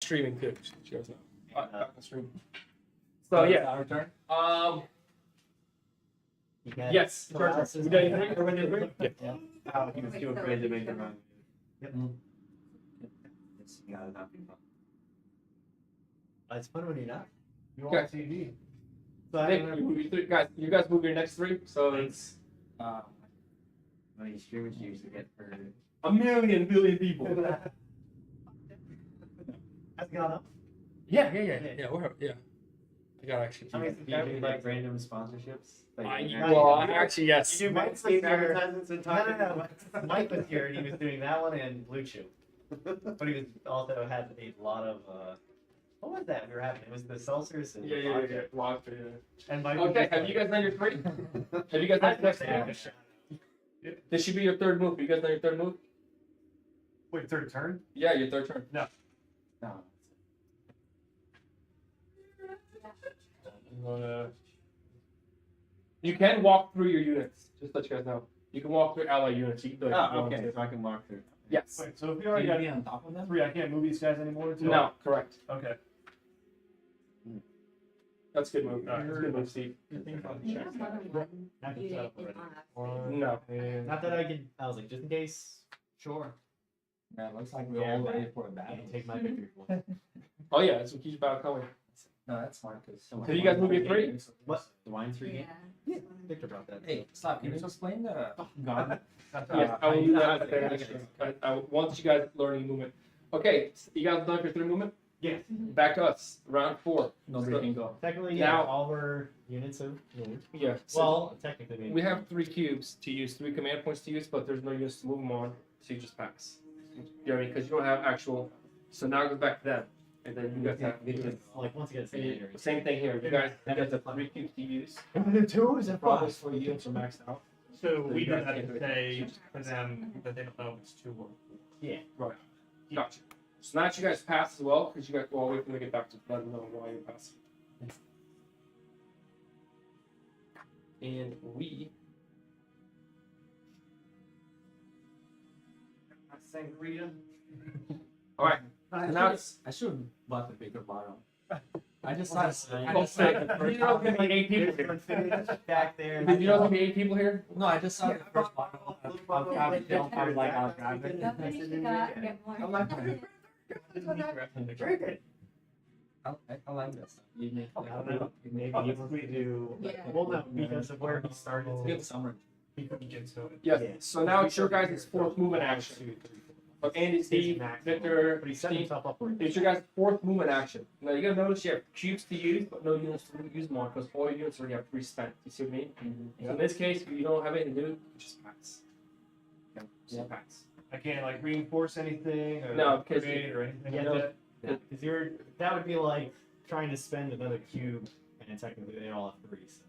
streaming too. She goes now. Back on stream. So yeah. Our turn. Yes. You got anything? Everybody agree? Yeah. Oh, he was too afraid to make the run. Yep. It's not fun. It's fun when you're not. You're on TV. So I Nick, don't know. you guys move your next three. So it's How many streamers do you usually get for? a million people. Has it gone up? Yeah. Yeah. I got actually. Do you do like random sponsorships? Actually, yes. You do Mike was Manscaped here. advertisements and talking. No. Mike was here and he was doing that one and Blue Chew. But he was also had a lot of what was that we were having? It was the seltzers and Yeah. And Okay, have you guys done your three? Have you guys done your next three? This should be your third move. You guys done your third move? Wait, third turn? Yeah, your third turn. No. You can walk through your units. Just to let you guys know. You can walk through ally units. You can do it if you Oh, want okay. to. So I can walk through. Yes. Wait, so if you already got on top of them? 3, I can't move these guys anymore? Too? No, correct. Okay. That's a good move. That's a good move, Steve. No. Not that I could. I was like, just in case. Sure. Yeah, it looks like we're all ready for a battle. Take my victory point. Oh yeah, that's what keeps battle coming. No, that's fine because. Have you guys moved your three? What? The wine 3 game? Yeah. Victor brought that. Hey, stop! Can you explain the gun? Yes, I will do that at the end. I want you guys learning movement. Okay, you guys done for 3 movement? Yes. Back to us. Round 4. Nobody can go. Technically, Now- all our units have moved. Yeah. So Well, technically, maybe. we have 3 cubes to use, 3 command points to use, but there's no use to move them on, so you just pass. You know what I mean? Because you don't have actual. So now it goes back to them, and then you guys have. Like once again, secondary. Same thing here. You guys have 3 cubes to use. The twos and Problems for you units are maxed out. So we you do guys that can't do to it. say to them that they don't know if it's 2 or Right. Gotcha. So now that you guys pass as well, because you guys will wait for them to get back to let them know why you're passing. And we. Sangria. All right. So now it's. I should have bought the bigger bottle. I just Well, saw. that's- I Oh, just saw the you first know, bottle. there's like 8 people here. Back there. Did you know there's gonna be 8 people here? No, I just saw the first bottle. I was grabbing it. I was like, I'll grab it. I'm like, Very good. I like this. You make. I don't know. Maybe he wants to do. Well, no, because of where he started. It's good summer. He couldn't get to it. Yes. Yeah. So now it's your guys' 4th movement action. So Andy, Steve, Victor, But he set Steve. himself up for it. It's your guys' 4th movement action. Now you gotta notice you have cubes to use, but no units to use them on because all your units already have 3 spent. You see what I mean? So in this case, if you don't have anything to do, you just pass. Okay, just pass. I can't like reinforce anything or No, because create or anything Yeah, like that. Because that would be like trying to spend another cube, and technically they all have 3. So.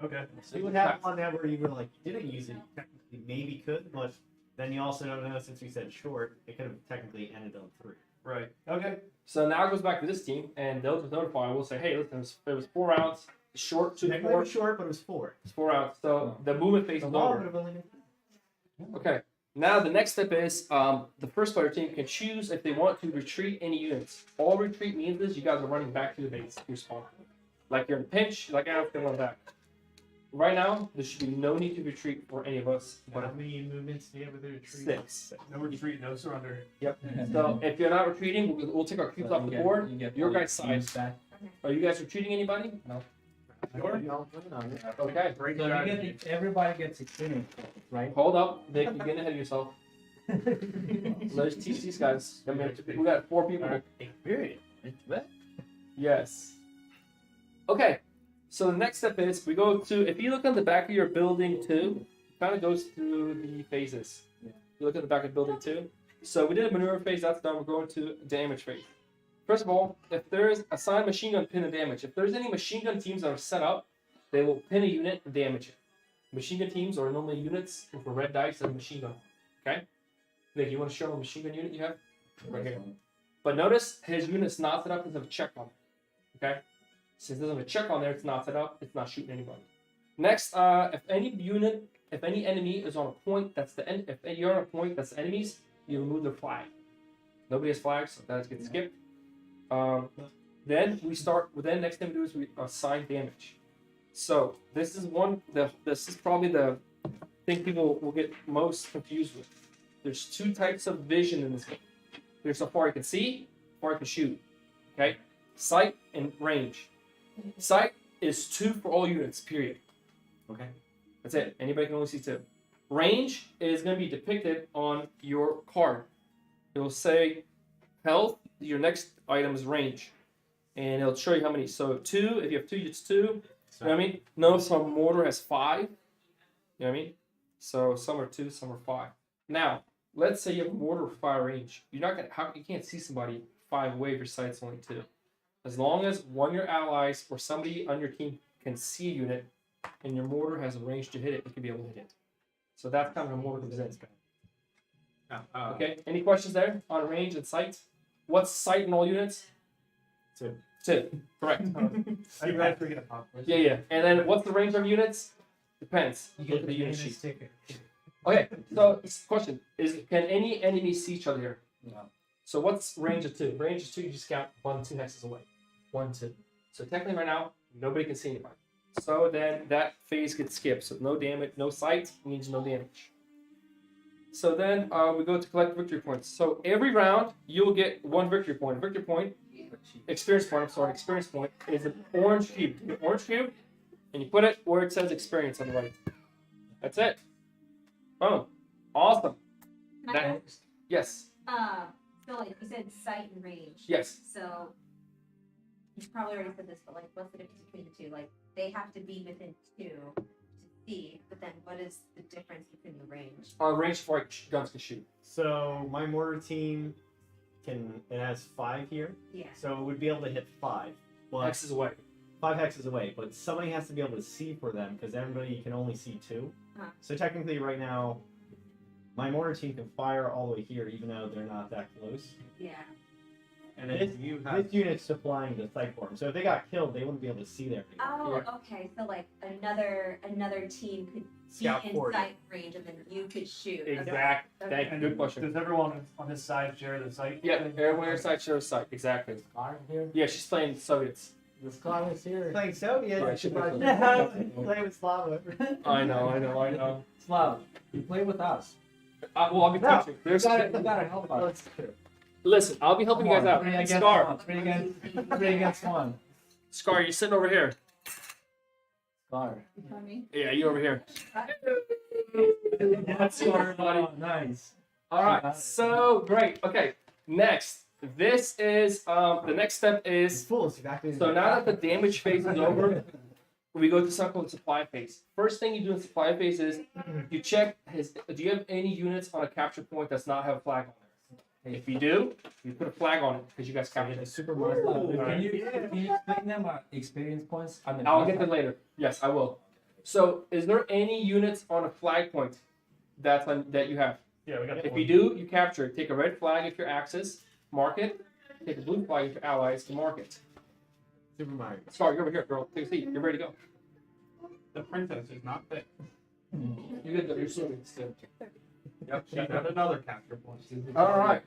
Okay. So You would have one that where you were like, you didn't use it, you technically maybe could, but then you also don't know since we said short, it could have technically ended on 3. Right. Okay. So now it goes back to this team, and they'll just notify. We'll say, hey, listen, it was 4 rounds, short to Technically it 4. was short, but it was 4. It's 4 rounds. So the movement phase The is law over. would have only been Okay. Now the next step is the first player team can choose if they want to retreat any units. All retreat means is you guys are running back to the base, your spawn. Like you're in a pinch, you're like, I don't run back. Right now, there should be no need to retreat for any of us. How But many movements do you have with the retreat? 6. No retreat, no surrender. Yep. So if you're not retreating, we'll take our cubes off the board. Your guys' side. back. Are you guys retreating anybody? Sure. Okay. Great So strategy. everybody gets experience, right? Hold up, Nick. You're getting ahead of yourself. Let's teach these guys. I mean, we got 4 people. Period. Yes. Okay. So the next step is we go to, if you look on the back of your building too, it kind of goes through the phases. You look at the back of building 2. So we did a maneuver phase, that's done. We're going to damage phase. First of all, if there's assigned machine gun pin and damage, if there's any machine gun teams that are set up, they will pin a unit and damage it. Machine gun teams are normally units with a red dice and a machine gun. Okay? Nick, you want to show them a machine gun unit you have? Right here. But notice his unit's not set up because of a check on it. Okay? Since there's a check on there, it's not set up, it's not shooting anybody. Next, if any enemy is on a point that's if you're on a point that's enemies, you remove their flag. Nobody has flags, so that gets skipped. Then we start. Then next thing we do is we assign damage. So this is this is probably the thing people will get most confused with. There's two types of vision in this game. There's how far you can see, how far you can shoot. Okay, sight and range. Sight is 2 for all units. Period. Okay. That's it. Anybody can only see 2. Range is going to be depicted on your card. It'll say health. Your next item is range, and it'll show you how many. So 2. If you have 2, it's 2. You know what I mean? No, some mortar has 5. You know what I mean? So some are 2, some are 5. Now, let's say you have a mortar with 5 range. You're not gonna. You can't see somebody 5 away if your sight's only 2. As long as one of your allies or somebody on your team can see a unit, and your mortar has a range to hit it, you can be able to hit it. So that's kind of how mortar comes in. Okay. Any questions there on range and sight? What's sight in all units? 2. 2. Correct. I read forget a pop quiz. Yeah. And then what's the range of units? Depends. You Look get at the unit unit sheet. sticker. Okay. So question is: can any enemy see each other here? No. So what's range of 2? Range of 2, you just count 1, 2 hexes away. 1, 2. So technically, right now, nobody can see anybody. So then that phase gets skipped. So no damage, no sight means no damage. So then we go to collect victory points. So every round you'll get 1 victory point. Victory point, experience point. I'm sorry, experience point is an orange cube. An orange cube, and you put it where it says experience on the right. That's it. Boom. Awesome. Can I That, yes. So like you said sight and range. Yes. So you probably already said this, but like what's the difference between the two? Like they have to be within 2 to see, but then what is the difference between the range? On range for guns can shoot. So my mortar team it has 5 here, Yeah. so it would be able to hit 5. But Hexes away. 5 hexes away, but somebody has to be able to see for them because everybody can only see 2. Huh. So technically, right now, my mortar team can fire all the way here, even though they're not that close. Yeah. And This, then you have. this unit's supplying the sight for them. So if they got killed, they wouldn't be able to see there. Oh, okay. So like another team could be Scout in for you. sight range, and then you could shoot. Exact. Okay. Thank you. Good question. Does everyone on this side share the site? Yeah, everyone on your side shows sight. Exactly. Scar here. Yeah, she's playing Soviets. The Scar is here. Playing Soviet. Yeah, she plays Playing with Slava. I know. Slav, you play with us. Well, I'll be No. teaching. There's You gotta help us. Listen, I'll be helping you guys out. 3 against Scar, 1. 3 against 1. Scar, you're sitting over here. Scar. You know what I mean? Yeah, you over here. That's Scar, buddy. Oh, nice. All right, so great. Okay, next. This is the next step is Fools, exactly. so now that the damage phase is over, we go to something called supply phase. First thing you do in supply phase is you check do you have any units on a capture point that's not have a flag on there? If you do, you put a flag on it because you guys captured it. Super Can you explain them experience points? I'll get that later. Yes, I will. So, is there any units on a flag point that you have? Yeah, we got If you do, you capture it. Take a red flag if your Axis, mark it. Take a blue flag if your allies to mark it. Super Mario. Scar, you're over here, girl. Take a seat. You're ready to go. the princess is not fit. You get your swimming still. Yep, she got another capture point. All right.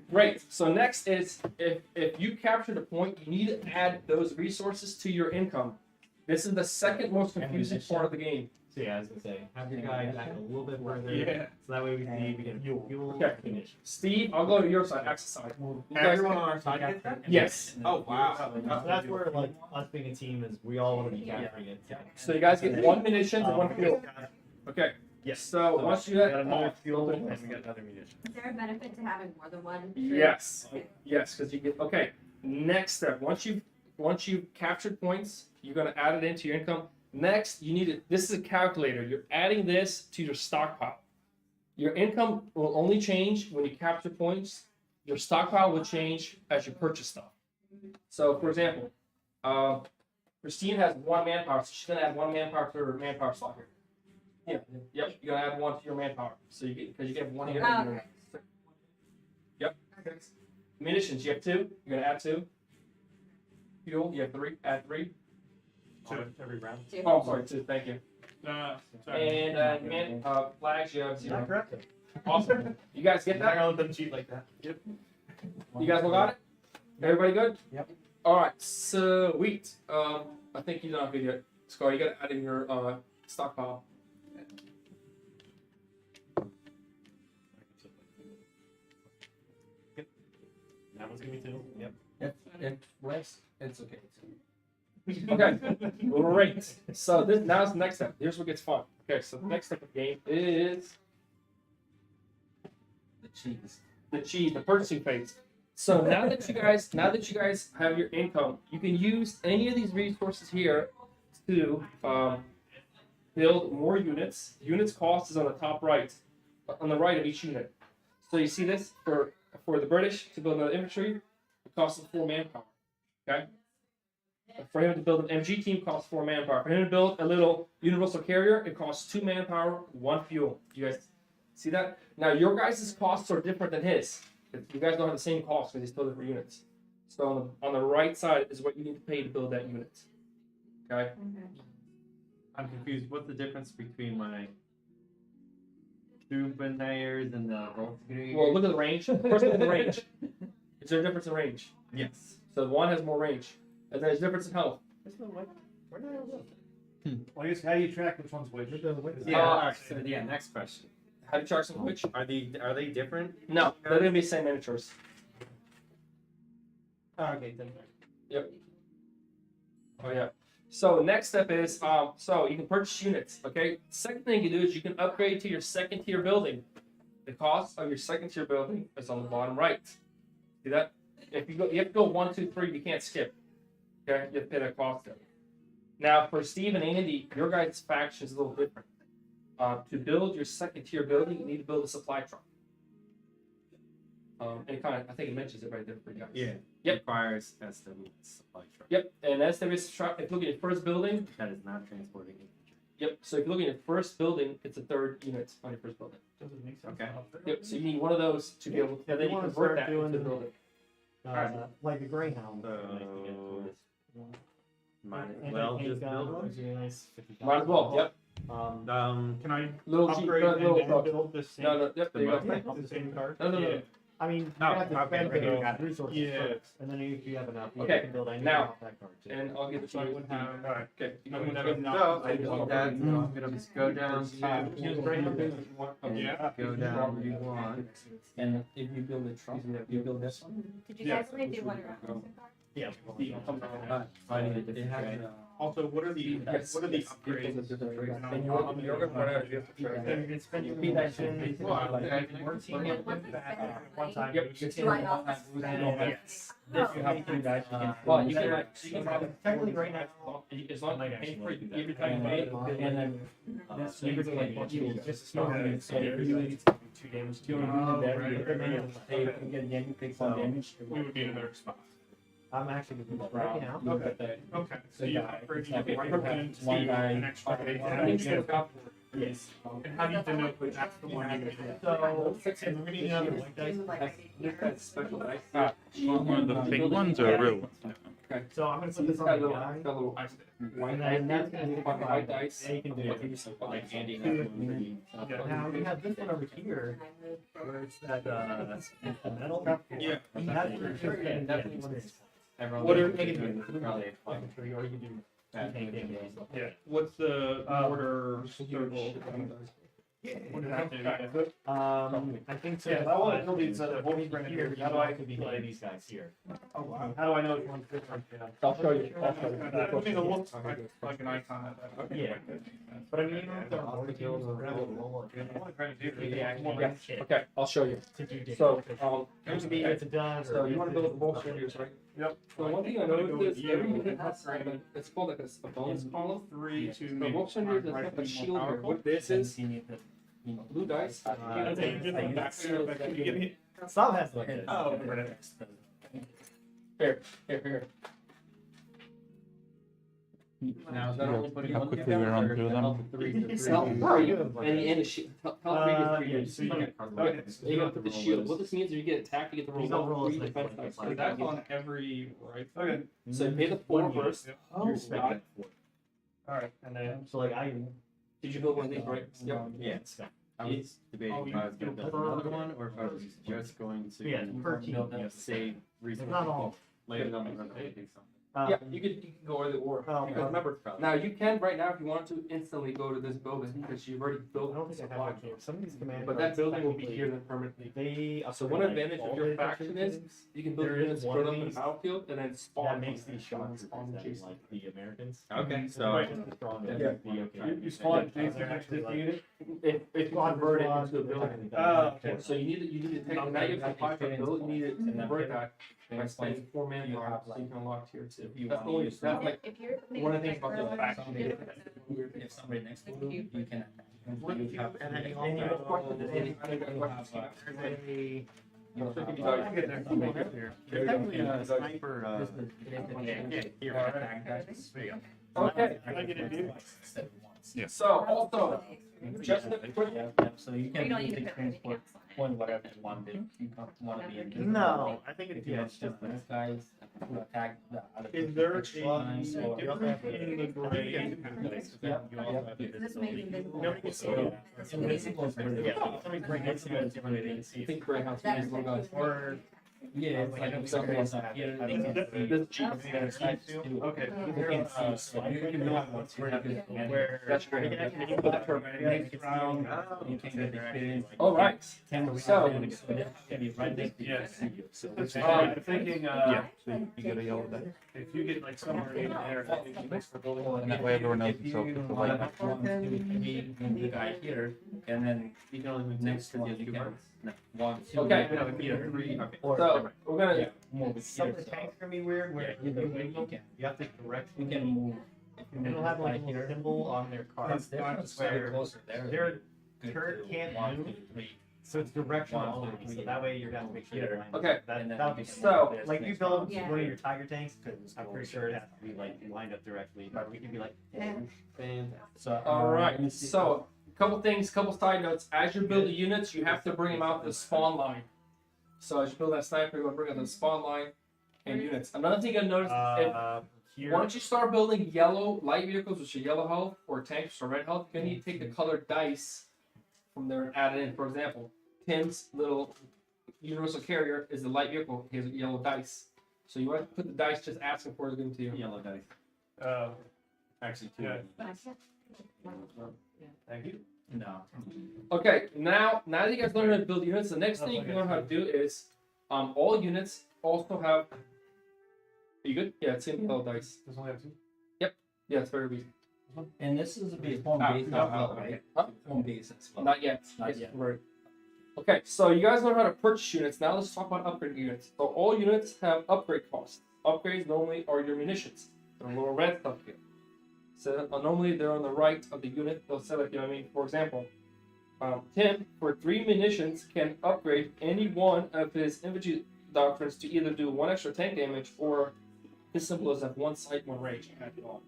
Great. So next is if you captured a point, you need to add those resources to your income. This is the second most confusing part of the game. So yeah, I was gonna say, have your guy back a little bit further. Yeah. So that way we can fuel Okay. finish. Steve, I'll go to your side, Axis side. You guys Everyone can- on our side gets that? Yes. Oh, wow. So that's where like us being a team is we all want to be capturing it. So you guys get 1 munitions and 1 fuel. Okay. Yes. So once you we get got another fuel and we got another munition. Is there a benefit to having more than one? Yes, yes, because you get okay. Next step, once you've captured points, you're gonna add it into your income. Next, you need it. This is a calculator. You're adding this to your stockpile. Your income will only change when you capture points. Your stockpile will change as you purchase stuff. So, for example, Christine has 1 manpower, so she's gonna add 1 manpower to her manpower slot here. Yeah, yep. You're gonna add 1 to your manpower, so you get because you get 1 here. Oh, okay. Yep. Munitions, you have 2. You're gonna add 2. Fuel, you have 3. Add 3. Two every round. Two. Oh, sorry, 2. Thank you. Sorry. And flags, you have Is that 0. correct? Awesome. You guys get I'm not that? gonna let them cheat like that. Yep. You guys all got it? Everybody good? Yep. All right, sweet. I think you're not good yet. Scar, you gotta add in your stockpile. That one's gonna be 2. Yep. It's okay. Okay, great. So now's the next step. Here's what gets fun. Okay, so the next step of the game is The cheese. the purchasing phase. So now that you guys have your income, you can use any of these resources here to build more units. Units cost is on the top right, on the right of each unit. So you see this for the British to build another infantry, it costs them 4 manpower. Okay. For him to build an MG team costs 4 manpower. For him to build a little universal carrier, it costs 2 manpower, 1 fuel. You guys see that? Now your guys' costs are different than his. You guys don't have the same cost because he's still different units. So on the right side is what you need to pay to build that unit. Okay. I'm confused. What's the difference between my Troopernayers and the Volkskrieger? Well, look at the range. First, look at the range. Is there a difference in range? Yes. So one has more range, and there's a difference in health. Where did I live? Well, I guess how do you track which one's which? Yeah. All right. So yeah, next question. How do you charge some which? Are they different? No, they're gonna be the same miniatures. Oh, okay, then. Oh yeah. So next step is so you can purchase units. Okay. Second thing you do is you can upgrade to your second tier building. The cost of your second tier building is on the bottom right. See that? If you have to go 1, 2, 3. You can't skip. Okay. You have to pay that cost there. Now for Steve and Andy, your guys' faction is a little different. To build your second tier building, you need to build a supply truck. And I think it mentions it right there for you guys. Yeah. Yep. Requires SW supply truck. Yep. And as there is truck, if you look at your first building, That is not transporting infantry. yep. So if you look at your first building, it's a 3rd unit on your first building. Does it make sense? Okay. Yep. So you need one of those to be able to, and then you wanna convert start that into doing- the building. Like a Greyhound. So might as And well then just build one. Might as well. Yep. Can I Little cheap, upgrade little and truck. build the same? No, no. Yep. There you go. The same card? No, no, no. Yeah. I mean, you Oh, have to okay, spend right here. the resources Yeah. first, and then if you have enough, you Okay, can build anything now- off that card too. And I'll give it to So I you. would have. Okay. You I go would have ahead. enough. So I need that. I'm gonna just go down Use to Greyhound business if you want. Okay. Yeah. go down V1. And if you build a truck, you build this one. Did you guys only do one round? Yeah. I need a different grade. Also, what are the Yes. what are the Yes. upgrades? And you're gonna run out of your Then you can spend your Repeat that shit. resources. Well, like, okay. one team And with once you that, spend one it, time. Yep. Do I also? Yes. If you have 3 dice, you can. Well, you can like Technically, right now, as long as you pay for it, every time you pay it, and then this every time you just start. Okay. So if you do 2 damage, you Oh, that, right, you right, can right. get again, you take some damage. We would be in a better spot. I'm actually gonna do that right now. Okay. Okay. So you upgrade Okay, your right perfect. hand One speed guy. an extra Okay. eight. Yes. And how do you denote that that's the one you need? So, and we need another like dice. Do like right here. That's special dice. One of the big ones or real ones? So I'm gonna So put this this got on a the little, guy. got a little I see. white And dice. then that's gonna be Fucking white dice. Yeah, you can do I'll give you it. some Like dice. Andy has one for the. Now we have this one over here, And I moved the- where it's that, the metal. Yeah. That's for sure, yeah, definitely one is Everyone What are- knows make it you're do doing probably a fun. infantry, or you can do That tank thing. damage. Yeah. What's the order circle? What did that do? I think so. Yeah, I want to build these, what we bring Here, here, how do I, could be like these guys here. how do I know which one's different? Yeah. I'll show you. I'll show you. I mean, it looks like an icon. Yeah. But I mean, even if they're more kills, we're gonna have a roll Yeah. Okay, I'll show you. to do damage. So, It could be if it does, so or you want to build the bolster radius, right? Yep. So one thing I noticed is every unit has it's called like a bonus column. 3 to The make bolster radius does have a shield here. What this is, blue dice. That's a different background, but can you give me? some has like this. Oh, Here. Now is that only putting How one quickly we together, run or through is it them? up to 3 to 3? How are you? And the shield. Health radius 3 yeah, units. so Okay, so you gotta put the shield. What this means is you get attacked, you get the These don't roll roll 3 as defense like dice. like So that's on every right. Okay, So you pay the 4 first. Oh, You're spending. alright, and then, so like I. Did you build one of these, right? Yep. Yeah. I was debating if I was going to build another one or if I was just going to Yeah, per team. save resources. Not all. Later on, I'm going to do something. Yeah, you could go either or. Oh, Because remember, now you can right now if you want to instantly go to this building because you've already I built don't the think I supply have that chain. game. Some of these command But that cards building will be technically- here then permanently. They So one upgrade, like, advantage of all your their faction is things. you can build There units is one spread of up in the these battlefield and then spawn. that makes these spawn sharks spawn than adjacent. like the Americans. Okay, so Right. Yeah. You spawn They're adjacent to actually the like- unit. If you convert it into a building. Okay. So you need to take now you have supply for the build, you need to convert that by spending 4 manpower so you can unlock tier 2. That's the only that's like If you're one of the things about the faction. If somebody next to you, you can attack. What You have- and then you And you have also- questions, and you have you have, There's you So it could be have- done. definitely a sniper. This is- Here, attack dice. Okay, Can I get a view? Instead of once. Yeah. so also, just a quick, Yeah, so you You can don't use need the to put anything transport else on it. point whatever you want to. You want to be in. No, I think If it's you yeah, want it's just these guys to attack the other. Is there extra a lines or- difference in the grade? Yeah. You also have This makes invisible. No, it's- Invisible is very Yeah, good. let me bring it to you. See what it is. I think Greyhound's That's is one guys. Or Yeah, it's like if somebody else up here. they can- This cheap. there's types too. okay, You can see, so you can know what's really good. where That's great. you can actually put that for Next round, you can get experience. All right. So- Can be right next to you. Yes. So I'm thinking, Yeah. you get a yellow die. If you get like somewhere in there, I think you mix the building. And that way everyone knows If themselves you with the want light. 1, 2, 3, and the guy here, and then you can only move next to you, you can, no, 1, 2, Okay. here. Or, So we're gonna yeah, move it Some here, of the so, tanks are gonna be weird yeah, where either way you can, you have to direct you can move. If you It'll move have like right a little here, symbol on their cards. they're not where very closer there. their Good turret to can't 1, move. 2, 3. So it's directional One, only, two, so that way you're gonna have to make sure you're lined up. Okay. That, And then that'll you be can so, move this like you next build round. Yeah. one of your tiger tanks, I'm pretty sure it has to be like lined up directly, but we can be like, fantastic. So, all let me right. see. So couple things, couple side notes. As you build the units, you have to bring them out the spawn line. So as you build that sniper, you're gonna bring out the spawn line and units. Another thing I noticed, Here, once you start building yellow light vehicles, which are yellow health, or tanks, or red health, you're gonna need to take the colored dice from there and add it in. For example, Tim's little universal carrier is the light vehicle. He has yellow dice. So you want to put the dice just asking for it to give them to you. Yellow dice. actually two. Yeah. Thank you. No. Okay, now that you guys learn how to build units, the next thing you learn how to do is all units also have. Are you good? Yeah, it's in yellow dice. There's only have two. Yeah, it's very easy. And this is a base home base as well, right? Huh? Home base as well. Not yet. Not It's yet. Right. Okay, so you guys learn how to purchase units. Now let's talk about upgrade units. So all units have upgrade costs. Upgrades normally are your munitions. They're lower red stuff here. So normally they're on the right of the unit. They'll say like, you know what I mean? For example, Tim, for 3 munitions, can upgrade any one of his infantry doctrines to either do 1 extra tank damage or his symbol is have 1 sight, 1 range. Add it on.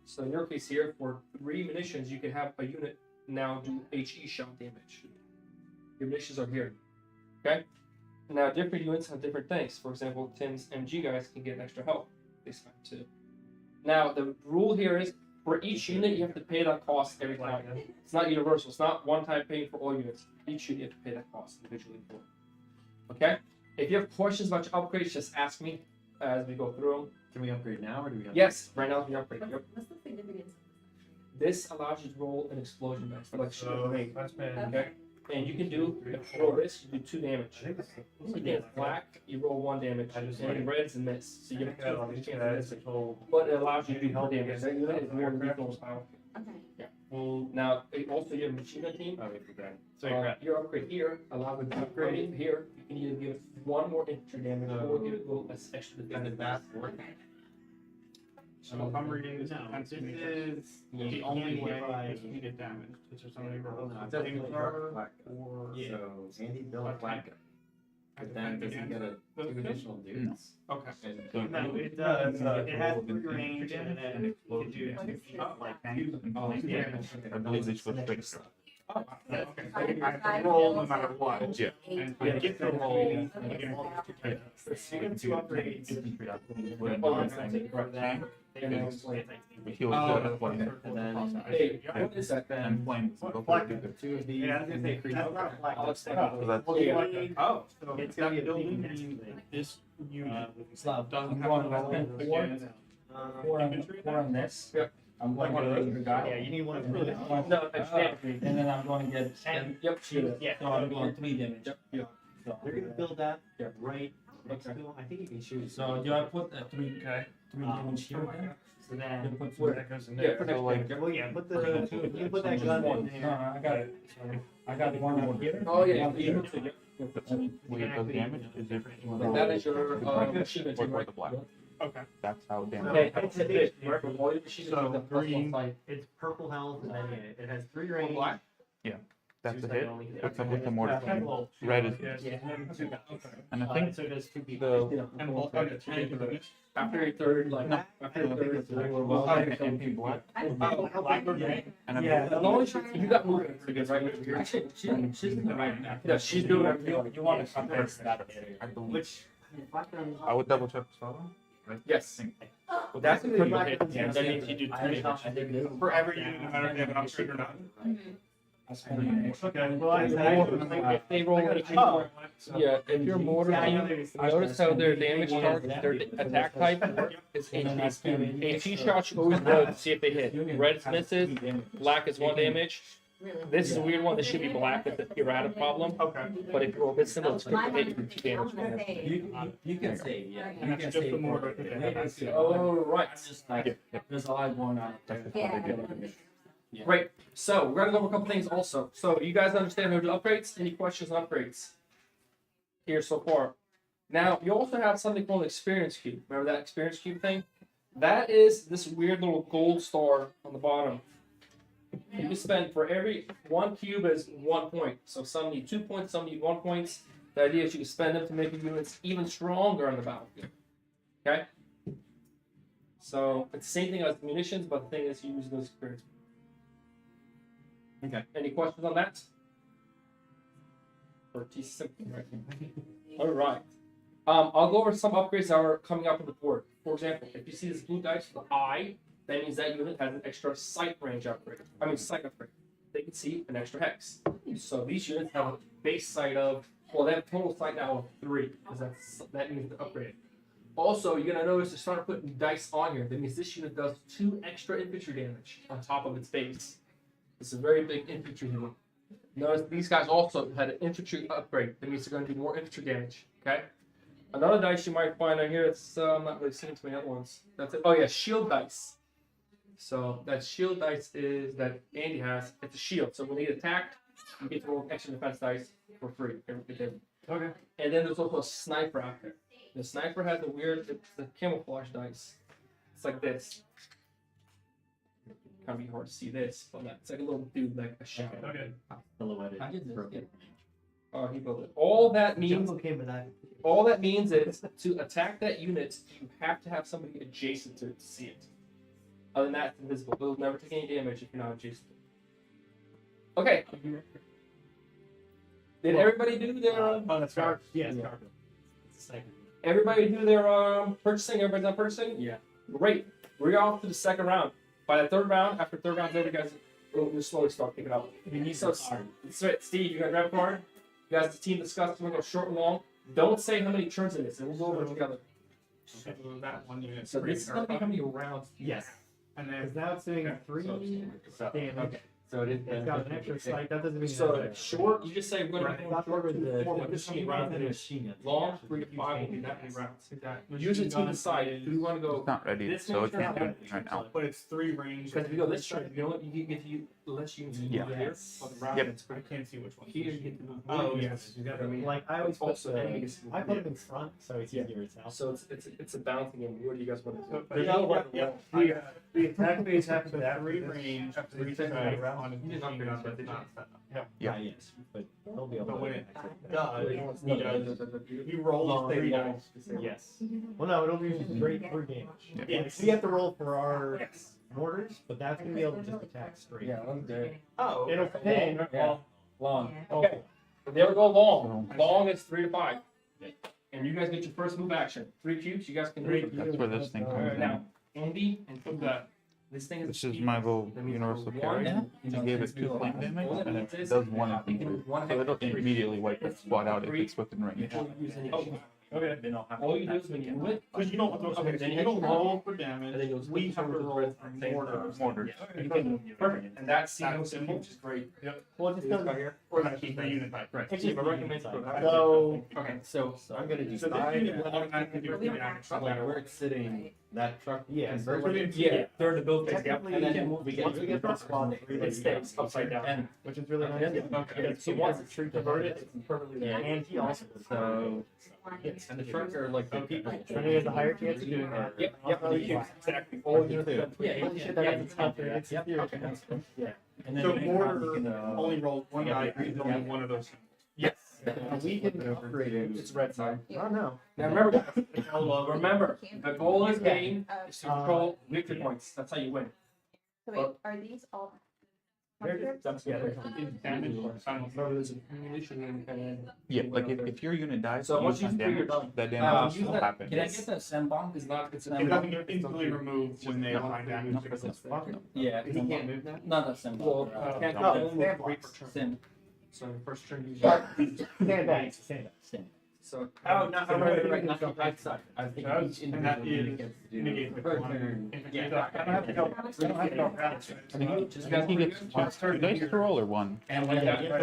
So in your case here, for 3 munitions, you can have a unit now do HE shot damage. Your munitions are here. Okay? Now different units have different things. For example, Tim's MG guys can get extra health. They spend 2. Now the rule here is for each unit you have to pay that cost every time. It's not universal. It's not one time paying for all units. Each unit you have to pay that cost individually for. Okay? If you have questions about your upgrades, just ask me as we go through them. Can we upgrade now or do we have Yes, right now we upgrade. Yep. What's the significance? This allows you to roll an explosion dice. Like So that's been. okay? And you can do, if you roll this, you do 2 damage. Again, black, you roll 1 damage. And red is a miss. So you get 2 chances of missing. But it allows you to do more damage. That unit is more lethal style. Okay. Well, now, also you have a machine gun team. Oh, we forgot. So Your upgrade here allows it to upgrade it here. You can either give it 1 more infantry damage or give it a little less extra defense. Okay. So if I'm reading this, this is the only way you get damaged. Is there somebody rolls No, the it's same definitely card black. or? So Andy built Black black. But then does he get a 2 additional dudes? Okay. And No, it does. It has 3 range and then it can do 2 like damage. I believe they switched fixed. Oh, wow. Okay. I roll no matter what. Yeah. And I get to roll. I get You get 2 upgrades. Oh, that's not correct. But he Oh, was that's good at what playing. Hey, what is that then? And playing What, go black, for it. two of these. Yeah, I was gonna say, That's not black. I'll That's explain. not. So that's- Well, Yeah. like, Oh, so It's gonna be a building big means this unit Slab. doesn't I'm have going to all in. again. Four on, Infantry four on this. Yep. I'm going Like to one of get those? the guy. Yeah, you need one of And those. then I'm going- No, infantry. And then I'm going to get And- Yep. shield. Yeah. So I'm going 3 damage. Yep. So, They're gonna build that Yeah. right next to Okay. him. I think you can shoot. so do I put a 3 damage shield there? So You then, put Where? That goes in Yeah, there. for next So, like- game. well, yeah, put the, you can put that gun in No, there. I got it. So I got one out here. Oh yeah, One you here. need to, yep. Will it does damage? Is it? And that is your machine gun Or team, right? the black? Okay. That's how damage. Okay, it's a bit, right? For all your machine So, guns, you have plus green. 1 fight. It's purple health, and then it has 3 range. Black? That's two a hit. second only. What's up with the mortar? Yeah. Red is, Yes. Yeah. and I think So it does 2 people. the And we'll okay, change it. After your third, like, No. after your third, Well, I think MP black. I- Black or gray? And I Yeah. as long as you got moving pretty good, right? she's in the right now. Yeah, she's doing everything. You want to compare that area. I believe. Which, I would double check the spell. Yes. Well, that's a pretty good hit. Yeah, that means you do 2 damage. For every unit, no matter if they have an upgrade or not. I spent an extra. okay, well, I If they roll a Oh. yeah, if your mortar Yeah, I know team, there's- notice how their damage target, their attack type is HP. HP shots you always roll to see if they hit. Red is misses, black is 1 damage. Really? This is a weird one. This should be black. It's an errata problem. Okay. But if you roll this symbol, it's Mine going to was- hit 2 I'm damage. gonna say, You can save, yeah. And You that's can just save the mortar for that it. they have. It's- Oh, right. I'm just like, there's a lot going on. yeah. Right. So we're gonna go over a couple things also. So you guys understand how to do upgrades? Any questions on upgrades here so far? Now you also have something called experience cube. Remember that experience cube thing? That is this weird little gold star on the bottom. You can spend for every 1 cube is 1 point. So some need 2 points, some need 1 point. The idea is you can spend them to make your units even stronger on the battlefield. Okay. So it's the same thing as munitions, but the thing is you use those experience. Okay. Any questions on that? Pretty simple, right? All right. I'll go over some upgrades that are coming up on the board. For example, if you see this blue dice with the eye, that means that unit has an extra sight range upgrade. I mean sight upgrade. They can see an extra hex. So these units have a base sight of, well, they have total sight now of 3, because that means the upgrade. Also, you're gonna notice they're starting putting dice on here. That means this unit does 2 extra infantry damage on top of its base. It's a very big infantry unit. Notice these guys also had an infantry upgrade. That means they're going to do more infantry damage. Okay. Another dice you might find on here. It's I'm not really seeing too many other ones. That's it. Oh yeah, shield dice. So that shield dice is that Andy has. It's a shield. So when they get attacked, you get to roll extra defense dice for free. Okay. And then there's also a sniper out there. The sniper has a weird, it's the camouflage dice. It's like this. Kind of be hard to see this, but it's like a little dude, like a shadow. Okay. Silhouetted. I did this. Oh, he built it. All that means, Jungle came with that. all that means is to attack that unit, you have to have somebody adjacent to it to see it. Other than that, it's invisible. It'll never take any damage if you're not adjacent. Okay. Did everybody do their? Oh, that's Scarf. Yeah, Scarf. It's the second. Everybody do their purchasing? Everybody's done purchasing? Yeah. Great. We're off to the second round. By the third round, after third round's over, you guys will slowly start picking up. We need So, some card. Steve, you got to grab a card. You guys, the team discussed. We're going to go short and long. Don't say how many turns it is, and we'll go over it together. So that one unit. So this is going to be how many rounds? Yes. And Because then now it's doing Okay. 3 So, damage. okay. So it is. It's got an extra sight. That doesn't mean So short, you just say we're going to Right. be going short to 4 with machine rounds. machine gun. Long, 3 to 5 will be that many rounds. exactly. Use it to decide. Do we want to go? It's not ready, This so many it's not turns? happening right now. But it's 3 range. Because if you go this turn, you know what? You get to use less units in Yeah. here. But the round Yep. it's I critical. can't see which one. Here you get to move. Oh, more yes. units. I mean, Like I always put also the, enemies. I put them in front, so it's Yeah. easier itself. So it's a balancing game. What do you guys want to do? There's no right. Yeah. The attack phase has that range after the attack on a machine gun, but it's not set up. Yeah. Yes, but they'll be able But to. when it does, You you roll Long 3 range. dice. Yes. Well, no, it'll be straight 3 damage. Yeah. Yes. We have to roll for our mortars, but that's gonna be able to just attack straight. Yeah, that's good. Oh. It'll ping. Yeah. Long. Yeah. Okay. There we go. Long. Long is 3 to 5. And you guys get your first move action. 3 cubes. You guys can move. That's where this thing comes in. Now, Andy and put that. This thing is. This is my little That means universal one. carry. Yeah. You gave it 2 flame damage, and it does 1 infantry. So it'll immediately wipe the squad out if it's within range. Before you use any Okay. They don't have. All you do is when you move it, Because you don't, Okay, then you you don't hit roll for and then damage. you'll We switch have to over to roll red for thing. mortar. perfect. And that's That's simple, simple. which is great. Well, just because Or That's just the unit type. Right. It's Yeah, just but the recommend unit for type. that. So, Okay. So I'm gonna So this decide unit will automatically do But we don't damage. actually- like where it's sitting, that truck Yeah, converts it. Yeah, they're the build phase. Yep. technically, And then we get, once we get to squad, it stays upside down. And which is really nice. Yeah, so once it's converted, it's perfectly there. And he also So, Yes. and the trucks are like the people. Trinity has a higher chance of doing that. Yep, Also, yep, exactly. All All units. Holy shit, that has a tough it's Yep. yeah. and then So you can mortar copy only rolls one die, it's only one of those. Yes. We can upgrade it. It's red side. I don't know. Now remember, remember, the goal is game is to control victory points. That's how you win. So wait, are these all? That's yeah. Damage or Remember, there's an accumulation and. Yeah, like if your unit dies, So you once use you on figure damage, it out, that use damage will still that- happen. Can I get the send bomb? Is not. It's It a. doesn't get instantly removed when they apply damage. Yeah. He can't move now? Not a send Well, bomb. can't No, go stand three per turn. Send. So first turn you. Stand back. Stand back. Send. So. Oh, not right, Not the right side. I think Does, each and that individual is gets to do negate per one. turn. Yeah, I don't have to go. I don't have to go around. I mean, you You guys He pretty gets good? 2 dice to roll or 1? And when when that- here. I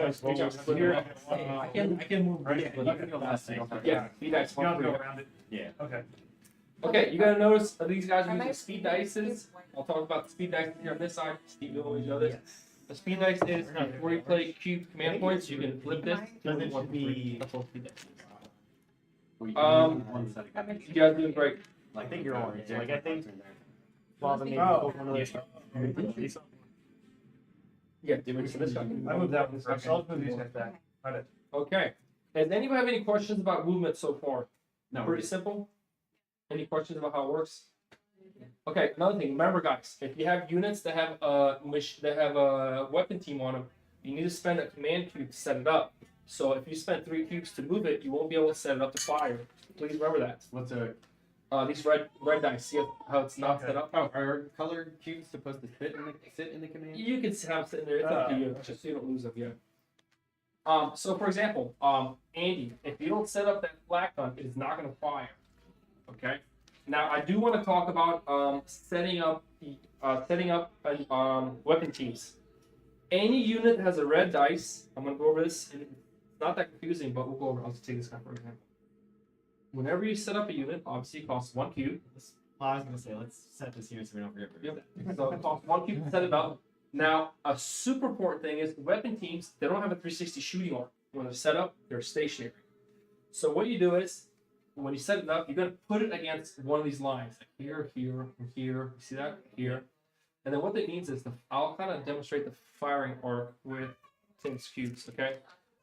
can move. Yeah, you can go last thing. Yeah, speed dice. You don't one have to for go around it. Yeah. Okay. Okay, you gotta notice these guys are using speed dices. I'll talk about the speed dice here on this side. Steve will always know this. The speed dice is before you play cube command points, you can flip this. Doesn't it should be- That's all speed dice. One side. You guys doing great. I think you're orange. Like, I think- Well, Maybe Oh, one of those- Yeah, so this guy. I moved that one first. I'll move these guys back. Okay. Does anybody have any questions about movement so far? No. Pretty simple. Any questions about how it works? Okay, another thing. Remember, guys, if you have units that have a weapon team on them, you need to spend a command cube to set it up. So if you spend 3 cubes to move it, you won't be able to set it up to fire. Please remember that. What's a These red dice. See how it's not set up? oh? Are colored cubes supposed to sit in the command? You can have it in there. It's up to you. Just so you don't lose them. Yeah. So for example, Andy, if you don't set up that flak gun, it is not going to fire. Okay. Now I do want to talk about setting up weapon teams. Any unit that has a red dice, I'm going to go over this. And it's not that confusing, but we'll go over. I'll just take this guy for example. Whenever you set up a unit, obviously it costs 1 cube. Well, I was gonna say, let's set this here so we don't forget. Yep. So it costs 1 cube to set it up. Now, a super important thing is weapon teams, they don't have a 360 shooting arm. When they're set up, they're stationary. So what you do is, when you set it up, you're going to put it against one of these lines. Like here, here, and here. You see that? Here. And then what that means is, I'll kind of demonstrate the firing arc with Tim's cubes, okay?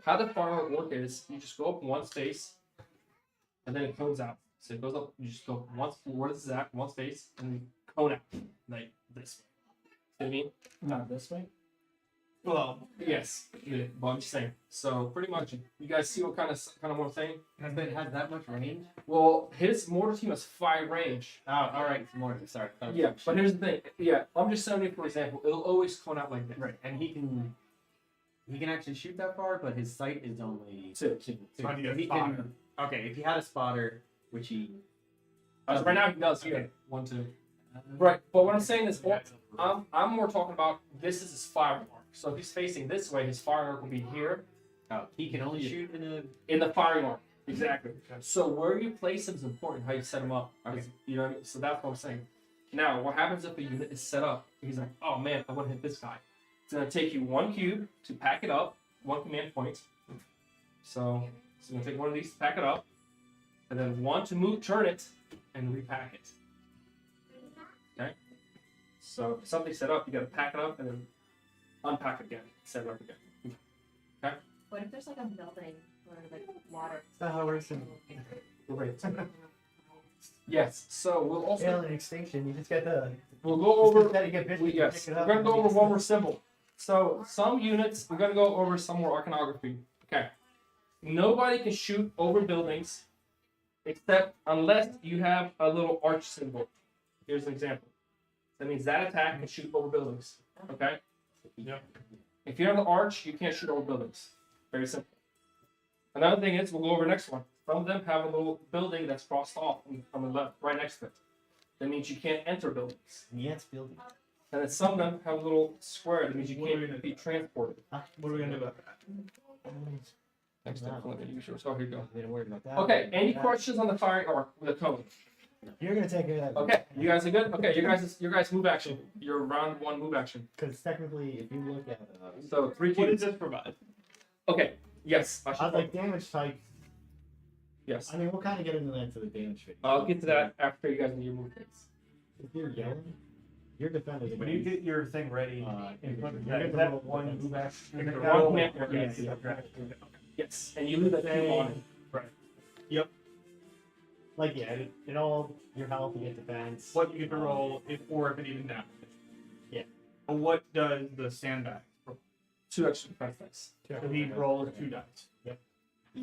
How the firing arc work is, you just go up one space, and then it cones out. So it goes up, you just go once, where this is at, one space, and then cone out, like this way. See what I mean? Not this way. Well, Yes, yeah, but I'm just saying. So pretty much, you guys see what kind of what I'm saying? Has that much range? Well, his mortar team has 5 range. Oh, all right. It's more. Sorry. Yeah, but here's the thing. Yeah, I'm just saying, for example, it'll always cone out like this. Right, and he can actually shoot that far, but his sight is only 2. So I need a he spotter. can. Okay, if he had a spotter, which he. Right now he does. Okay. 1, 2. Right, but what I'm saying is, I'm more talking about this is his firing arc. So if he's facing this way, his firing arc will be here Oh, he can only Yeah. shoot in a. in the firing arc. Exactly. So where you place him is important. How you set him up. Okay. You know what I mean? So that's what I'm saying. Now, what happens if a unit is set up? He's like, oh man, I want to hit this guy. It's gonna take you 1 cube to pack it up, 1 command point. So it's gonna take one of these to pack it up, and then 1 to turn it, and repack it. Okay. So if something's set up, you gotta pack it up and then unpack it again, set it up again. What if there's like a building or like water? That's not how it works in Great. Yes. So we'll also alien extinction. You just get the. we'll go over. That you get bit, you Yes, pick it we're up gonna and go you over just- one more symbol. So some units, we're gonna go over some more iconography. Okay. Nobody can shoot over buildings, except unless you have a little arch symbol. Here's an example. That means that attack can shoot over buildings. Okay? Yep. If you have the arch, you can't shoot over buildings. Very simple. Another thing is, we'll go over the next one. Some of them have a little building that's crossed off on the left, right next to it. That means you can't enter buildings. Yeah, it's building. And then some of them have a little square. That means you can't be transported. What are we gonna do about that? Next time, let me use yours. Oh, here you go. Didn't worry about that. Okay, any questions on the firing arc with a cone? You're gonna take care of that. Okay, you guys are good? Okay, your guys move action. Your round one move action. Because technically, if you look at So 3 What cubes. does this provide? Okay, yes. I I should was like damage types. yes. I mean, we'll kind of get into that to the damage phase. I'll get to that after you guys do your move things. If you're yelling, your defenders. When you get your thing ready, You're is gonna that roll one defense. move action? One Roll- command, okay, yes. okay. Yes, and you leave that cube on it. Like yeah, it all your health, you get defense. What you get to roll, or if it even damages. Yeah. But what does the sandbag? 2 extra defense dice. So he rolls 2 dice.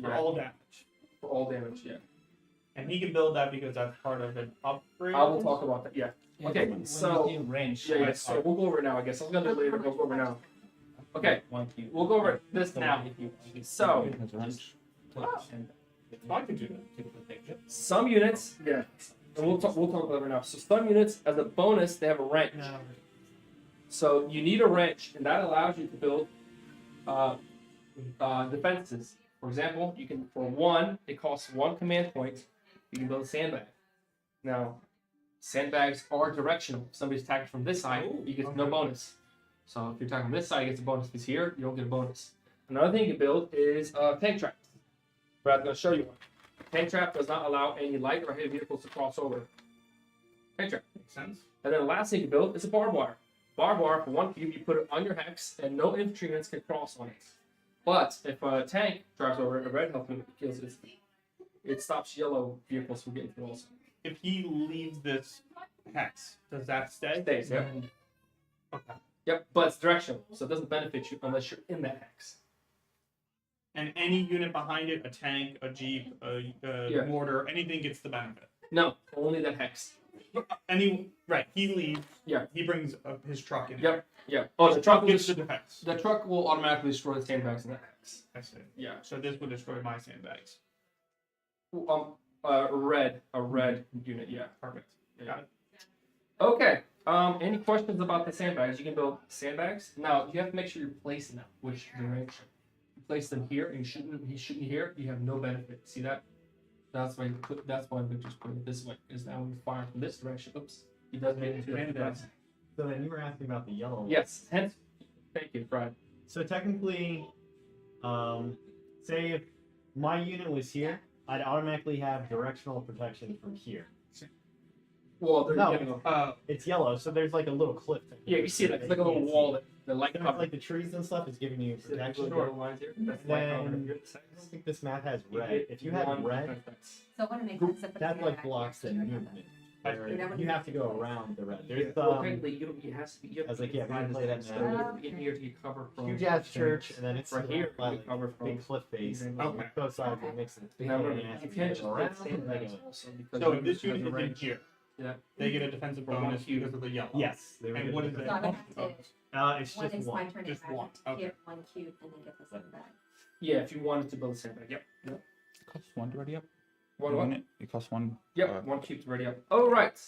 For all damage. For all damage, yeah. And he can build that because that's part of an upgrade. I will talk about that, yeah. Okay, so range. yeah, so we'll go over it now, I guess. I was gonna do it later, but we'll go over now. Okay, One cube. we'll go over this now. So I can do that. some units, yeah, and we'll talk about it now. So some units, as a bonus, they have a wrench. So you need a wrench, and that allows you to build defenses. For example, you can for 1, it costs 1 command point. You can build a sandbag. Now, sandbags are directional. If somebody's attacking from this side, you get no bonus. So if you're attacking from this side, you get a bonus. If it's here, you don't get a bonus. Another thing you can build is tank trap. Brad's going to show you one. Tank trap does not allow any light or heavy vehicles to cross over. Tank trap. Makes sense. And then the last thing you can build is a barbed wire. Barbed wire, for 1 cube, you put it on your hex, and no infantry units can cross on it. But if a tank drives over it, a red health unit kills it, it stops yellow vehicles from getting through also. If he leaves this hex, does that stay? Stays, yep. Okay. Yep, but it's directional, so it doesn't benefit you unless you're in that hex. And any unit behind it, a tank, a jeep, a Yeah. mortar, anything gets the benefit. No, only that hex. Right, he leaves. Yeah. He brings his truck in. Yep. Yeah. Oh, the truck will gets the defense. the truck will automatically destroy the sandbags in that hex. I see. Yeah. So this would destroy my sandbags. A red unit. Yeah. Perfect. Yeah. Okay. Any questions about the sandbags? You can build sandbags. Now you have to make sure you're placing them which direction. You place them here, and he's shooting here. You have no benefit. See that? That's why Victor's putting it this way. Is now when you fire from this direction. Oops. He does make it to the defense. So then you were asking about the yellow. Yes. Hence. Thank you, Brad. So technically, say if my unit was here, I'd automatically have directional protection from here. Well, they're No. getting a, It's yellow, so there's like a little cliff. yeah, you see that? It's like a little wall that the light Kind of covers. like the trees and stuff is giving you See that protection. little lines here? That's light cover. Then I don't think this map has red. If you had red, So it wouldn't make sense to put that the like back blocks the here. movement. That Where would you be- have to go around the red. There's Well, technically, you have to be. You I was like, yeah, we can divide play that this now. so you have to get here to get cover from. huge ass church, and then it's Right here, by, you get cover from. big cliff face. Okay. Both sides are mixing. Now, remember, And you can't just around, put sandbags like a- also because So you if this have unit the is in range. here, Yeah. they get a defensive For one bonus cube. because of the yellow. Yes. they were And good what is with it? So I would Oh, have to, It's when just it's my one. turn, Just I would one, okay. get 1 cube and then get the sandbag. Yeah, if you wanted to build a sandbag, yep. It costs 1 to ready up. One what? Unit, it costs 1. Yep, 1 cube's ready up. All right.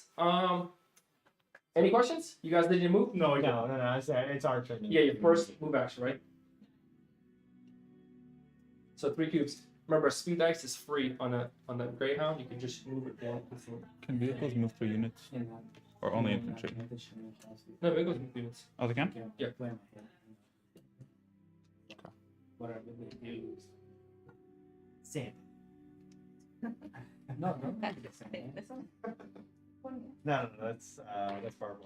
Any questions? You guys did your move? No, No, it's our turn. Yeah, your first move action, right? So 3 cubes. Remember, speed dice is free on the Greyhound. You can just move it down. Can vehicles move 3 units? Or only infantry? No, it goes with units. Oh, they can? Yeah. Whatever they use. Sam. No, This one? No, that's barbed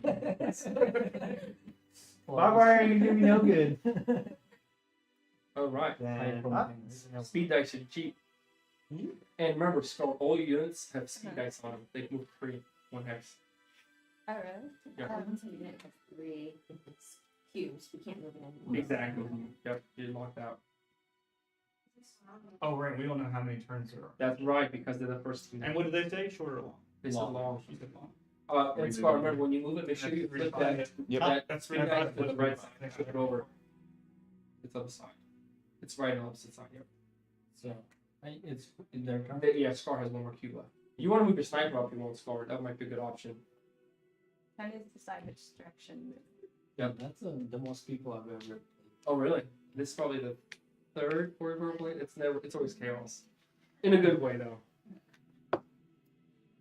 wire. Barbed wire ain't gonna do me no good. All right. Then, Speed dice are cheap. And remember, Skull, all your units have speed dice on them. They move 3, 1 hex. Oh, really? Yeah. Once a unit has 3 cubes, we can't move it anymore. Exactly. Yep, you're locked out. Oh, right. We don't know how many turns there are. That's right, because they're the first 2. And what did they say? Short or long? They said long. She said long. And Scar, remember when you move it, make sure you flip that. Yep. That That's speed right. dice to the right side. Flip it over. It's on the side. It's right on the opposite side. Yep. So, it's in their turn. Yeah, Scar has one more cube left. You want to move your sniper up, you won't Scar. That might be a good option. I need to decide which direction. Yep. That's the most people I've ever. Oh, really? This is probably the third Warrior Blade. It's always chaos. In a good way, though.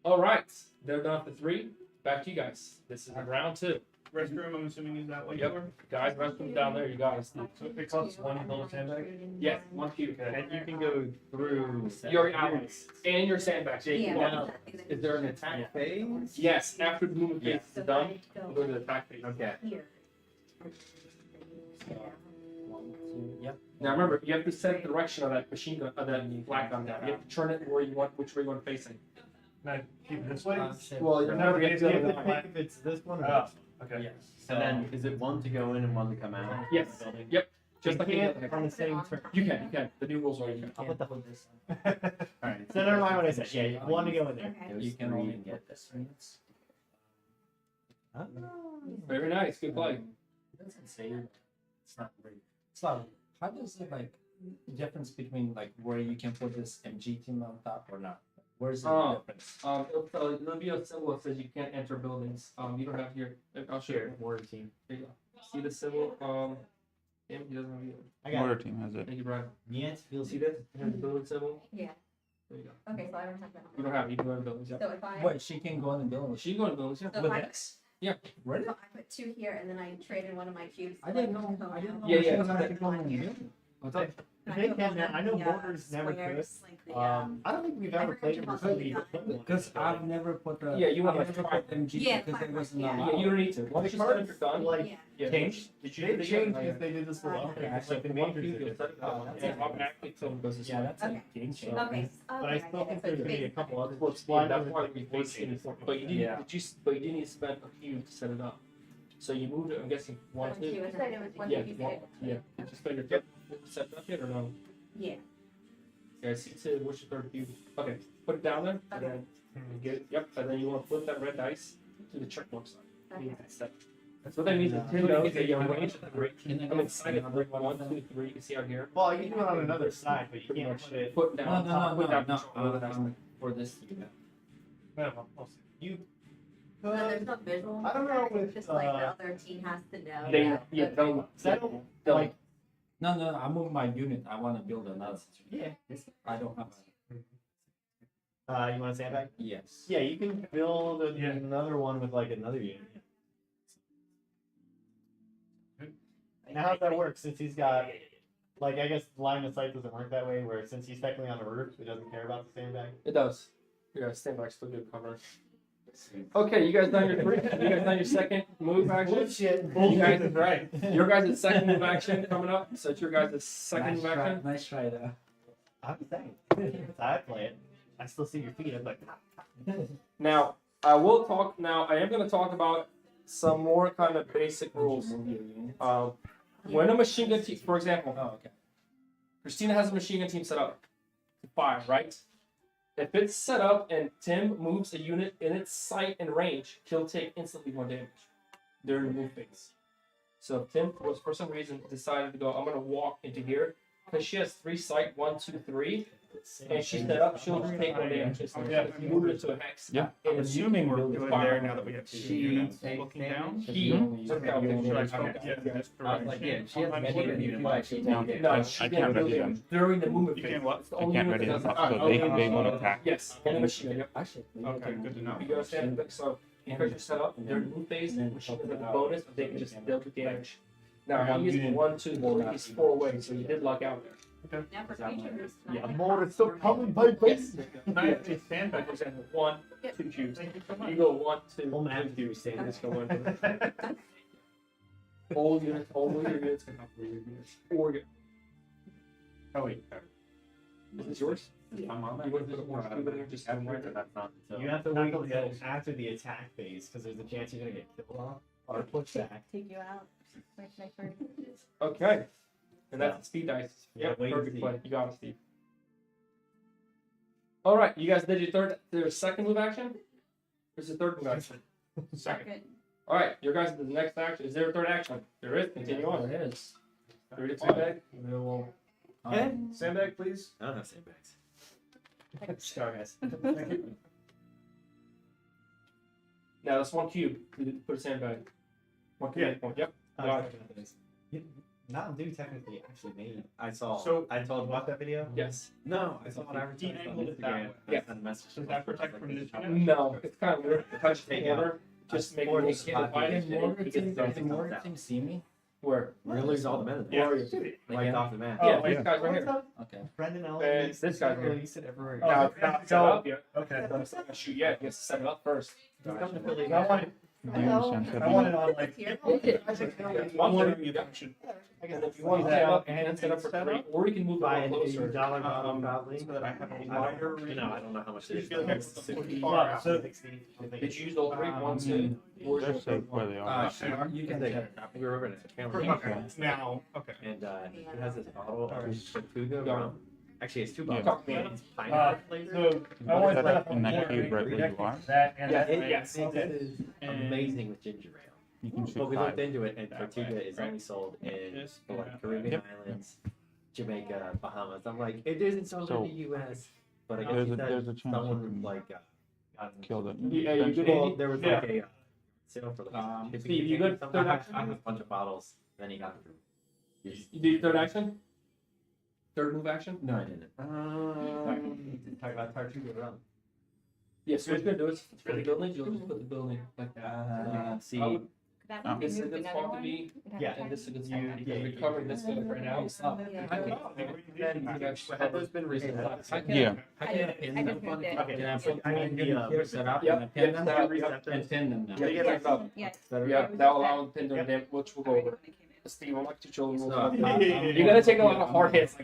All right. They're done for 3. Back to you guys. This is round 2. Restroom, I'm assuming is that what Yep. you were? Guys, restroom down there. You got it. So it costs one little sandbag? Yes, 1 cube. And you can go through Your allies and your sandbag. Yeah. Now, Is there an attack phase? Yes, after the movement phase So is done, I we'll go go to the attack phase. Okay. here. One, two, yep. Now remember, you have to set the direction of that machine gun, of that black gun down. You have to turn it where you want, which way you want facing. Can I keep it this way? Well, you No, have you to have go to to Pick if it's this one or Oh, this. okay. Yes. And then is it one to go in and one to come out? Yes. Yep. Just like You any can't other on hack. the same turn. You can. The new rules are you can. I'll put the hook this. Alright, so never mind what I said. Yeah, one to go in there. Okay. You can only get this. Very nice. Good play. It doesn't say it's not great. It's not. How does it like difference between like where you can put this MG team on top or not? Where's the Oh. difference? There'll be a symbol that says you can't enter buildings. You don't have here. I'll show you. Mortar team. There you go. See the symbol? Him, he doesn't have either. I got Mortar it. team has it. Thank you, Brian. Yeah, it feels See that? It has the building symbol. Yeah. There you go. Okay, so I don't have that. You don't have it. You can go in buildings. Yeah. So if I, Wait, she can go in the building. She can go in buildings. Yeah. so With if I, X? Yeah. Really? so I put 2 here and then I traded one of my cubes. I didn't know. I didn't know. Yeah, she yeah. was actually going in the building. What's up? They can now. I know mortars never could. I don't think we've ever played it with somebody. Because I've never put the. Yeah, you want I've to never try. put MG Yeah, because it fine, wasn't yeah. allowed. Yeah, you don't need to. Once you set it, you're done. like Yeah. Yeah. changed. Did you They do the changed yeah, if they did this for Okay. longer. Yeah, It's like the one majors cube, did you'll it. set it up. that's Yeah, it. automatically film goes this Yeah, way. that's Okay. a game changer. Okay. But I still think there's gonna be a couple other Well, slide that's over why to we the facing facing. but you didn't. Yeah. But you didn't spend a cube to set it up. So you moved it. I'm guessing 1, 2. You said it was one Yeah, cube. yeah. Did you spend your third set it up yet or no? Yeah. Yeah, I see. So what's your third cube? Okay, put it down there. And then get it. Yep. And then you want to flip that red dice to the checkmark side. Okay. That's what that means. It means that you're range at the break. I'm excited. 1, 2, 3. You can see out here. Well, you can do it on another side, but you Pretty can't much put it. put down. Put down no. control over the dice. For this. Well, I'll see. You No, there's could. no visual. I don't know It's with, just like the other team has to know. They, that- yeah, they'll, Settle. they'll, Like, No, I moved my unit. I want to build another. yeah. I don't have. You want a sandbag? Yes. Yeah, you can build Yeah. another one with like another unit. Now how's that work? Since he's got, like, I guess line of sight doesn't work that way. Where since he's technically on the roof, it doesn't care about the sandbag. it does. Yeah, stand by, still good cover. Okay, you guys done your you guys done your second move action? Bullshit. You guys, Is right. your guys' second move action coming up. So it's your guys' second Nice move try. action. Nice try there. I'm saying. That's how I play it. I still see your feet. I'm like, Now, I will talk. Now, I am going to talk about some more kind of basic rules. Move your unit. When a machine gun team, for example, Oh, okay. Christina has a machine gun team set up to fire, right? If it's set up and Tim moves a unit in its sight and range, he'll take instantly 1 damage during the move phase. So if Tim was for some reason decided to go, I'm gonna walk into here, because she has 3 sight, 1, 2, 3, and she's set up, she'll just take 1 damage. Yeah. If you move it into a hex, Yeah. and I'm if assuming you we're build good it fire, there now that we have two She units takes looking down. He took out the Should I damage. count? Yeah, that's I was correct. like, yeah, she has I'm many sorry. units, but she No. take it. No, I she can't can't ready build them. it during the movement You phase. can't what? It's the I only can't unit ready that them does up it. so they won't attack. Yes, in the machine gun. Actually. Okay, good to know. You understand? So because you're set up during the move phase, the machine gun has a bonus, they can just deal with damage. Now he is 1, 2, 3, he's 4 away, so you did luck out there. Now for futures. Yeah. more is still coming, by Yes. Nice, it's sandbag. For example, 1, Yep. 2 cubes. Thank you so You much. go 1, 2, I'm gonna have 3 to do cubes. stand Just go 1. All units, all your units can have 4 units. Or your, Oh wait. is this yours? I'm on You want to put more cube in there just to mark it? That's not until. You have to wait until after the attack phase because there's a chance you're gonna get killed off or pushed back. Take you out. Wait, make sure. Okay. And that's the speed dice. Yeah, Yep, wait and perfect see. play. You got it, Steve. All right, you guys did your second move action? Or is it third move action? Second. All right, your guys, the next action. Is there a third action? There is. Continue on. There is. Read it sandbag. We will. Sandbag, please. I don't have sandbags. Sorry, guys. Now that's one cube. Put a sandbag. One cube. Yep. Got it. Mountain Dew technically actually made. I saw. So- I told watch that video. Yes. No, I saw it advertised on De-angled it that Instagram. way. I Yeah. sent a message. Does that protect from this? No, it's kind of weird. Touch the Take corner. Just make Or it just more get Can Morgan Because team, it's all can Morgan out. team see me? Where? We're gonna lose all the men in Where there. are you? Wiped off the map. Yeah, Oh, this guy's right here. Okay. Brendan Ellis. And this guy's here. released it everywhere. Now, it's not set up yet. Okay. So it's not gonna shoot yet. You have to set it up first. He's coming to Philly. I want it. Do you understand? I want it on like. One more you should. If you want to set up and set up for free, or you can move it a Buy little a closer. dollar So that I have a wider range. No, I don't know how much it is. Feel like it's the It's far out. So Did you use all three? One, two. Or They're safe where they are. Sure, you can They- set it I up. think we were over in a Okay. camera. Now, okay. And he has this bottle of Tortuga Got rum. Actually, it's two Yeah. bottles. Yeah. It's pineapple flavor. So I want to set up In that more cube right where you are. that and Yeah, that. yes. It's amazing with ginger ale. You can But shoot we looked 5. into it, and That Tortuga way, is right? only sold in Yes, the yeah. like Caribbean Yep. islands, Jamaica, Bahamas. I'm like, it isn't sold So, in the U.S. But I guess There's he a, said there's a chance you someone can like got kill it. Yeah, you good? Well, there was like Yeah. a sale for the Steve, you good? Third I action? have a bunch of bottles. Then he got them. You do third action? Third move action? No, I didn't. Talk about Tortuga rum. Yes, what you're gonna do is for the building, you'll just put the building like that. See, I would- That Oh. would be This is a moved good another spot to one. be, It'd have Yeah, to and this is a good You- spot because yeah, we're covering this stuff right now. Stop. Yeah. I can, then you actually Had those been recent? I can, Yeah. I can pin I them. just moved it. Okay. Can I put I my mean, unit here set up Yep, and I pin yep, them set up, and pin them now? Yeah, you get up. Yes. Yeah, that'll allow them to pin which we'll go over. Steve, I'm like two children. So, You're gonna take a lot of hard hits.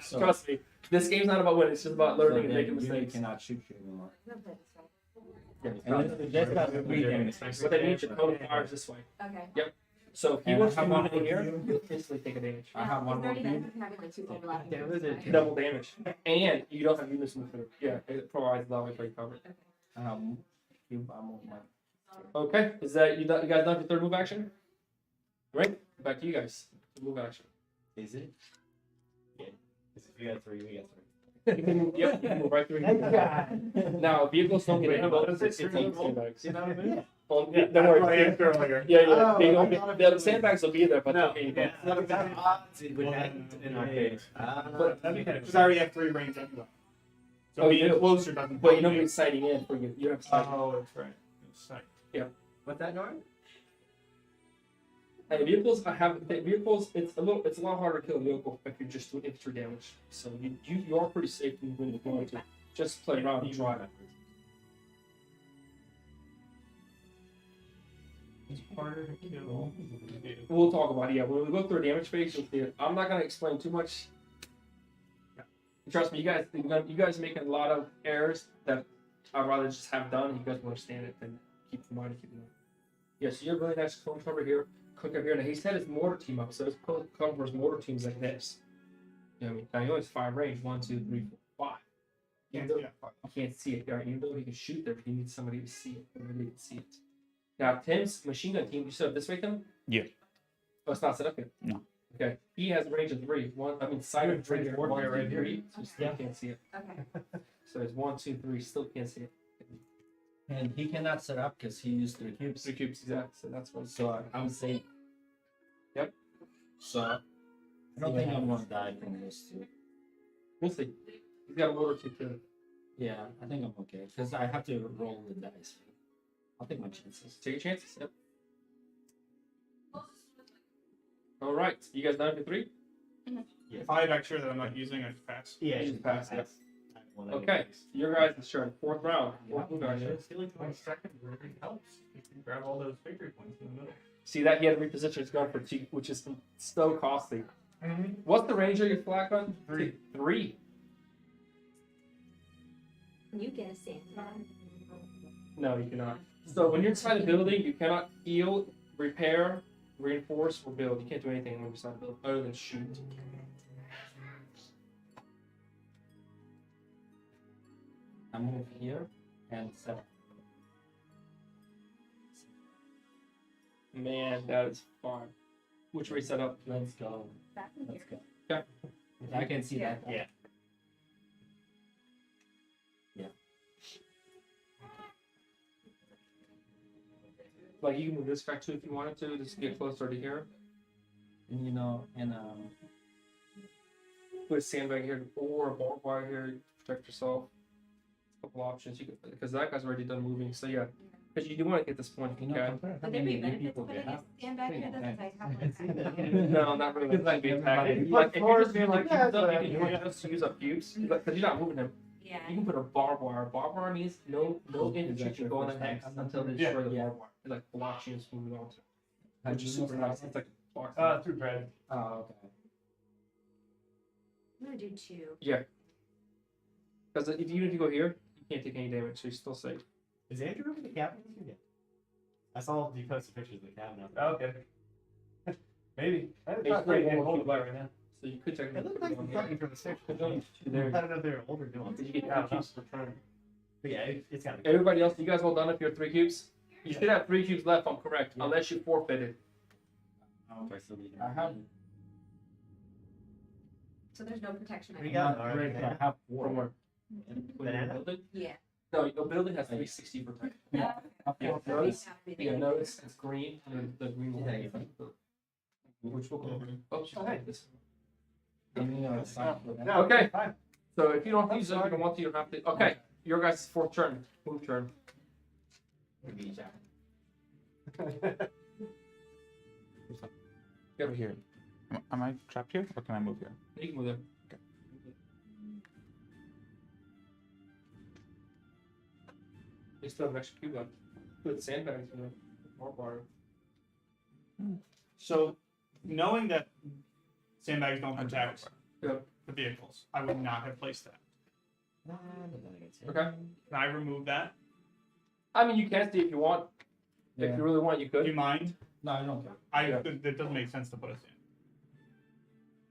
So- Trust me. This game's not about winning, it's just about learning and then making you mistakes. cannot shoot you anymore. Yeah. And this got three damage. What that means, your cone of fire is this way. Okay. So if he And wants I to have move one in here, more you'll instantly take a damage. I have one more cube. Having like two overlapping. Damn, is it? Double damage. And you don't have units in the field. Yeah, it provides that way for you cover. Cube, I'm on my. Okay, is that you guys done your third move action? Great. Back to you guys. Move action. is it? You got three. We got three. You can move, yep, you can move right through here. Now, vehicles don't get in, but it's Is it eight three sandbags. You know what I mean? Well, Yeah, don't that's what I worry. asked earlier. Yeah, yeah. Oh, They I don't thought be, the sandbags will be there, but No, they'll be- yeah, not about odds. It would happen in our case. But- Because I already have 3 range anyway. So Oh, you being do? closer doesn't. But you know who's sighting in for you. You don't have sighting. Oh, that's right. It's like, What's that, Norm? And vehicles, vehicles. It's a lot harder to kill a vehicle if you're just doing infantry damage. So you are pretty safe when you're going to just play around and drive. it's harder to kill. We'll talk about it. Yeah, when we go through a damage phase, you'll see it. I'm not gonna explain too much. Trust me, you guys are making a lot of errors that I'd rather just have done. You guys will understand it and keep in mind. Yeah, so you're really nice cone cover here. Cook up here. Now he said his mortar team up, so his covers mortar teams like this. You know what I mean? Now he only has 5 range. 1, 2, 3, 4, 5. Yeah, Even though yeah. you can't see it, right? Even though he can shoot there, but he needs somebody to see it. Everybody can see it. Now Tim's machine gun team, you set up this way, Tim? Yeah. Oh, it's not set up yet. No. Okay. He has a range of 3. Side of range of 1, Warfare right 2, here. 3. So still can't see it. Okay. So it's 1, 2, 3. Still can't see it. And he cannot set up because he used 3 cubes. 3 cubes, exactly. So that's what. So I'm safe. Yep. So I don't think I'm gonna die from this too. We'll see. He's got a mortar team too. Yeah, I think I'm okay because I have to roll the dice. I'll take my chances. Take your chances. Yep. All right. You guys done for 3? If I make sure that I'm not using, I pass. Yeah, You just pass, yeah. One Okay. Your guys' turn. 4th round. Fourth move I action. feel like my second really helps. You can grab all those victory points in the middle. See that he had to reposition his gun for 2, which is so costly. What's the range of your flat gun? 3. 3. Can you get a sandbag? No, you cannot. So when you're inside a building, you cannot heal, repair, reinforce, or build. You can't do anything when you're inside a building other than shoot. I move here and set up. Man, that is fun. Which way set up? Let's go. Back in Let's here. go. Okay. I can see that. Yeah. Like you can move this back too if you wanted to, just to get closer to here. And you know, and Put a sandbag here or a barbed wire here to protect yourself. A couple options you could, because that guy's already done moving. So yeah, because you do want to get this point if you you know, can. compare how Would there many be new benefits people they putting a have. sandbag here that's like half like No, not really. It's like Big everybody- package. Like, if you're just doing like Yeah, cubes up, but- you can just use up cubes because you're not moving them. Yeah. You can put a barbed wire. Barbed wire means no infantry can go on the hex until they destroy the Yeah. barbed wire. It like blocks you and moving on to, How which do is you super know nice. how- It's like a box. Through Brad. Oh, okay. I'm gonna do 2. Because even if you go here, you can't take any damage, so you're still safe. Is Andrew in the cabin? Yeah. I saw you posted pictures of the cabin. Okay. Maybe. It's It's not great. like It's one hold cube it left. right now. So you could It technically looked put like it on the here. fucking from the six. I There's only two don't there. know if they were older doing. Did you get Yeah, 3 cubes per turn? But yeah, it's got to be. Everybody else, you guys all done if you're 3 cubes? You Yeah. should have 3 cubes left, I'm correct, Yeah. unless you forfeited. I have. So there's no protection. We got not it. great, but I have From 4. where? Banana? Building? Yeah. No, your building has 360 protection. Yeah. I have Yeah. 4. Notice? That would be Yeah, the- notice it's green, and the green will Yeah, which will go over. Oh, okay. This. And you know, it's not for that. No, Okay. Fine. So if you don't I'm use it, you sorry. don't want to, you don't have to. Okay, your guys' 4th turn. Move turn. Over here. Am I trapped here, or can I move here? You can move there. You still have an extra cube left. Put sandbags in there. More bar. So, knowing that sandbags don't I don't protect Yep. the vehicles, I would not have placed that. Okay. Can I remove that? I mean, you can see if you want. If Yeah. you really want, you Do you could. mind? No, I don't care. Yeah. It doesn't make sense to put us in.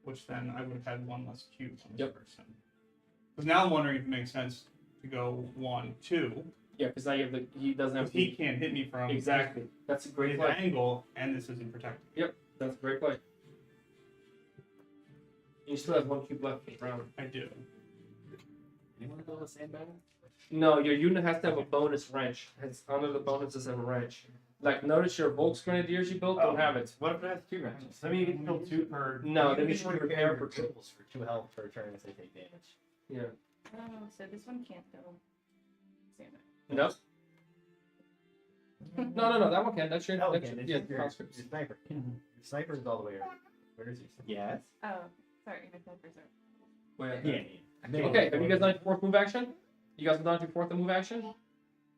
Which then I would have had 1 less cube on this Yep. person. Because now I'm wondering if it makes sense to go 1, 2. Yeah, because now you have he doesn't have Because he can't hit me from Exactly. That's a great his play. angle, and this isn't protected. That's a great play. You still have 1 cube left for the round. I do. Anyone build a sandbag? No, your unit has to have a bonus wrench. It's under the bonuses have a wrench. Like, notice your Volks Grenadiers you built don't have it. What if it has 2 wrenches? I mean, you can build 2 per. No, you then can you should repair for 2. tools for 2 health per turn if they take damage. Yeah. Oh, so this one can't go. Sandbag. No? No. That one can. That's your. Oh, that's okay. your It's yeah, just your conscripts. sniper. Your sniper is all the way around. Where is your sniper? Yes. Oh, sorry, my snipers are. Wait. Yeah. Okay, have you guys done your 4th move action? You guys have done your 4th move action?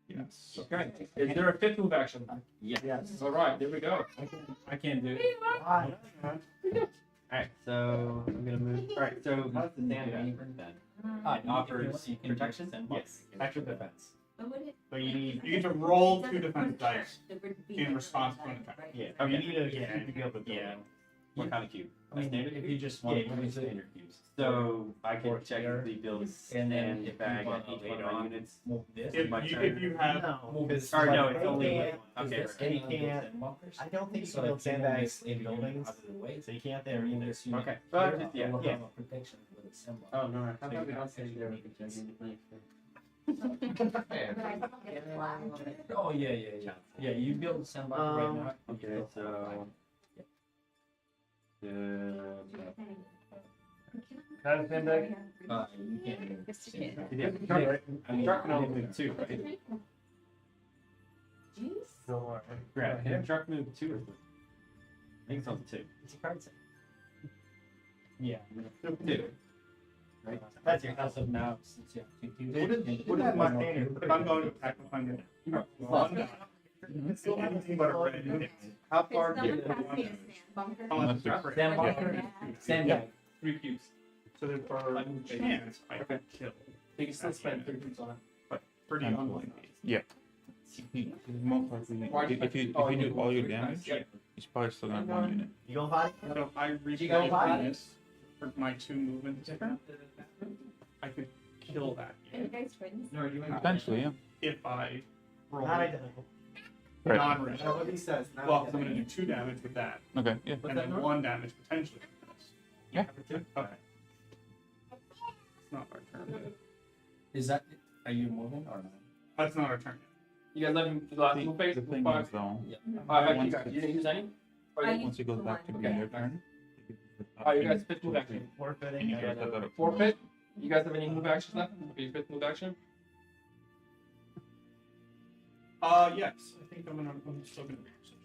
Yes. Okay. Is there a 5th move action? Yes. All right, there we go. I can't do it. Alright, so I'm gonna move. Alright, so how's the sandbag then? It offers protection? Yes. Extra defense. But would it? But you need. You get to roll It 2 doesn't defense protect dice. the in response to an attack. right? Yeah. Oh, you need a cube to be able to build Yeah. it. What kind of cube? I mean, if you just want Yeah, to you use it, Standard cubes. So I Or could technically build a and then stand if bag you on want each to one of later my on units. move this. If my you, turn. if you have No, because Or no, like, it's only they okay. This And you and build can't- and bunkers. I don't think you So can build if you move sandbags this in unit buildings, out of the way, so you can't there then move either. this unit Okay. here, Well, just- yeah, it will yeah. have a protection with a symbol. Oh no, I So thought you we can don't say actually there make it just- But I don't get a flag. Oh, yeah. Yeah, you build a sandbox right now. you Okay, build so Can I have a sandbag? You can't. Yes, you can. Yeah. I mean, truck can only move 2, right? Jeez. Grab. Can a truck move 2 or 3? I think it's on 2. It's a card set. Yeah. 2. Right. That's your As of now, since you have 2 cubes. What is- you can what do is my one more standard? cube. If I'm going to attack with my unit, one die. Still anything but a red unit. How far It's do not you a want fancy it? bunker. Unless it's crit. Sand bunker, sandbag. 3 cubes. So there's a chance I could kill. You can still spend 3 cubes on it. Pretty unlikely. Most likely, if you do all your damage, he's probably still gonna have 1 unit. You go high? So if I reach go high? bonus for my 2 movements, I could kill that Are you unit guys twins? No, are you in? Potentially, yeah. if I roll. Not identical. Right. non-red. That's what he says. Now Well, we I'm gonna get do 2 damage with that, Okay, yeah. and then 1 damage potentially with this. Yeah. Okay. It's not our turn. Is that, are you moving or not? That's not our turn. You guys let him do the last move phase? The thing Five. is, though, Actually, you guys, you didn't use any? Or I you- once it goes back to One. being your turn. Oh, you guys fifth move action. forfeiting. You guys have that- Forfeit? You guys have any move actions left? For your fifth move action? Yes. I think I'm still gonna be in position.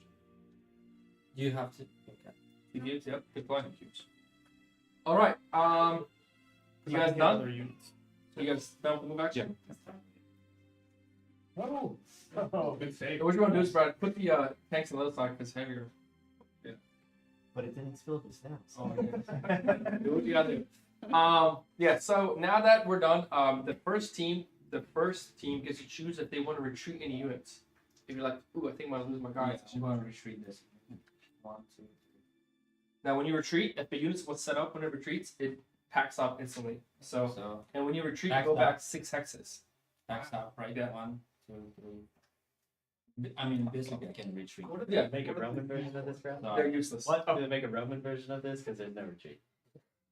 You have to, okay. He gives, yep, good plan. Alright, you guys Other done? units. You guys done with the move action? Oh, good save. What you want to do is, Brad, put the tanks on the other side because it's heavier. But it didn't spill the stats. Oh, yeah. Do what you gotta do. Yeah, so now that we're done, the first team gets to choose if they want to retreat any units. If you're like, ooh, I think I'm gonna lose my guys. I'm going to retreat this. 1, 2, 3. Now, when you retreat, if the unit's what's set up when it retreats, it packs up instantly. So, So, and when you retreat, you Packs go up. back 6 hexes. backs up, right? Yeah. 1, 2, 3. I mean, basically, I can retreat. What did Yeah. they make a Roman version of this round? So- They're useless. What? Did they make a Roman version of this? Because there's no retreat.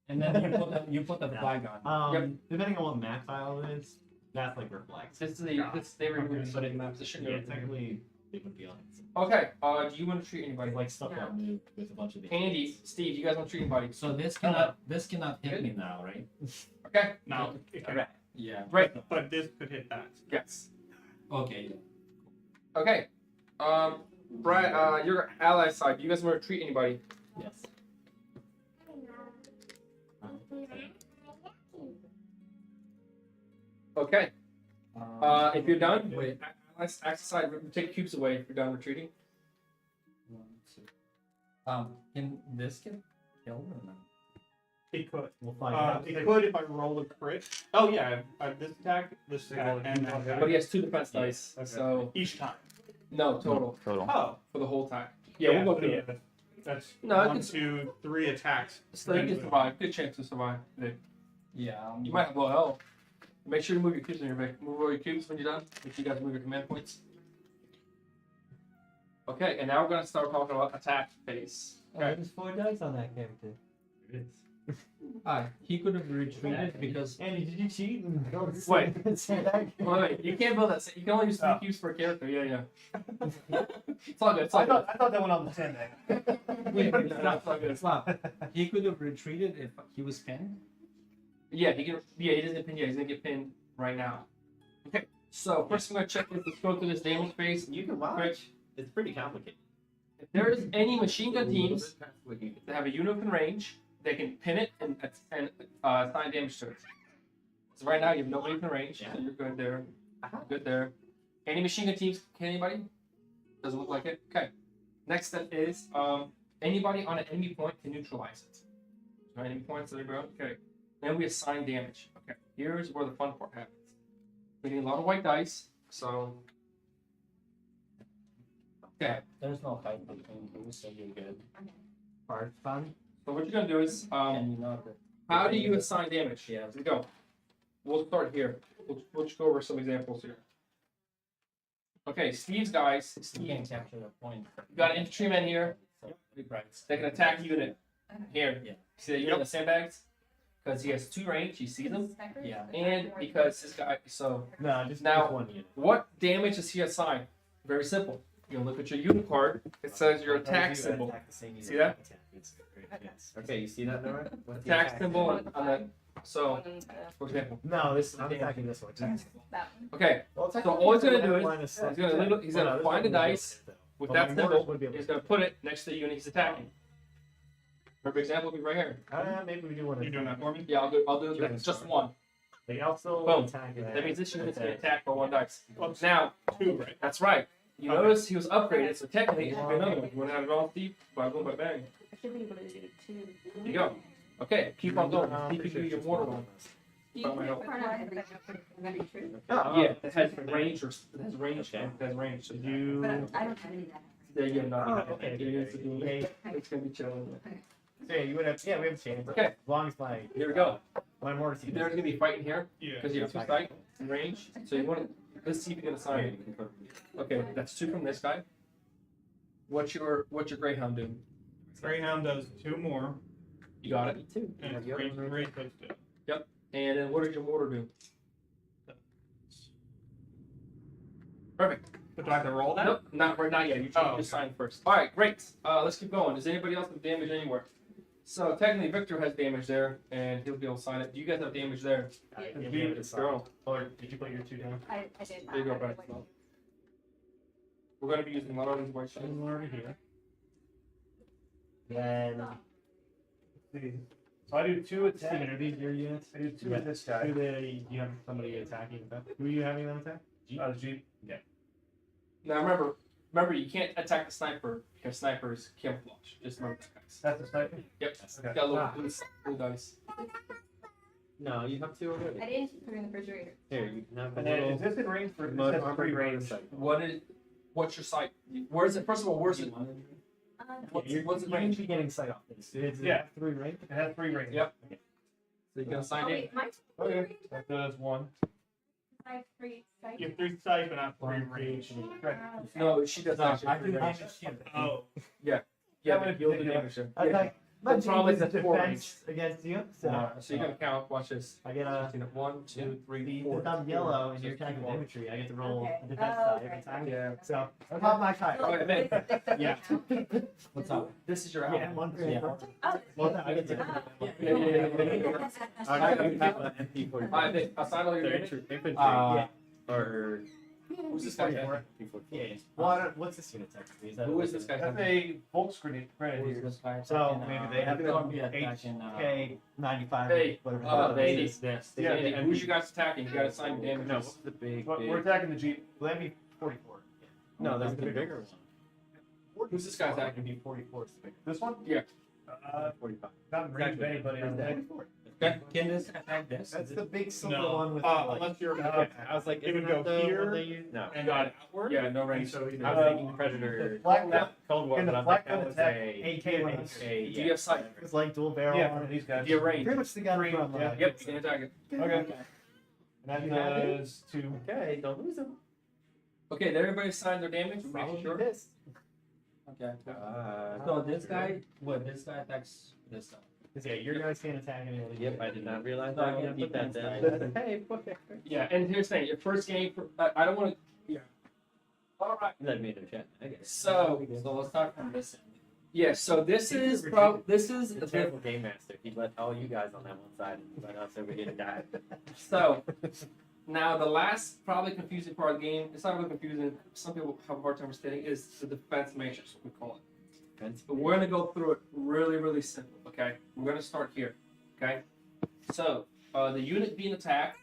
And then you put the flag on. Yep. Depending on what map file it is, that's like reflects. This is they removed it in that position. Yeah, technically, it would be on it. Okay, do you want to treat anybody? Like stuff No. up with a bunch of Andy, Steve, you guys want to treat anybody? So this cannot hit me now, right? Okay. No, it can. Right. Yeah. Great. But this could hit that. Yes. Okay. Okay. Brad, your ally side. You guys want to treat anybody? Yes. Okay. If you're done, wait. Allies side. Take cubes away if you're done retreating. 1, 2. Can this get killed or not? It could. We'll find out. It could if I roll a crit. Oh yeah, I have this attack, this attack, and that But attack. he has 2 defense dice. Okay. So Each time. no total Total. Oh. for the whole time. Yeah, we'll go through yeah. it. That's No, I 1, can- 2, 3 attacks. So you can survive. Good chance to survive. Yeah. You might have low health. Make sure to move your cubes in your back. Move all your cubes when you're done. Make sure you guys move your command points. Okay, and now we're gonna start talking about attack phase. Okay. There's 4 dice on that character. It is. He could have retreated because Andy, did you cheat? And go Wait. say that? Wait, you can't build that. You can only use 3 cubes per character. Yeah. It's all good. It's all I good. thought that went on the 10 Wait, No, it's all good. it's not. He could have retreated if he was pinned. Yeah, he can. Yeah, he doesn't pin yet. He's gonna get pinned right now. Okay. So first, I'm gonna check if let's go through this damage phase. You can watch. Quick. It's pretty complicated. If there is any machine gun teams that have a unit in range, they can pin it and assign damage to it. So right now you have nobody in range, so you're good there. Good there. Any machine gun teams? Can anybody? Doesn't look like it. Okay. Next step is anybody on an enemy point can neutralize it. So enemy points that are ground. Okay. Then we assign damage. Okay. Here's where the fun part happens. We need a lot of white dice. So. Okay. There's no fight between you, so you're good. Part fun. So what you're gonna do is And you know that. how do you assign damage? Yeah. Here we go. We'll start here. We'll just go over some examples here. Okay, Steve's guys. You Steve, can capture the point. you got an infantryman here. Right. They can attack unit. Here. Yeah. See that unit in the sandbags? Because he has 2 range, he sees them. Yeah. And because this guy, so No, just Now- one unit. what damage does he assign? Very simple. You look at your unit card, it says your attack symbol. See that? Okay, you see that, Nora? What's the Attack symbol on that. So, for example. No, this I'm attacking this one. That one. Okay, Well, so all he's gonna do is he's he's gonna find a dice with Well, that my mortars symbol. would be able He's to- gonna put it next to the unit he's attacking. Perfect example would be right here. Maybe we do one. You doing that for me? Yeah, I'll do Sure. just one. They also Boom. attack. That means this unit's gonna attack by 1 dice. Well, Now, 2, right? that's right. You Okay. notice he was upgraded, so technically it should be another one. You wanna have it all Steve? By boom, by bang. I should be able to do 2. There you go. Okay, keep on going. See if you can do your mortar one. By my help. Oh, Yeah, it has range or it has range. Okay. It has range. So You. But I don't have any of that. there you go. Oh, okay. It's gonna be chilling. So yeah, you would have. Yeah, we have a chance. Okay. As long as my Here we go. mortar team. There's gonna be fighting here Yeah. because you have 2 sight and range. So you want to Let's see if you can assign it. Okay, that's 2 from this guy. What's your Greyhound doing? Greyhound does 2 more. You got it. And it's great does 2. And then what did your mortar do? Perfect. But do I have to roll that? Nope, not yet. You Oh, just sign first. All right, great. Let's keep going. Does anybody else have damage anywhere? So technically, Victor has damage there, and he'll be able to sign it. Do you guys have damage there? Girl. Or did you put your 2 down? I did. There you go, Brad. We're going to be using a lot of these white sheets. Over here. Then. Let's see. So I do 2 attacks. Steven, are these your units? I do 2 with this guy. You have somebody attacking with that? Who are you having them attack? Jeep. Now remember, you can't attack the sniper because snipers camouflage. Just remember that, guys. That's the sniper. Yep. Okay. Got a little blue dice. No, you have 2 already. I didn't put it in the refrigerator. Here, you can have a And then is little this in range for mud this has armor 3 bonus range? sight. What's your sight? Where is it? First of all, where's it? What's You're it going range? to be getting sight off this. It's Yeah. 3 range. It has 3 range. Yep. So you can Oh, assign it. wait, mine's Okay. That does 1. I have 3 sites. You have 3 sight, but not 3 range. No, she does not. I do Oh. Yeah, but you'll do damage there. I like my The problem team is is the 4 defense against you, so So you're gonna count. Watch this. I get a 1, 2, 3, since 4. I'm yellow and you're attacking with infantry, I get to roll Okay. a defense Oh, die every okay. time. Yeah. So pop my kite. Oh, and then- Yeah. What's up? This is your Yeah, album. 1 for Yeah. Oh, Well, no, I get to. Yeah. I have an MP44. Alright, Vic, assign all your They're damage. infantry. Yeah. Or Who's this guy? Yeah. Well, what's this unit technically? Who is this guy? That's a Volksgrenadier. Who's this guy So attacking, maybe they have he's to gonna be go attacking, HK 95. Hey, whatever. Andy. this. Yeah, Andy, who's you guys attacking? You gotta assign your No, damages. what's the big, But big... we're attacking the Jeep. Well, that'd be 44. No, there's the bigger one. Who's this guy attacking? Be 44 is the bigger. This one? Yeah. 45. Not in range of anybody. I don't think. Okay, can this attack this? That's the big silver No. one with Unless you're. I was like, It would isn't go that the here, one they use? No. And Got then it. outward. Yeah, no range. So either. I was thinking Predator. Black Now, Cold War, in the but I'm black like, that gun was attack, a... AK one. a Do you have sight? It's like dual barrel. Yeah, on for it. these guys. Do you have range? Pretty much the gun Green, from. yeah. Yep, you can attack it. Okay. And that does 2. Okay, don't lose them. Okay, did everybody sign their damage? We're making sure. This. Okay. So this guy, this guy attacks this guy. Yeah, your guys can't attack anyone. Yep, I did not realize No, I I can get put that defense down. die. Hey, fuck it. Yeah, and here's the thing. Your first game, I don't want to. Yeah. All right. Let me in the chat. Okay. So let's start from this end. yeah, so this is He's a terrible game master. He let all you guys on that one side and let us over here die. so. Now the last probably confusing part of the game. It's not really confusing. Some people have a hard time understanding. Is the defense matrix, what we call it. But we're gonna go through it really, really simple. Okay, we're gonna start here. Okay, so the unit being attacked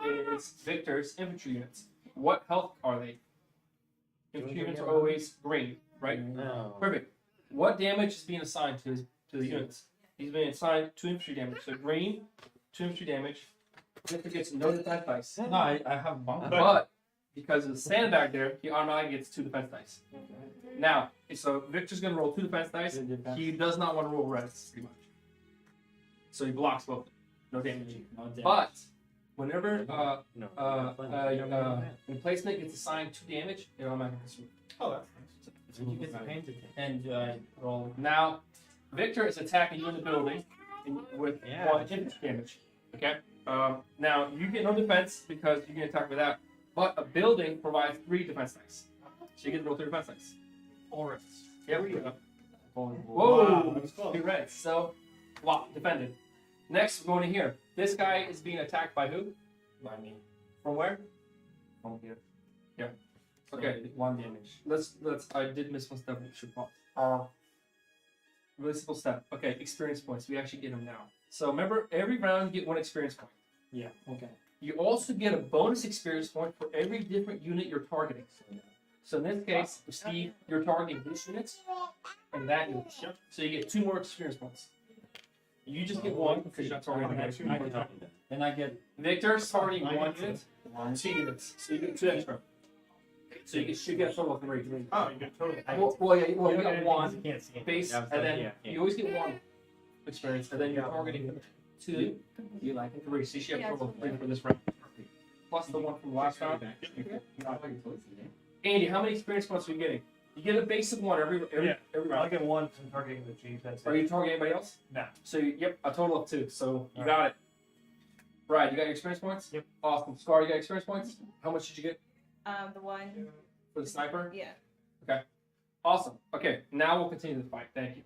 is Victor's infantry units. What health are they? Infantry units are always green, right? No. Perfect. What damage is being assigned to the units? He's being assigned 2 infantry damage. So green, 2 infantry damage. Victor gets no defense dice. No, I have one. But because of the sandbag there, he automatically gets 2 defense dice. Now, so Victor's gonna roll 2 defense dice. He does not want to roll reds, pretty much. So he blocks both. No damage. But whenever emplacement gets assigned 2 damage, it automatically gets 2. Oh, that's nice. You get the pain to take. And roll. Now, Victor is attacking you in the building with Yeah. 1 infantry damage. Okay. Now you get no defense because you can attack with that, but a building provides 3 defense dice, so you get to roll 3 defense dice. Forest. Yep. Whoa! Wow, that's close. You're right. So, block defended. Next, we're going to here. This guy is being attacked by who? By me. From where? From here. Yeah. Okay. 1 damage. Let's. I did miss one step. We should pause. Really simple step. Okay, experience points. We actually get them now. So remember, every round you get 1 experience point. Yeah. Okay. You also get a bonus experience point for every different unit you're targeting. So in this case, Steve, you're targeting this unit and that unit. So you get 2 more experience points. You just get 1 because you're not targeting that. Then I get Victor's targeting 1 unit, 1. 2 units. So you get 2 extra. So you should get a total of 3. Oh, you get total. You got 1 You can't see it. base, Yeah, and then yeah. you always get 1 experience, and then you're targeting 2, You like it? 3. So you should have a total of 3 for this round. plus the one from last round. Andy, how many experience points are you getting? You get a basic one every Yeah. every I'll round. get one from targeting the Chiefs. That's Are it. you targeting anybody else? No. So yep, a total of 2. So you All got it. Right, you got your experience points? Yep. Awesome. Scar, you got experience points? How much did you get The one, for the sniper? yeah. Awesome. Okay, now we'll continue the fight. Thank you.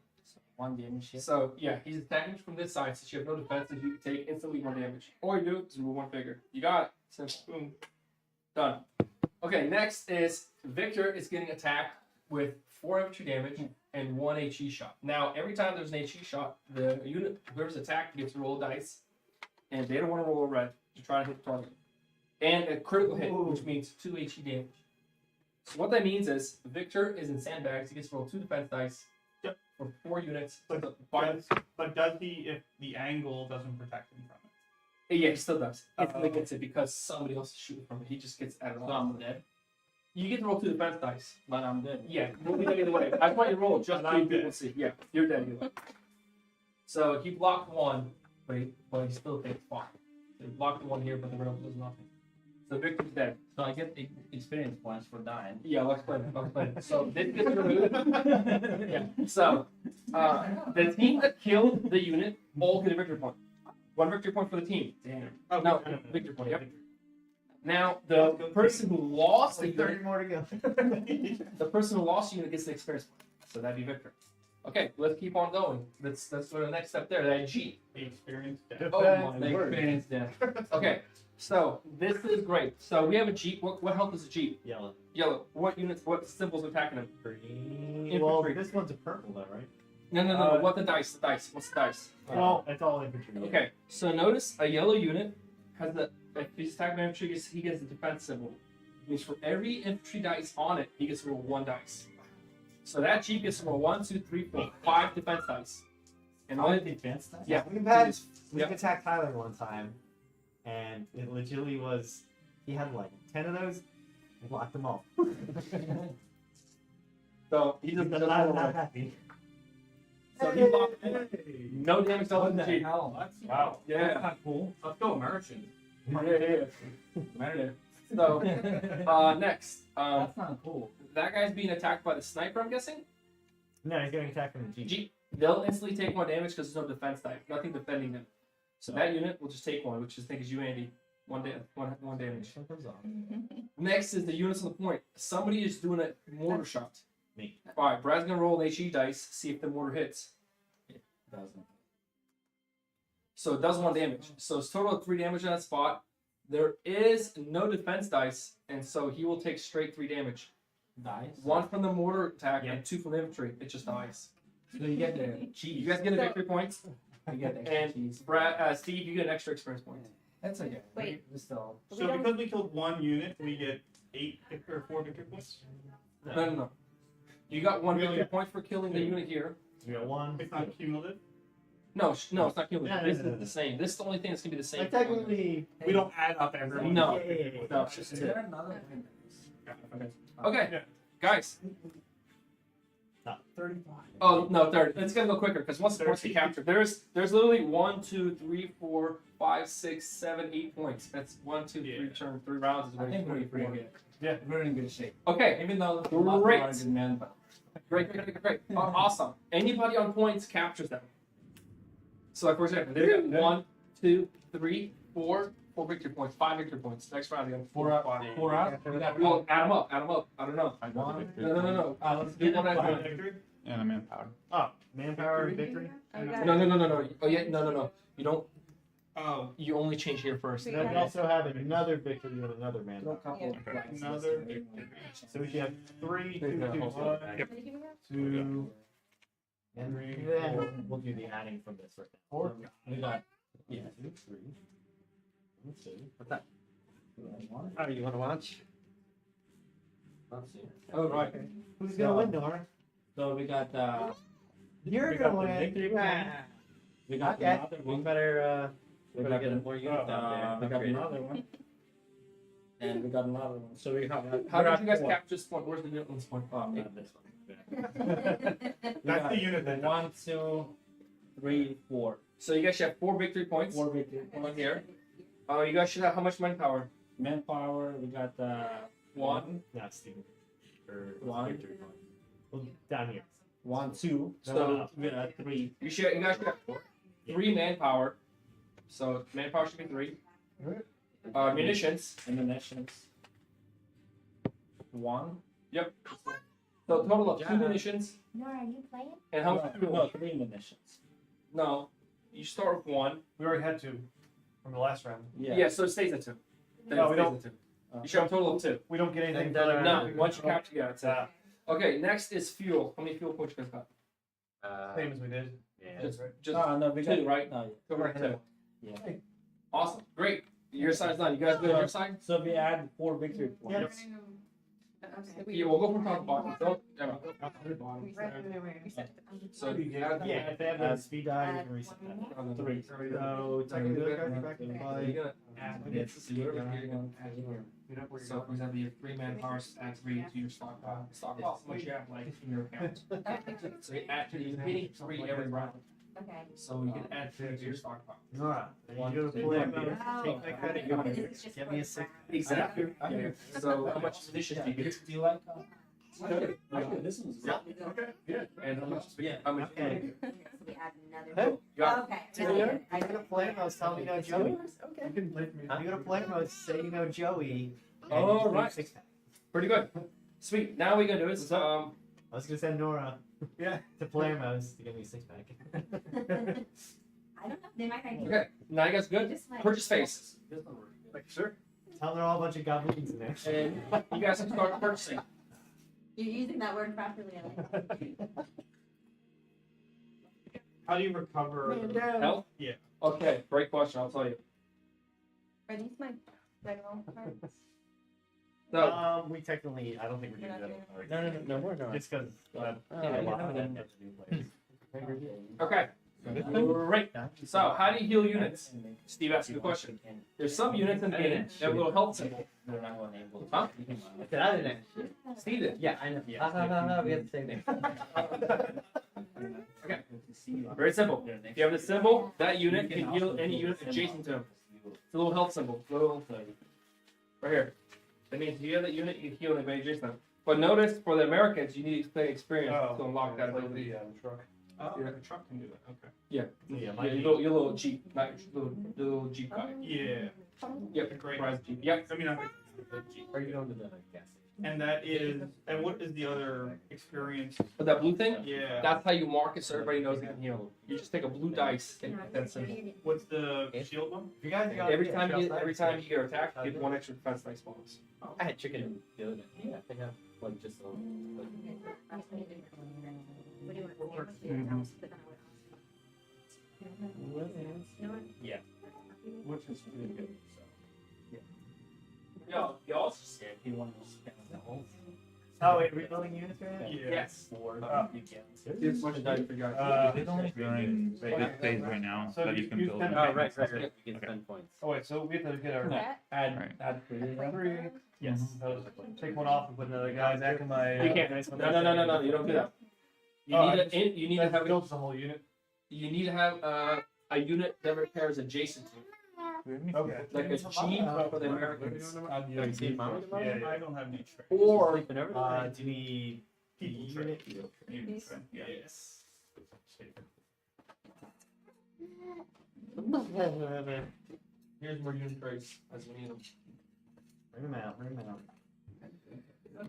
One damage hit. So yeah, he's attacking from this side. Since you have no defenses, you can take instantly 1 damage. All you do is remove 1 figure. You got it. Simple. Boom. Done. Okay, next is Victor is getting attacked with 4 infantry damage and 1 HE shot. Now, every time there's an HE shot, the unit, whoever's attacked, gets to roll dice, and they don't want to roll a red to try to hit the target. And a critical hit, which means 2 HE damage. So what that means is Victor is in sandbags. He gets to roll 2 defense dice for 4 units. But does he if the angle doesn't protect him from it? Yeah, he still does. Instantly gets it because somebody else is shooting from it. He just gets added So on. I'm dead, You get to roll 2 defense dice. but I'm dead. Yeah, we'll be dead either way. I want you to roll just And so I'm people dead. see. Yeah, you're dead either way. So he blocked 1, but he still takes 5. So he blocked the 1 here, but the roll does nothing. So Victor's dead. So I get experience points for dying. Yeah, I'll explain it. I'll explain it. So this gets removed. Yeah. So the team that killed the unit all get a victory point. 1 victory point for the team. Damn. Oh, No, victory point. Yep. Now the person who lost the Like 30 unit, more to go. the person who lost the unit gets the experience point. So that'd be Victor. Okay, let's keep on going. That's for the next step there. That G. The experience. Oh my The word. experience death. Okay, so this is great. So we have a Jeep. What health is a Jeep? Yellow. Yellow. What units? What symbols are attacking him? Green. Well, Infantry. this one's a purple though, right? No. What the dice? The dice. What's the dice? Well, it's all infantry. Okay, so notice a yellow unit has the. If he's attacking infantry, he gets the defense symbol. It means for every infantry dice on it, he gets to roll 1 dice. So that Jeep gets to roll 1, 2, 3, 4, 5 defense dice. And All only the defense dice? Yeah. We've Yep. attacked Tyler one time, and it legitimately was he had like 10 of those, and blocked them all. so he He's just not, does not, roll not one. happy. So he blocked no damage to What the the Jeep. hell? That's Wow. That's Yeah. not cool. Let's go American. Yeah. So next, That's not cool. that guy's being attacked by the sniper. I'm guessing. No, he's getting attacked from the Jeep. Jeep. They'll instantly take 1 damage because there's no defense type. Nothing defending them. So that unit will just take 1, which I think is you, Andy. 1 damage. Next is the units on the point. Somebody is doing a mortar shot. Me. Alright, Brad's gonna roll an HE dice, see if the mortar hits. Doesn't. So it does 1 damage. So it's total of 3 damage on that spot. There is no defense dice, and so he will take straight 3 damage. Dice. 1 from the mortar attack Yep. and 2 from the infantry. It just dies. So you get the cheese. You guys get a victory point, You get the extra and cheese. Brad, Steve, you get an extra experience point. That's okay. Wait. We still. We So don't- because we killed 1 unit, we get 4 victory points. No. You got 1 Really? victory point for killing the unit here. We got one. It's not cumulative. No, it's not cumulative. No, This no, is no. the same. This is the only thing that's gonna be the same. Like technically, We don't add up everyone. No. Yeah. No, it's just Is 2. there another one? Okay, Yeah. guys. No, 35. Oh no, 30. It's gonna go quicker because once the points get captured, there's literally 1, 2, 3, 4, 5, 6, 7, 8 points. That's 1, 2, 3 Yeah. turn, 3 rounds. Is I think we're 24. pretty good. Yeah. We're in good shape. Okay, Even though Great. lots of are good men, but great. Awesome. Anybody on points captures them. So like for example, they've got 1, 2, 3, 4 victory points, 5 victory points. Next round, you got 4 out. 4 out. We got Well, add them up. I don't know. I got the victory. No. Let's Do get one at a one. time. Victory. And a manpower. Oh, manpower and victory. Oh, we got No. Oh yeah, no. You don't. Oh, You only change here first. We Then got we also have another victory and another Do a manpower. couple of Yeah. flags. Another So we should have 3, 2, 2, Yeah. 1, Yep. 2, and then we'll do the adding from this right now. 4. We got. Yeah. 2, 3. 1, 2. What's that? 1. Oh, you want to watch? Let's see. Oh right. Who's gonna win, Nora? So we got. You're We gonna got the win. victory point. We got Okay. another We one. better We better got get the- more units out there. we got another one. And we got another one. So we have. How did you guys capture this point? Where's the unit on this point? Oh, not this one. We that's got the unit that. 1, 2, 3, 4. So you guys should have 4 victory points. 4 victory. One here. You guys should have how much manpower? Manpower, we got One. Not Steven. Or One. Victor. Well, down here. 1, 2. So we got 3. you guys should have 3 manpower. So manpower should be 3. Munitions. Ammunitions. 1. Yep. So a total of 2 Yeah. munitions. Nora, are you playing? And how much fuel? No, 3 munitions. No. You start with 1. We already had 2 from the last round. Yeah, so it stays at 2. Then No, it we stays don't. at 2. You should have a total of 2. We don't get anything. And for then, like, No, once you capture, yeah, it's Ah, okay. Next is fuel. How many fuel points you guys got? same as we did. Yeah. Just No, we got 2, right? No, Over 2. yeah. Awesome. Great. Your side's done. You guys good on your side? So we add 4 victory points. Yeah, we'll go from top to bottom. Don't. Yeah. So you Yeah, if they have a speed die, you can reset that. 3. So technically, those guys are back in play. You're gonna add this. So you're gonna add here. So for example, you have 3 manpower, add 3 to your stockpile. Stockpile, how much you have like in your account. So you add to you're getting 3 every round. Okay. So you can add 3 to your stockpile. Nora, you go to two, play. one, Take that credit. This is just Give for me a the 6. round. Exactly. Yeah. So how much munitions do you get? Do you like Okay. this one's Yeah. Okay, yeah. And how much? Yeah. How much? Okay. So we add another. Hey, You got it. Okay. You're gonna play him, I was telling you know Joey. You can play for me. You're gonna play him, I was saying you know Joey. and Oh, you just need right. 6 pack. Pretty good. Sweet. Now we gonna do is I was gonna send Nora Yeah. to play him, I was to give me a 6 pack. I don't know. They might not. okay. Now you guys good? Just like. Purchase phase. Like, sure. Tell them they're all a bunch of goblins in there. And you guys can start purchasing. You're using that word properly. I like it. How do you recover? Health? Yeah. Okay, great question. I'll tell you. Are these my general cards? So, We technically, I don't think we're doing that. No, we're not. Just because. yeah, a lot no, of no. them have to do players. okay. Great. So, how do you heal units? Steve asked you the question. There's some units in the beginning that have a little health symbol. We're not going able Huh? I didn't. Steve did. Yeah, I know. Yeah. We have the same name. Okay. Very simple. If you have the symbol, that unit can heal any unit adjacent to him. It's a little health symbol. Little right here. That means if you have that unit, you can heal anybody adjacent to them. But notice, for the Americans, you need to play experience to unlock that ability. truck. Oh, Yeah. the truck can do that. Okay. Yeah. Yeah, Your little Jeep, not your little Jeep guy. Yeah. Yep. Great. Prize Jeep. Yep. I mean, Are you going to the gas and that is, and what is the other experience? But that blue thing, Yeah. that's how you mark it so everybody knows they can heal. You just take a blue dice and hit that symbol. What's the shield one? If you guys got Every time you get attacked, you get 1 extra defense dice bonus. I had chicken the other day. Yeah, they have like just a little. What do you want to say? Else, but then I would ask. No one? Yeah. Which is really good. Yo, you also So if you want to spend the whole Oh wait, rebuilding units right now? Yeah. yes. for you can. Here's much dice for you guys. It's only during this phase right now So that you can you build. can- it. Oh, right. You can Okay. spend points. Oh wait, so we have to get our That? Add Right. add 3. three. Yes. Take one off and put another guy back in my. You can't. No. You don't do that. You Oh, need to have builds the whole unit. you need to have a unit that repairs adjacent to, Okay. like a Jeep for the Americans, Yeah. I don't have any trade. or Do you need People unit? Yes. here's more unit trades as we need them. Bring them out.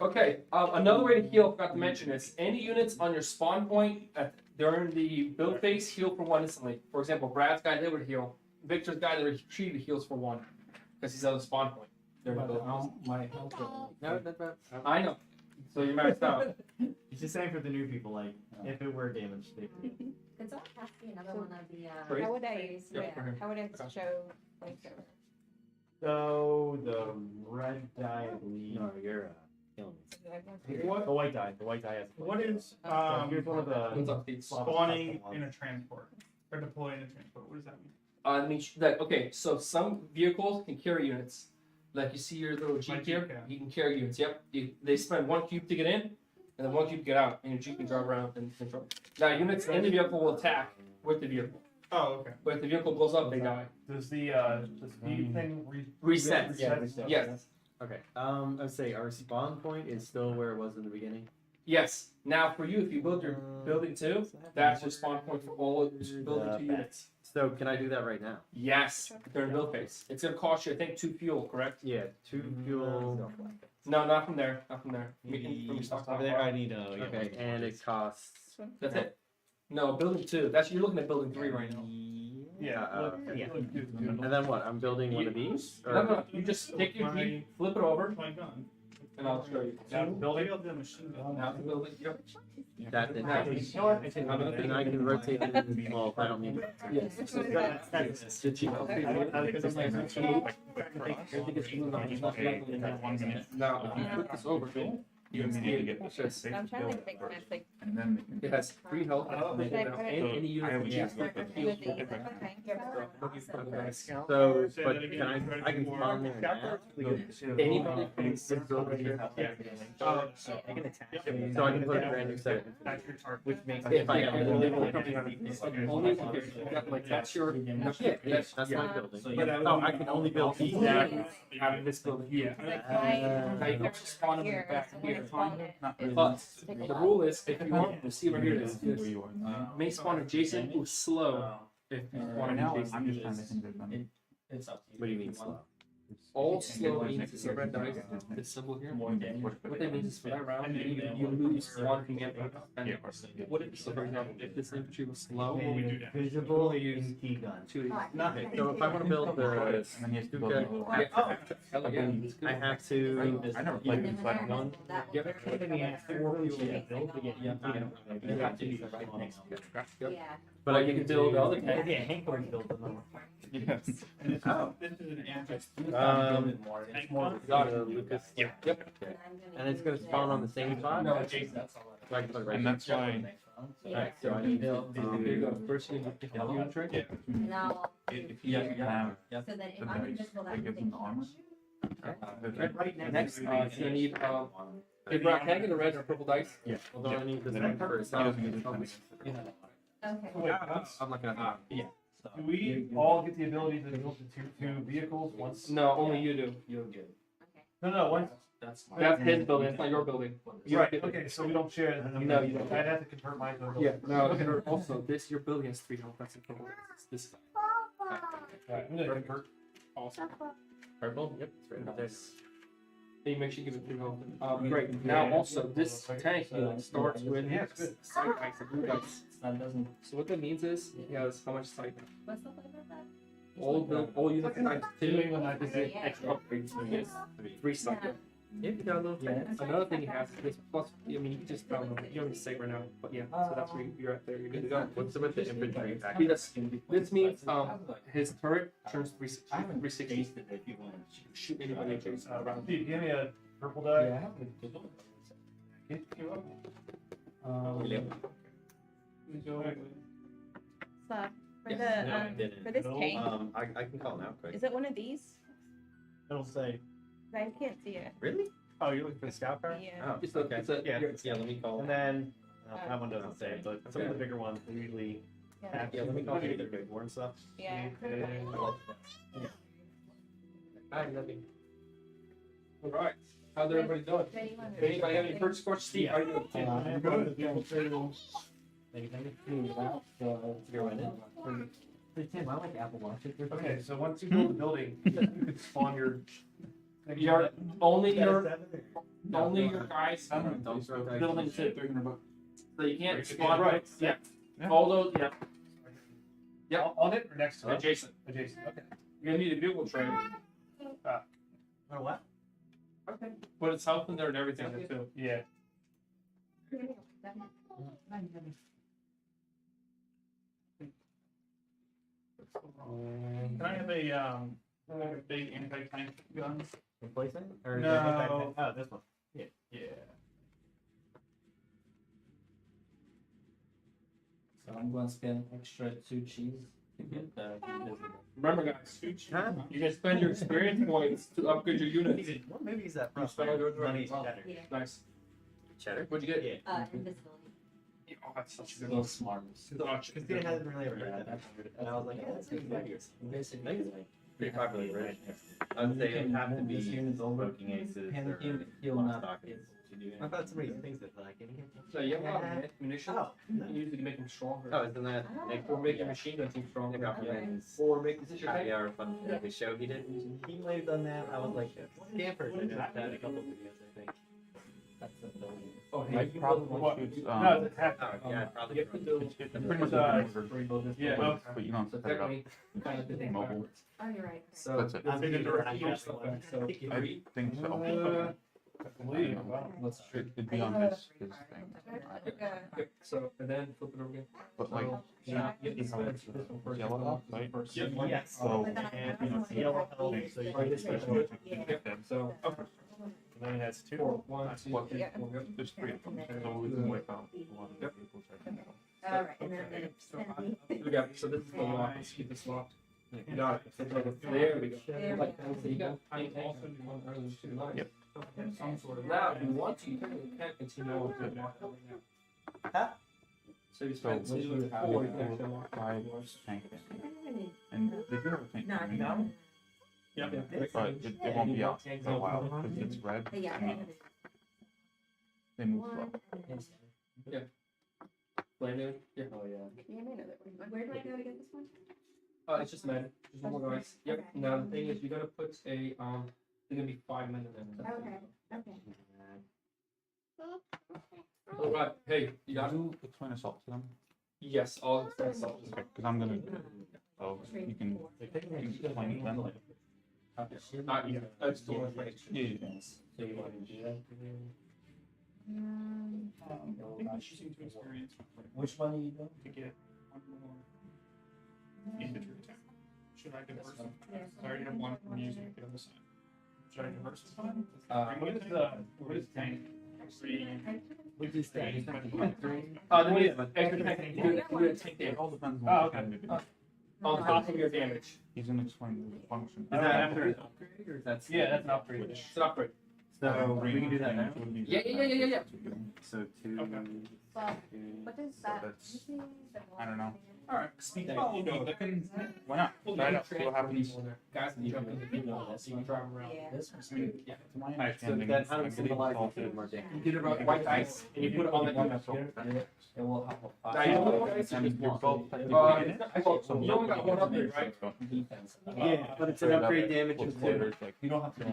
Okay, another way to heal, I forgot to mention is any units on your spawn point during the build phase heal for 1 instantly. For example, Brad's guy, they would heal. Victor's guy, they retreat, heals for 1 because he's on the spawn point. During the build phase. My health. No, that's bad. I know. So you maxed out. It's just saying for the new people, like if it were damaged, they would. Could someone pass me another one of the, Great. How would I? phrase? Yep, for him. How would I show like the? So the red die, I believe. No, you're killing me. What The white die. The white die has. what is Here's one of What's the. up, Pete? spawning in a transport or deploying a transport? What does that mean? I mean, like, okay, so some vehicles can carry units. Like you see your little My Jeep Jeep here, can. you can carry units. Yep. They spend 1 cube to get in, and then 1 cube to get out, and your Jeep can drive around and control. Now, units in the vehicle will attack with the vehicle. Oh, okay. But if the vehicle blows up, they die. Does the speed thing Reset. reset? Yes. Okay. I'd say our spawn point is still where it was in the beginning. Yes. Now for you, if you build your building 2, that's your spawn point for all building 2 units. So can I do that right now? Yes. During build phase. It's gonna cost you, I think, 2 fuel, correct? Yeah. 2 fuel. No, not from there. Not from there. From your stock Over there, I need a. Okay, and it costs. This one. That's it. No, building 2. That's you're looking at building 3 right now. Yeah. Yeah. And then what? I'm building one of these. Or... No. You just take your Jeep, flip it over, My gun. and I'll show you. Now the building. Maybe I'll do a machine gun. Now the building. Yep. That then. Now, you know what? And I can rotate it. Well, I don't need it. Yes. The Jeep. Now, if you flip this over, you can see it. Just, I'm trying to think it's like. And then they it has 3 health. And any unit would that use has that. fuel. Okay. So, but can I can farm it now? Anybody can build right here. So I can put a brand new set. Which makes If I Yeah. only if you got, like that's your Yeah, that's my building. But Oh, I can only build these. out of this building here. Now you can actually spawn them in the back here. But But the rule is if you want to see right here, this may spawn adjacent or slow. If you right want to now, be I'm just trying to think of them. It's up to you. What do you mean slow? all slow means is a red dice. This symbol here. What that means is for that round, you lose 1 from the Yeah. What if, so for example, if this infantry was slow, What would we do that? Visible in key gun. 2 of these. Okay, so if I want to build the And then you have to build Okay. it. Hell yeah, it's good. I have to. I never played this like one. Yep. Yeah. But I can build the other tank. Yeah, Hank already built them. Yes. And this is, Oh. this is an anti. Tank Lucas. Yep. And it's gonna spawn on the same spot. No, Jason, that's all. So I can put it right. And that's why Alright, so I need to. Here you go. First you get the unit trick. yeah, And I'll, if you have so then if the I'm dice, invisible, that they means give they them the can't armor. shoot. Right next, you're gonna need hey Brock, can I get a red or purple dice? Yeah. Although I need this Then one first. he doesn't need it. Okay. Wait, that's- I'm looking at do we all get the ability to build the two vehicles once? No, only you do. No, once. That's his building, it's not your building. You Right, don't get- okay, so we don't share. No, you don't. I'd have to convert mine to a Yeah, building. no, and also this, your building has 3 health, that's important. This Alright, I'm gonna convert. awesome. purple. Yep. It's right up there. Then you make sure you give it 3 health. Great, now also, this tank unit starts with Yeah, it's good. sight dice, a blue dice. That doesn't. So what that means is, he has how much sight? What's the flavor of that? All units times 2, Yeah. this is extra upgrade, so he gets 3 sight. Yeah, you got a little Yeah, tank. another thing he has is this plus, I mean, you can just, I don't know, you don't need to say right now, but yeah, so that's where you're at there, you're good to go. What's with the infantry He package? does, this means, his turret turns 360, shoot anybody adjacent around. Steve, give me a purple die. Yeah, I have to do Get you up. So for Yes. the No, I didn't. for this tank, I can call now quick. is it one of these? It'll say. I can't see it. Really? Oh, you're looking for the scout car? Yeah. Oh, It's a, okay. it's a, Yeah. Yeah, let me call. And then, that one doesn't say, but some of the bigger ones, they usually Yeah. have. Yeah, let me call either you. big war and stuff. Yeah. Alright, nothing. Alright, how's everybody doing? Anybody have any purchase questions? Steve, how are you doing? I'm good. Tim, I like Apple Watches. Okay, so once you build the building, you can spawn your. Your, only your No. guys, building too. $300. So you can't spawn, Right. yeah, Yeah. all those, yeah, Yep. On it or next to it? adjacent. Adjacent, okay. You're gonna need a vehicle tray, Or what? but it's health in there and everything too. Yeah. Can I have a big anti-tank gun? Replacement? Or No. Oh, this one. Yeah. So I'm going to spend extra 2 cheese to get the invisible. Remember guys, Huh? you can spend your experience points to upgrade your units. What movie is that You from? spell it right. Money's Better. Yeah. Nice. Cheddar. What'd you get? Yeah. Invisibility. Oh, that's such a good So one. smart. Such a Christina good one. hasn't really ever heard that. And I was like, yeah, that's good. Basically, it's like Pretty popular, right? I I'd say it would have to this be unit's over. smoking aces Pen or him, he'll lost not stock get aces to do I thought somebody thinks that like any So you have a lot of munitions. Oh, You use it to make them stronger. Oh, isn't that Nick? Or make your machine gun team stronger. Nick Offerman's Or make this is your happy tank. hour fun the show he did? he might have done that. I was like, Stanford did that in a couple of videos, I think. That's a building. Oh, Like, hey, you probably What? shoots, No, it's half. Oh, yeah, probably. You have to do. it's pretty much Uh, a motor, Yeah. but you don't So set it up technically, you kind of did it mobile. backwards. Oh, you're right. So That's it. I'm Bigger thinking direction. I Huge have stuff one. back, so I think you I three. think so. I believe. Wow. Let's It'd be on his thing. Yep. So and then flip it over again. But like, So, Yeah. you get this how one it's first, this one first, yellow this one up, right? first. Yes. So, But then I- And you know, it's yellow health, so you Or can this switch one. it. Yep. So okay. And then it has two. Four. One, two, What? three, Yeah. four. Yep. there's three of them, so we can wipe out a lot of the vehicles right now. All right, and then Okay. extend Here we go. So this is the lock. Let's keep this locked. You got it. So there we go. There Like, we go. so you got I tank, tank, also do one early, two lines. Yep. Some sort of. Now, if you want to, you can't continue on with it. Huh? So you spend So, two and four, you can actually four, lock five, doors. tank, and they do have a tank. No, coming no. in, Yeah. but it won't be out for a while because it's red. Yeah. and they move slow. Blame it. Yeah. Oh, yeah. Yeah, I know that one. Where do I go to get this one? It's just men. Just one more guys. Yep. Okay. Now the thing is, you gotta put a there's gonna be 5 men in there. Okay, okay. All right. Hey, you got it. Do explain assault to them, Yes. All the stuff. because I'm gonna. So you can explain to them. Not you. That's the one. Yeah. So you want to do that? I think we should seem to experience Which one are you doing? to get one more infantry attack. Should I diversify? I already have one I'm using at the other side. Should I diversify? What is tank? Which is that? Then we have extra tank. You do a tank It damage all depends on Oh, what okay. kind of video. on top of your damage. He's gonna explain the function. Is that after an upgrade or that's? Yeah, that's an upgrade. It's an upgrade. So we can do that now. Yeah. So two. Okay. Well, two, what does so that? that's- I don't know. All right. Speed Oh, you know, that can. Why not? Try it out. See what happens. Guys can jump in the vehicle, so you can drive around. Yeah. This one's I mean, good. yeah. To my Alright, so understanding, then how I does believe symbolize it's all the food, Martin? You get it about white dice and you put it on the One gun. up here, it will have a Now you know what five dice you And just you're want. both technically in it. Well, So you only got one upgrade, right? defense. Yeah, but it's an upgrade damage Well, of two. there's like You don't have to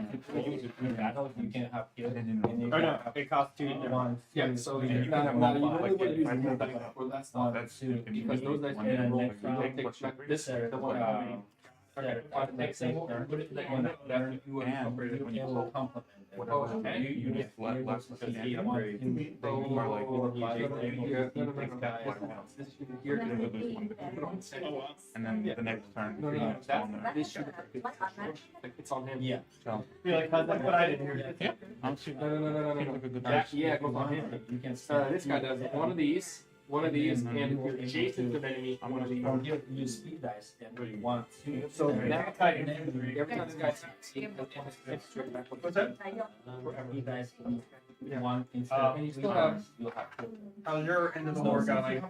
use it in battle. You can have kill. And then you know, Or no, it costs two. One, Yeah, two, so three, you can have four, you five, really want to use like, the like, dice for that one, stuff. that's two, Because those dice and can then roll. next You round, don't take back this there, the one that you there, five next symbol, put it in that one that you would And upgrade it. when you it will complement it. whatever Oh, okay. you get less to because see you the upgrade. upgrade. They are like You're gonna gonna lose one. Oh, wow. And then the next turn, No, it's that's on there. this should it's on him. Yeah. So Feel like that's what I did here. yeah, honestly, No. seems like a good Yeah, choice. yeah, it goes on him. You can This guy does one of these, and if you're adjacent to an enemy, one of these. From here, you use speed dice and one, two. So three. now every time this guy's What's that? Speed dice, one instead Uh, of and you three still have- dice, you'll have two. How's your end of the war going?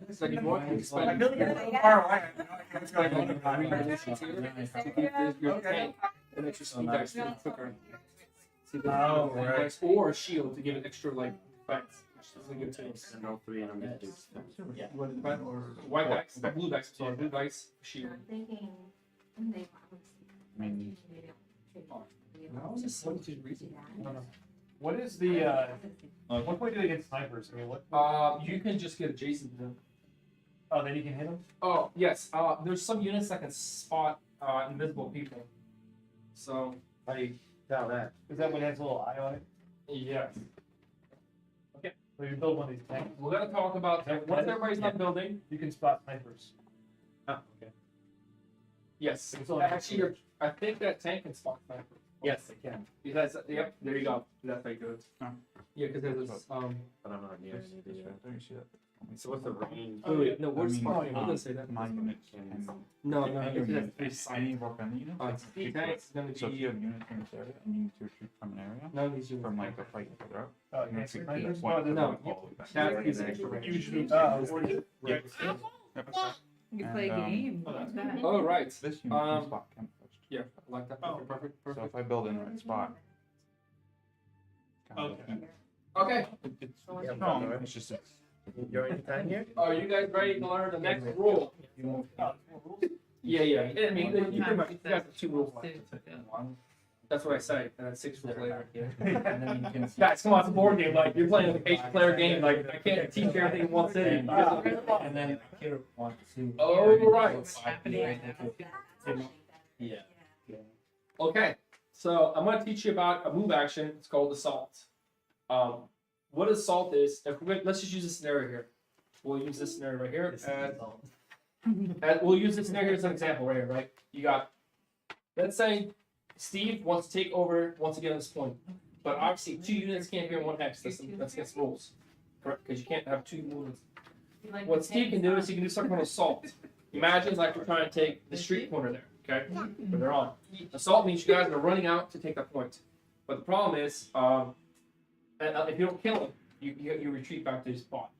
It's like if you want to I expand feel like it's so far away. I know what's going on. three positions here, to keep your tank, an extra speed dice to be quicker. See, this Oh, is right. dice or a shield to give it extra like defense, which is a good too. And all three, and I'm gonna do. Yeah. You want red or white dice, blue dice, sorry, blue dice, shield. Thinking. I mean, What is the, what can we do against snipers? I mean, what? You can just get adjacent to them. Oh, then you can hit them? Oh, yes, there's some units that can spot, invisible people. So, like, Down that. Is that when it has a little eye on it? yes. So you build one of these tanks, We're gonna talk about, once everybody's not building, you can spot snipers. Oh, okay. yes, It's all- actually, I think that tank can spot sniper. Yes, it can. Because, yep, there you go, that's how you do it. Oh. Yeah, because there's this, But I'm not near. there you see that. So what's the range? Wait, no, I where's mean, smart? I'm gonna say that. My units can. No, any no, unit, it's any Vorpal unit. Uh, can speed shoot for tanks is gonna it. So if be- you have units in this area, and you need to shoot from an area, None of these units. from like the fight further up, Oh, you yeah, have to so keep there's point one- no, all the way back. That is extra range. Usually, Yep. You play a And, game. Oh, that's That. Oh, right. This unit Um, can spot camouflaged. Yeah, I like that. Oh. Perfect. So if I build in the right spot. kind of Okay. heat- Okay. It's Yeah, strong, alright. it's just it's You're any time here? Are you guys ready to learn the next rule? Yeah. I mean, you pretty much you guys have 2 rules left. One, That's what I say, and then 6 rules later. and then you can. Guys, come on, it's a board game. Like you're playing a player game. Like I can't teach everything in one city. And then here, 1, 2. Oh, right. What's happening right now? Yeah. Okay, so I'm gonna teach you about a move action. It's called assault. What assault is? Let's just use this scenario here. We'll use this scenario right here. And we'll use this scenario as an example right here. Right? You got. Let's say Steve wants to take over once again at this point, but obviously 2 units can't be in 1 hex. That's against rules, correct? Because you can't have 2 movements. What Steve can do is he can do something called assault. Imagine like we're trying to take the street corner there, okay? Where they're on. Assault means you guys are running out to take that point. But the problem is, if you don't kill him, you retreat back to your spot.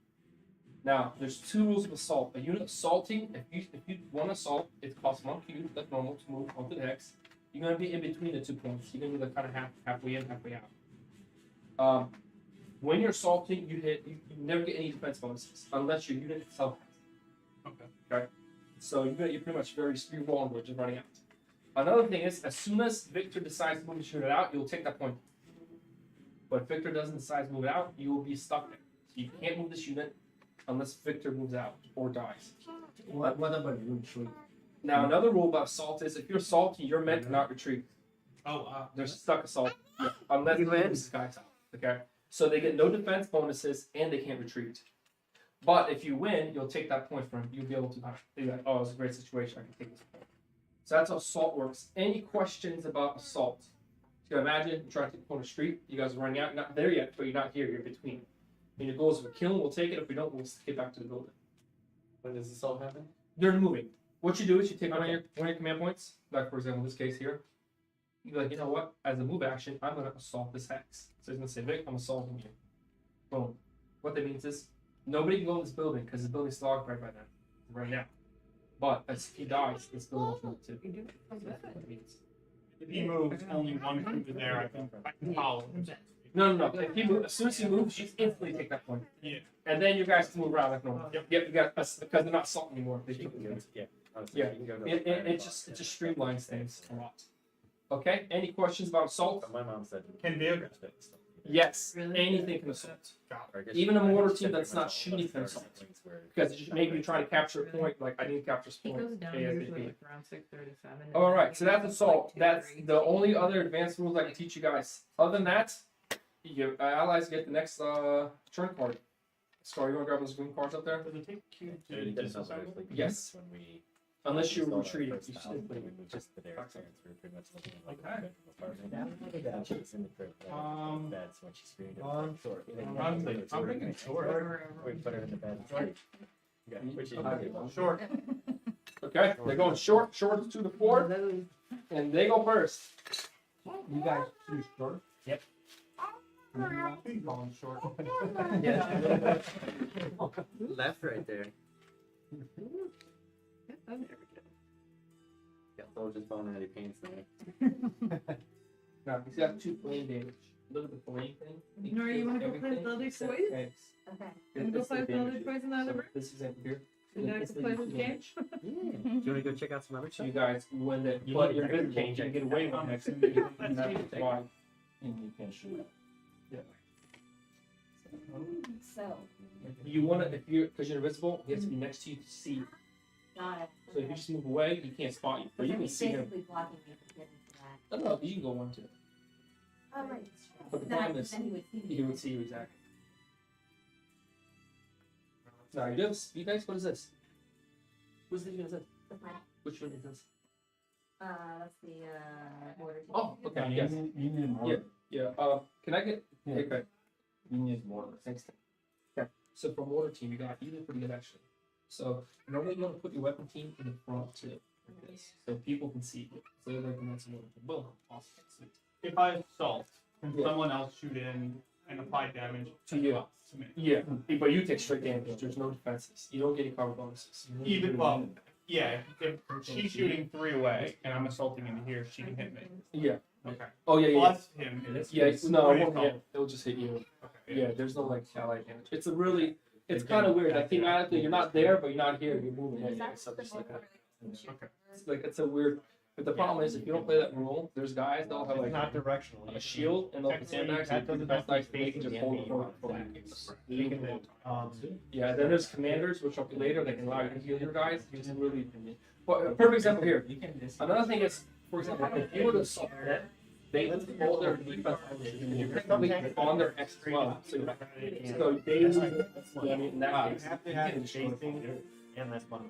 Now, there's 2 rules of assault. A unit assaulting, if you want to assault, it costs 1 cube, like normal, to move onto the hex. You're gonna be in between the 2 points. You're gonna be like kind of halfway in, halfway out. When you're assaulting, you never get any defense bonuses unless your unit itself has. Okay. So you're pretty much you're vulnerable, just running out. Another thing is, as soon as Victor decides to move his unit out, you'll take that point. But if Victor doesn't decide to move it out, you will be stuck there. So you can't move this unit unless Victor moves out or dies. What about retreat? Now another rule about assault is if you're assaulting, you're meant to not retreat. Oh, wow. They're stuck assault unless he moves this guy's out. Okay, so they get no defense bonuses and they can't retreat. But if you win, you'll take that point from him. You'll be able to be like, oh, it's a great situation. I can take this point. So that's how assault works. Any questions about assault? So imagine you're trying to take the corner street. You guys are running out. You're not there yet, but you're not here. You're in between. And your goal is if we kill him, we'll take it. If we don't, we'll get back to the building. When does this all happen? They're moving. What you do is you take one of your command points. Like for example, this case here. You're like, you know what? As a move action, I'm gonna assault this hex. So he's gonna say, Vic, I'm assaulting you. Boom. What that means is nobody can go in this building because the building's still occupied by them right now. But as he dies, this building will move too. That's what it means. If he moves, only 1 cube is there. I can follow him. No. If he moves, as soon as he moves, you instantly take that point. Yeah. And then you guys can move around like normal. Yep. You got because they're not assaulting anymore. They You took can the go, point. yeah. Honestly, Yeah. you can go to It just streamlines things a lot. Okay. Any questions about assault? My mom said. Can Vega? Yes. Really? Anything can assault. Or I guess Even a she- mortar I team said that's my not mom, shooting but there are can some things where- Because maybe you're trying to capture a point. Like I need to capture this He point. goes down ASAP. usually like around 6:37. All right, so that's assault. That's the only other advanced rules I can teach you guys. Other than that, your allies get the next turn card. Sorry, you want to grab those green cards up there? Does it take cube It to does disassemble? sound like Yes. when we Unless you're installed our retreating, first you house, should we moved just to there, Okay. so we're pretty much looking at like Okay. a bed of apartment. And she was in the crib, that's when she screamed. One. Short. I'm thinking short. We put her in the bed. Yeah, which is Short. Okay, they're going short to the floor, and they go first. You guys choose short. Going short. left right there. Got soldiers falling out of your pants there. Now he's got 2 flame damage. Look at the flame thing. Nora, you wanna go play Everything Zelda except Toys? eggs. Okay. Wanna go It's play the Zelda damage. Toys in the other So room? this is in here. Would you like to play this game? Do you want to go check out some other So stuff? you guys, when the You but need you're to good, change you it. get away with next. Why? And you can shoot. So, You want to, if you're, because you're invisible, he has to be next to you to see you. got it. So if you just move away, he can't spot you. But you can He's see him. basically blocking me from getting to that. No, you can go 1, 2. Oh, right. But the Then problem is, then he would see me. he would see you exactly. Now you do. You guys, what is this? What's the unit is this? That's mine. Which unit is this? That's the, mortar team. Oh, okay. You Yes. need more. Yeah. Can I get? Yeah. Okay. You need more. Thanks. Okay. So for mortar team, you got even pretty good actually. So normally you want to put your weapon team in the front too, like this, so people can see it. So they're like that's mortar team. Boom, awesome. Sweet. If I assault, can Yeah. someone else shoot in and apply damage To you. to me? Yeah, but you take straight damage. There's no defenses. You don't get any cover bonuses. Even well, yeah. If she's shooting 3 away and I'm assaulting into here, she can hit me. Yeah. Okay. Oh yeah, yeah. Plus him. Yeah, no, it Three won't hit. assault. It'll just hit you. Okay. Yeah, there's no like ally damage. It's kind of weird. Like thematically, you're not there, but you're not here. You're moving anyway. So just like that. It's a weird. But the problem is, if you don't play that rule, there's guys that'll have It's like not directional. a shield and they'll put sandbags. That And doesn't that's have like to they be can just facing hold the it enemy. for You can, Yeah, then there's commanders, which will be later. They can allow you to heal your guys. It's really. But a perfect example here. Another thing is, for example, if you were to assault them, they would hold their defense on their X as well. So they in that you case, have to have it facing, and that's fun.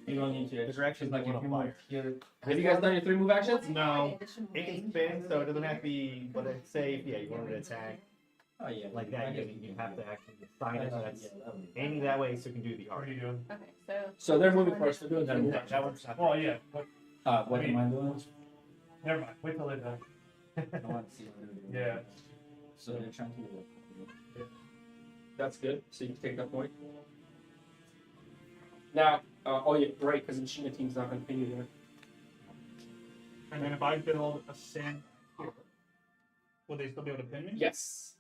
You don't need to. The direction's like like if you on move fire. here. have you guys done your 3 move actions? No. It can spin, so it doesn't have to be. But it say, yeah, you wanted to attack Oh yeah. like that. You have to actually sign it. So that's yeah, that would be- aiming that way, so it can do the What are art. you doing? Okay, so. So they're moving first. They're doing that move That action. one's not. Well, yeah. What, What am I doing? never mind. Wait till they're done. I want to see what they're doing. Yeah. So they're trying to do That's good. So you can take that point. Now, oh yeah, right, because the China team's not going to pin you there. And then if I build a sand here, will they still be able to pin me? Yes.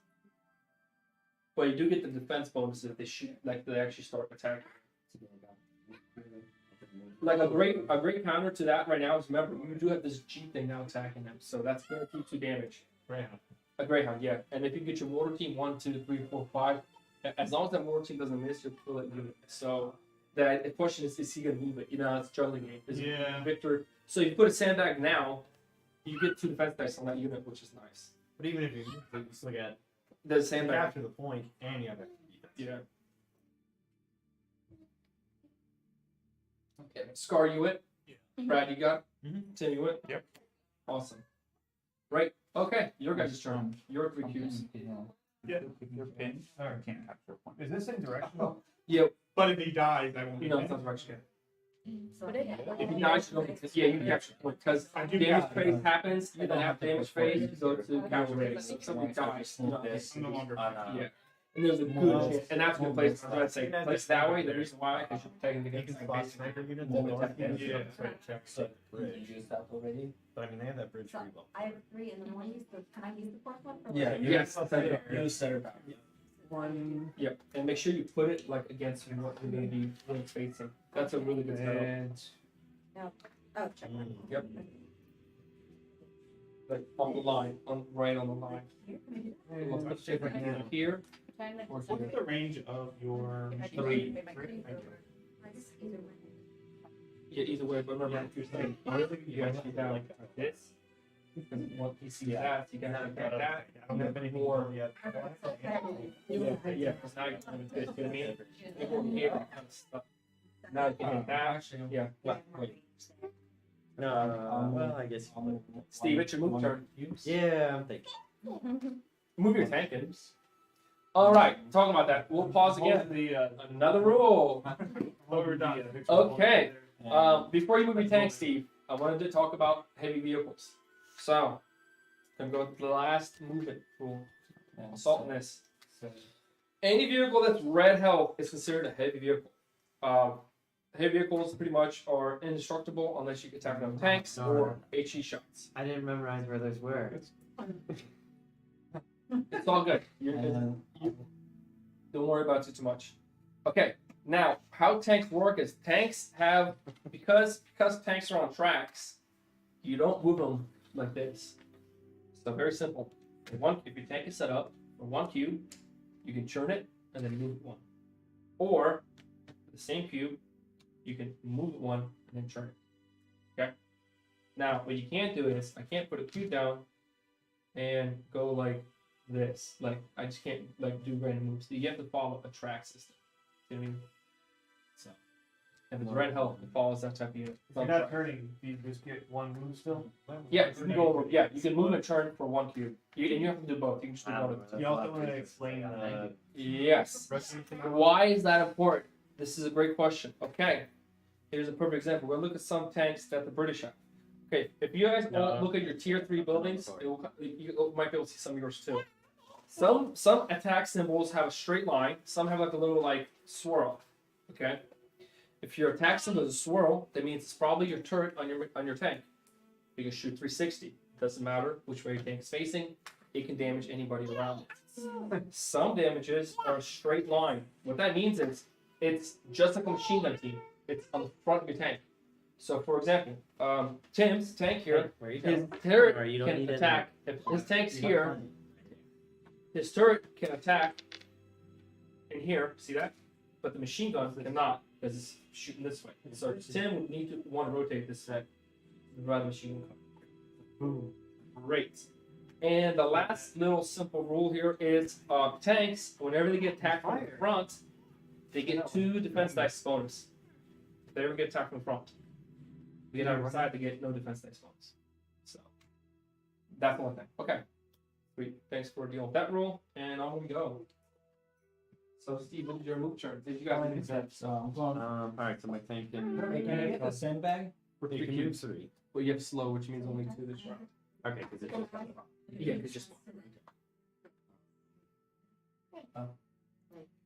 But you do get the defense bonuses if they shoot, like they actually start attacking. Like a great counter to that right now is remember you do have this G thing now attacking them, so that's guaranteed 2 damage. Greyhound. A Greyhound, yeah. And if you get your mortar team 1, 2, 3, 4, 5, as long as that mortar team doesn't miss, you'll kill that unit. So the question is he gonna move it? You know, it's a juggling game. Is Yeah. Victor. So you put a sandbag now, you get 2 defense dice on that unit, which is nice. But even if you still get The sandbag. capture the point and you have that defense. Yeah. Okay. Scar, you it? Yeah. Brad, you got? Mhm. Tim, you it? Yep. Awesome. Right. Okay. Your guys' turn. Your 3 cubes. Yeah. If you're pinned, you can't capture a point. Is this in directional? Yeah. But if he dies, I won't be No, pinned. it's not direction. So If you die, you don't. Yeah, you can capture point because I do damage got- phase happens. You then have damage phase. You go to capture phase. If somebody dies, you know, I'm no longer. yeah. And there's a good chance, and that's a good place. I'd say place that way. The reason why is you're protecting You against can spot sniper units Won't and north attack units. Yeah. So you used that already? But I mean, they have that bridge So rebuild. I have 3 and then one use the, can I use the 4th one? For Yeah. like- You Yes. use center back. One. Yep. And make sure you put it like against what you're going to be really facing. That's a really good setup. Oh, check mark. Yep. Like on the line, right on the line. We'll put shape right here. Trying to Or What's the range of your If I do Three. it, it might be- Either way. Yeah, either way, but remember if you're saying you actually have like this. Because once you see that, you can have that. I don't have anything More. more yet. Yeah, because now you're going to this. You know what I mean? You go here, kind of stuff. Now you can hit that. Yeah. Wait. No, well, I guess. Steve, it's your move turn. Yeah, I'm thinking. Move your tank in. All right, talking about that, we'll pause again. Another rule. We're done. Okay. Before you move your tank, Steve, I wanted to talk about heavy vehicles. So, gonna go with the last movement rule. Assault in this. Any vehicle that's red health is considered a heavy vehicle. Heavy vehicles pretty much are indestructible unless you attack them with tanks or HE shots. I didn't memorize where those were. It's all good. Don't worry about it too much. Okay, now how tanks work is tanks have because tanks are on tracks, you don't move them like this. So very simple. If your tank is set up for 1 cube, you can churn it and then move it 1. Or the same cube, you can move it 1 and then churn it. Okay. Now what you can't do is I can't put a cube down and go like this. Like I just can't like do random moves. You have to follow a track system. You know what I mean? So If it's red health, it follows that type of unit. If you're not turning, do you just get one move still? Yeah, you can go over. Yeah, you can move and turn for 1 cube. And you have to do both. You can just do one of the two. You also want to explain Yes. Why is that important? This is a great question. Okay, here's a perfect example. We'll look at some tanks that the British have. Okay, if you guys all look at your tier 3 buildings, you might be able to see some of yours too. Some attack symbols have a straight line. Some have like a little like swirl. Okay, if your attack symbol is a swirl, that means it's probably your turret on your tank. You can shoot 360. Doesn't matter which way your tank is facing. It can damage anybody around it. Some damages are a straight line. What that means is it's just like a machine gun team. It's on the front of your tank. So, for example, Tim's tank here, his turret can attack. If his tank's here, his turret can attack in here. See that? But the machine gun cannot because it's shooting this way. So Tim would need to want to rotate this way rather than machine gun. Boom. Great. And the last little simple rule here is tanks, whenever they get attacked from the front, they get 2 defense dice bonus. If they ever get attacked from the front. We get out of the side, they get no defense dice bonus. So that's one thing. Okay. Sweet. Thanks for dealing with that rule. And on we go. So Steve, what did your move turn? Did you guys do that? I'm going. Alright, so my tank can. Hey, can I get the sandbag? For You 3 can cubes. use 3. Well, you have slow, which means only 2 this round. Okay, because it's just. Yeah, it's just one.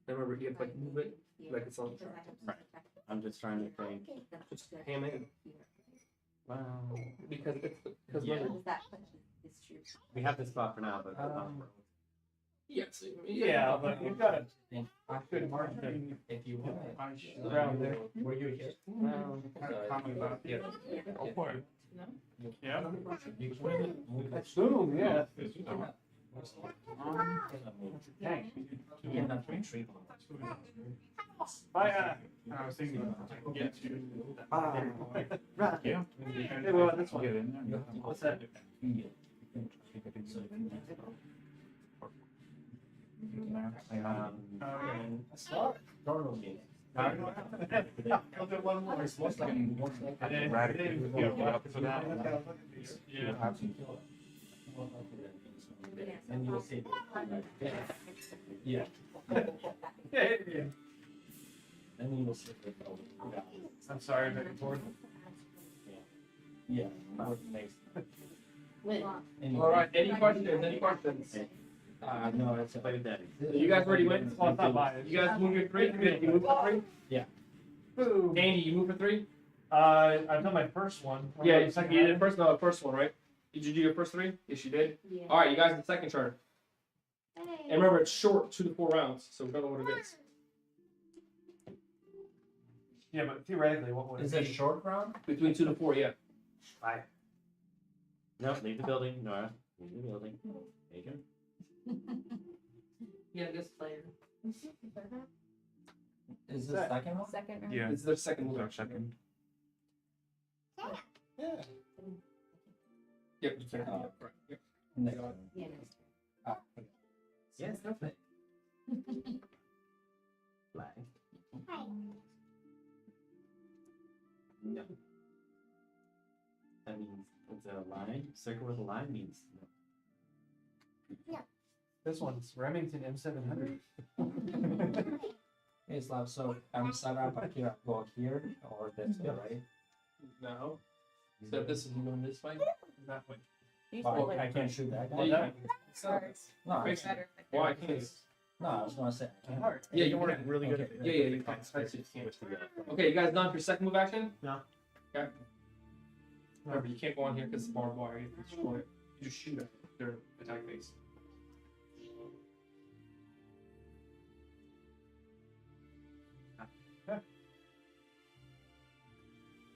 Remember, you have to like move it like it's on the track. Right. I'm just trying to think. Just ham in. Wow. Because Yeah. remember, We have this spot for now, but. yes, Yeah, but you've got a Good margin. if you want. Around there. Were you here? Comment about it. Go for it. Yeah. You can That's boom, yeah. Tank. You cannot retreat. I was thinking, get to. Yeah. Hey, well, this one. Get in there. What's that? Normal game. I'll do one more. It's most like Yeah. and you'll see. Yeah. Yeah. Then you will see. I'm sorry, back and forth. Yeah. Next. All right. Any questions? Any questions? No, it's a. Play with daddy. You guys already went. Well, it's not mine. You guys move your 3. Good. You move for 3. Yeah. Boom. Andy, you move for 3. I've done my first one. Yeah, The you second did one. the first one, right? Did you do your first 3? Yes, you did. Yeah. All right, you guys, the second turn. And remember, it's short, 2 to 4 rounds, so we don't know what it is. Yeah, but theoretically, what would Is it it be? short round? Between 2 to 4, yeah. Five. No, leave the building, Nora. Leave the building. Adrian. Yeah, this player. Is the second one? Second round. Yeah. It's the second move. Second. Yep. the second move, right, yep. Next. Yeah. Okay. Yes, definitely. Flag. No. That means it's a line. Circle with a line means no. This one's Remington M700. Hey, Slav, so I'm set up here, go here, or this way, right? No. So this is going this way, that way. You Oh, said, I like, can't shoot that Yeah, guy? you can. cards. No, I Face- can't. Better if Why they're- can't? No, I was gonna say, I can't. Yeah, you weren't can. really good at Yeah, you can. I see, you can't. Okay, you guys done for your second move action? No. Okay. Remember, you can't go on here because it's barbed wire. You can destroy it. You just shoot at their attack base.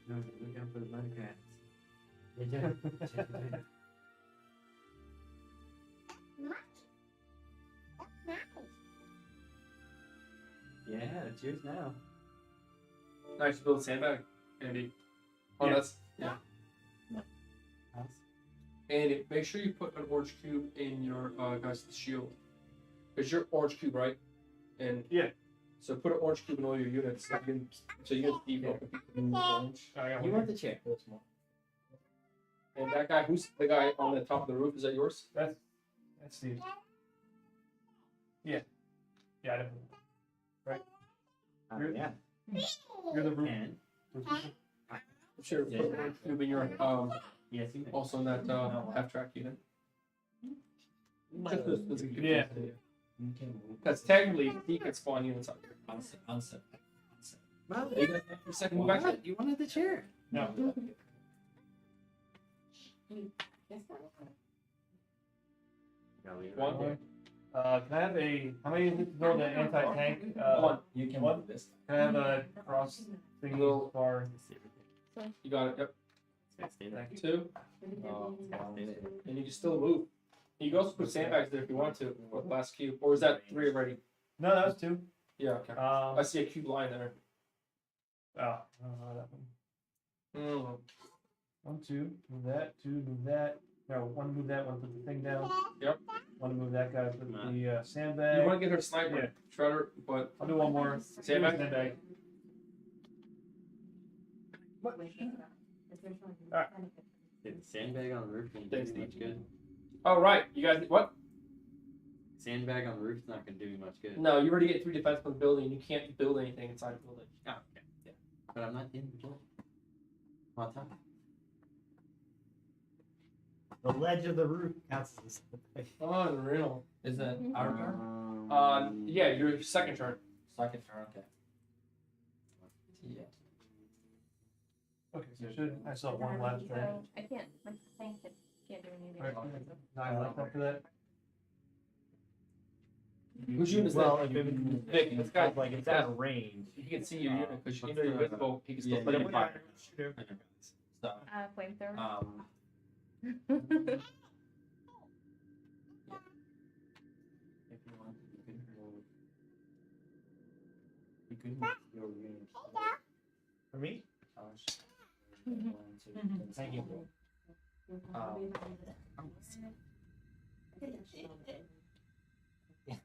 No, look out for the mud crabs. Yeah, it's yours now. Nice to build a sandbag, Andy. Oh, Yeah. that's yeah. Andy, make sure you put an orange cube in your guys' shield. It's your orange cube, right? And Yeah. So put an orange cube in all your units. So you get default. Orange. I got You one. want the chair? And that guy, who's the guy on the top of the roof? Is that yours? That's Steve. Yeah. Yeah, I didn't. Yeah. You're the roof. And Sure. Yeah. Put an orange cube in your yes, you can. also in that half track unit. Just as a good Yeah. You can move. Because technically he can spawn units out here. Answer. Well, Are you guys ready for a second move action? what? You wanted the chair. No. One. Can I have a? How many is build an anti-tank? One. You can What? move this. Can I have a cross thing Little- for? You got it. Yep. Stay there. Two. Stay there. And you can still move. You can also put sandbags there if you want to. Or last cube. Or is that three already? No, that was two. Yeah. Okay. I Oh, see a cube line there. I don't know that one. Mm. One, two, move that. Two, move that. No, one move that. One put the thing down. Yep. One move that guy. Put the You sandbag. want to get her sniper, Yeah. Shredder, but I'll do one more. Sandbag? Sandbag. Dude, the sandbag on the roof ain't Thanks, doing much good. oh right, you guys what? Sandbag on the roof's not gonna do me much good. No, you already get 3 defense from the building. You can't build anything inside the building. Oh, okay. Yeah. But I'm not in the building. I'm on top. The ledge of the roof counts as Unreal. Is that our turn? Yeah, your second turn. Second turn, okay. Yeah. Okay, so I still have one last turn. So I can't, like, tank it, can't do anything. Alright, 9 left after that. Whose unit is well, that? if it Vic, this guy, like it's out of range. he can see your unit because you know you're visible. He can still Yeah, put yeah, in fire. So, Flamethrower. If you want, you could move your unit. For me? thank you.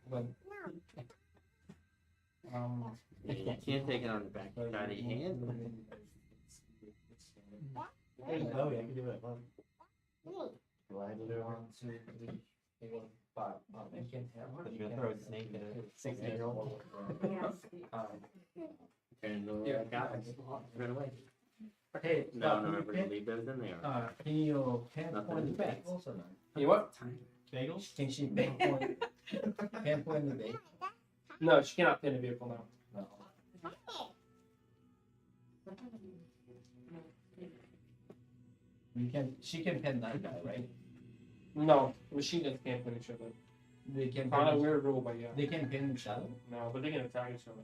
When, You can't take it on the back side of your hand. Oh, yeah, I can do it. one, two, three, four, five. You can have. But you're gonna throw a snake at a 16-year-old. Turn the Yeah. guys right away. Okay. No, no, we're gonna leave those in there. Can you pinpoint Nothing the in bag the also now? You what? Bagels? Can she pinpoint the bag? No, she cannot pin a vehicle now. No. She can pin that guy, right? No, machine guns can't pin each other. They can On a pin, weird rule, but yeah. they can pin each other. No, but they can attack each other.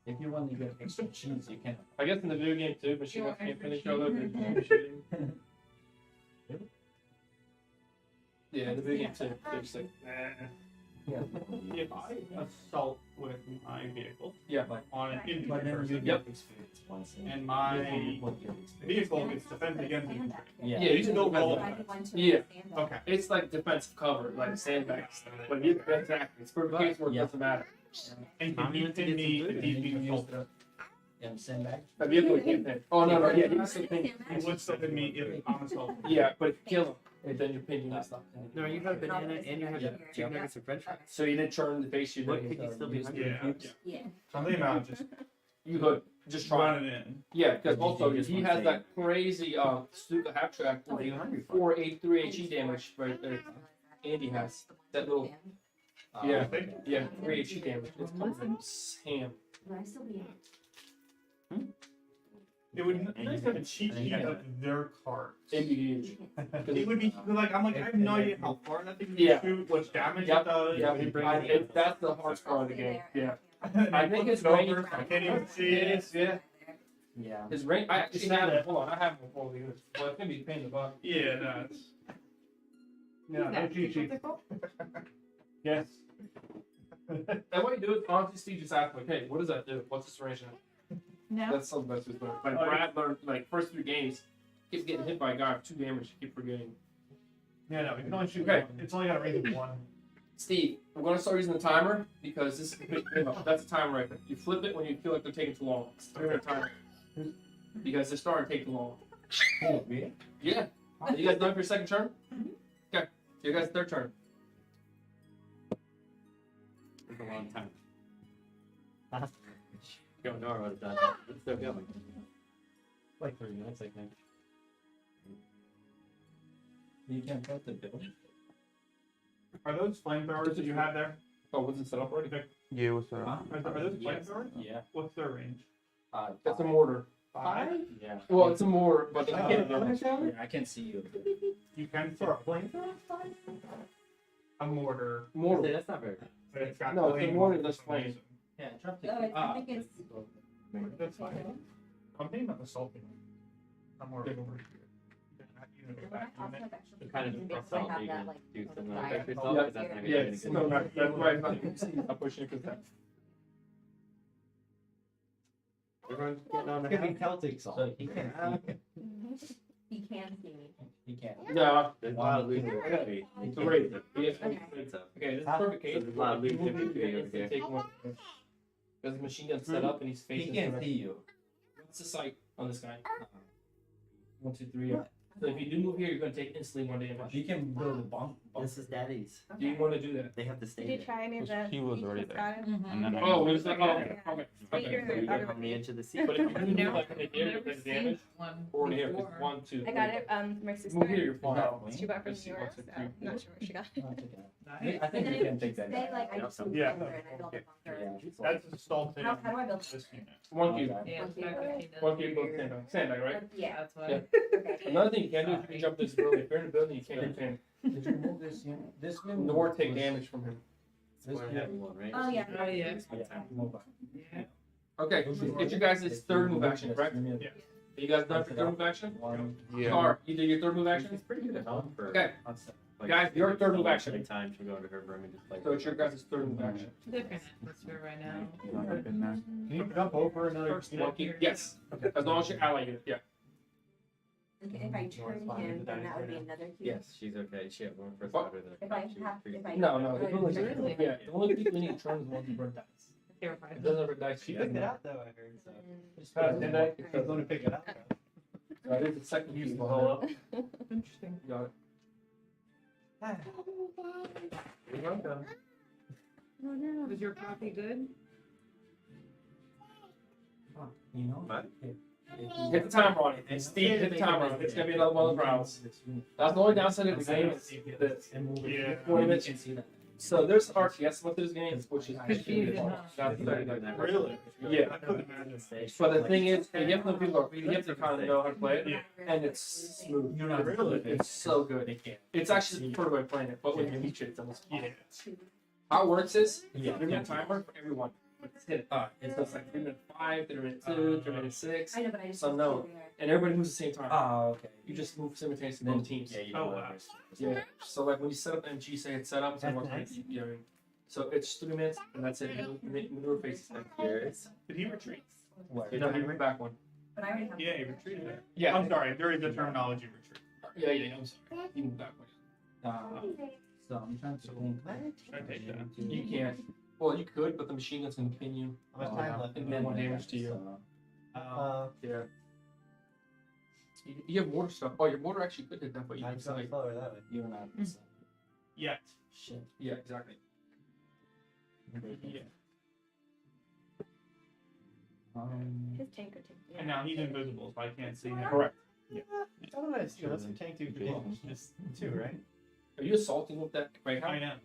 If you want to get extra cheese, you can. I guess in the video game too, machine guns can't pin each other. They can be shooting. Yeah, in the video game too. They're just like, Yeah. If I assault with my vehicle yeah. on an injured But then you person, get experience once. and my vehicle gets defended against me. Yeah. Yeah, you can go roll. Yeah. Okay. It's like defensive cover, like sandbags. But you exactly, it's for the case where it Yeah. doesn't matter. And can you pin me if he's being assaulted? And send back. A vehicle can't pin. Oh no, no, yeah, you can still pin. He would still pin me if I'm assaulted. Yeah, but if you kill him, and then you're pinning and stuff. No, you have a banana and you have Yeah. chicken nuggets and french fries. So you didn't turn the face you What did. could you still be hungry? Yeah. Yeah. So I'm thinking about just You could just try. running in. Yeah, because But also you just he want has to that crazy Stuka half track What are you with hungry for? 483 HE damage right there. Andy has that little Yeah. yeah 3 HE damage. It's coming Sam. Would I still be in? It would be nice to have a cheat sheet of their cards. NBH. It would be like I have no idea how far that thing can Yeah. shoot, what damage Yep, it does. Yeah, when you bring that's the hardest part of the game. Yeah, I think think it's it's over. range- I can't even see it. Yeah, Yeah. his range. I actually It's have not it. Hold on, I have it before the units. Well, it's gonna be a pain in the butt. Yeah, no, it's. Yeah, no cheat sheet. Yes. And what you do is honestly, Steve just ask like, hey, what does that do? What's this range? No. That's something that's just like Brad learned like first 3 games, keeps getting hit by a guy with 2 damage, keep forgetting. Yeah, no, you can only shoot Okay. one. It's only got a range of 1. Steve, we're gonna start using the timer because this is that's the timer right there. You flip it when you feel like they're taking too long. It's 3-minute timer. Because they're starting to take too long. Oh, really? Yeah. You guys done for your second turn? Okay. You guys' third turn. It's a long time. Don't know what it's done. It's still going. Like 3 minutes, I think. You can put the building. Are those flamethrowers that you have there? Oh, was it set up already? Yeah, what's that? Are those flamethrowers? Yeah. What's their range? It's a mortar. 5? Yeah. Well, it's a mortar, but I can see you. You can for a flamethrower? A mortar. mortar. That's not very good. But it's got No, it's a flame mortar on it that's for some flame. reason. Yeah, drop the. I think it's. That's fine. I'm thinking about the salting. I'm more over here. You know, Well, I back also doing it. have extra It's kind of because just salt, I have you that, can like, do some fire. extra Yeah. salt, but that's not gonna Yeah, be it's, any no, good. that's why I'm not pushing it because that. Everyone's getting on the Could be house. Celtic salt. So he can He can see me. He can. Yeah. There's a lot of loose activity. So wait. Yes. Okay. So, Okay, this is perfect case. There's a lot of loose You move activity here, over here. take one. Because the machine gun set up and he's He facing. can the see you. What's the sight on this guy? 1, 2, 3. So if you do move here, you're gonna take instantly 1 damage. You can build a bump. This is daddy's. Do you want to do that? They have to stay Did you there. try any of the? He was beef already with there. Scottish? And then I Oh, was that? Oh, okay. Yeah. Okay. But you're Okay. You got on the edge of the seat. But if you You move know, like in here, you take damage. Or here, it's 1, 2. I got it. My sister. Move here, you're fine. She bought from Let's see, New York. 1, 2, So 3. I'm not sure where she got it. I think you can take that. Say like I just moved Yeah. over and I built a bunker. That's a salted. How do I build this unit. 1 cube. Yeah, One cube. 1 cube both sandbag. Sandbag, right? Yeah. That's why. Yeah. Okay. Another thing you can do is you can jump this building. If you're in a building, you can't do anything. Did you move this unit? This unit. Nor take damage from him. This One unit. having one, right? Oh yeah. Oh, yeah. Yeah, move on. Okay, it's your guys' third move action, correct? Yeah. Are you guys done for third move action? One. Yeah. Car, you did your third move She's action? pretty good at home for. Okay. Like, Guys, your third move action. Every time she'll go into her room and just like. So it's your guys' third move action. They're in atmosphere right now. Up in there. Can you jump over another? First One cube, yes. As long as you're allied, yeah. Okay, if I turn him, then that would be another cube. Yes, she's okay. She had one first What? order there. If I She was have, pretty- if I. No, no, Really? yeah, the only people you need to turn is the ones who burn dice. Terrified. It doesn't ever dice. She picked it out though, I heard. So. Just put it in there. She's going to pick it up. It is the second Use cube. the whole up. Interesting. You got it. You're welcome. Oh no. Was your coffee good? You know? What? Hit the timer on it. Steve, hit the timer on it. It's gonna be another one of the rounds. That's the only downside of the game is this. Yeah. 40 You minutes. can see that. So there's RTS with this game, which is Confusion, huh? That's Really? Yeah. I couldn't imagine. But the thing is, you have to people, you have to kind of know how to play it, Yeah. and it's smooth. You're not Really? It's so good. They can't. It's actually the preferred way of playing it, but when you teach it, it's almost Yeah. how it works is Yeah. you're gonna timer for everyone. It's hit. So it's like 3-minute 5, 3-minute 2, 3-minute 6, I know, but I just. So no. and everybody moves at the same time. Oh, okay. You just move simultaneously in teams. Yeah, you Oh, don't wow. want to- Yeah. So like when you set up MG, say it's set up, it's That's like, nice. you know what I mean? So it's 3 minutes, and that's it. Maneuver faces. Yours. Did he retreat? Where? You know, you move back one. But I already have. Yeah, he retreated there. Yeah. I'm sorry, there is a terminology retreat. Yeah. I'm sorry. You move back one. So I'm trying to think. Should I take that? You can't. Well, you could, but the machine gun's gonna pin you. How much time left? And then one damage to you. So, Yeah. You have mortar stuff. Oh, your mortar actually could hit that, but you I'm can going like. slower that way. you're not. Yet. Shit. Yeah, exactly. Yeah. His tank could take. And now he's invisible, so I can't see him. Correct. Tell them that's two. That's some tank two for damage. Just two, right? Are you assaulting with that right I now? am.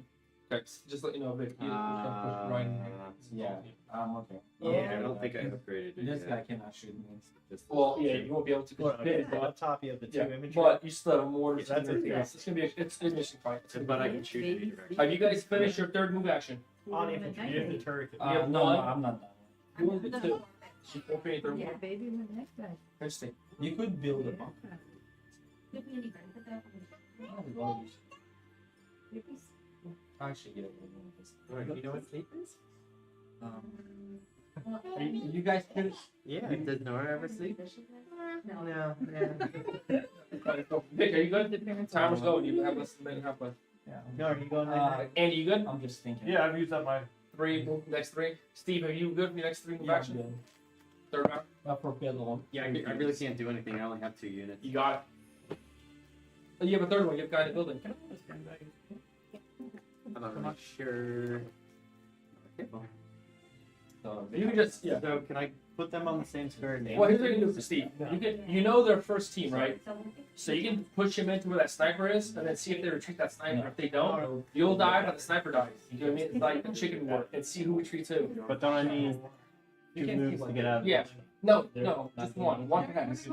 Okay, just let you know, Vic. You just push right in here. Yeah. Okay. Yeah, I don't think I upgraded it This yet. guy cannot shoot me. Just Well, yeah, you won't be able to. Well, Bit, okay, up top you have the two yeah, imagery. but you still have more. Yeah, that's okay. It's gonna be it's a mission fight. But I can shoot in any direction. Have you guys finished your third move action? on infantry. You have the turret. You have No, one. I'm not done. You want to do two. Okay, third Yeah. move. Baby, my neck guy. Interesting. You could build a bunker. Give me any benefit though. Actually, get it. Alright, you know what sleep is? Well, You guys can. Yeah. Does Nora ever sleep? No. No. Vic, are you good? Timer's going. You have less than a minute and a half left. Yeah. No, are you going Andy, you good? I'm just thinking. Yeah, I've used up my. Next three. Steve, are you good for your next three move Yeah, action? I'm Third round. good. For Pedro. Yeah, I really can't do anything. I only have 2 units. You got it. Oh, you have a third one. You have a guy in the building. I'm not really sure. Okay, well. So, You can just So can I put them on the same square name? Well, here's what you can do for Steve. You know their first team, right? So you can push him into where that sniper is, and then see if they retreat that sniper. If they don't, you'll die, but the sniper dies. You know what I mean? It's like a chicken war, and see who retreats who. But don't I need two moves to get out of Yeah. No, just one. One per hex.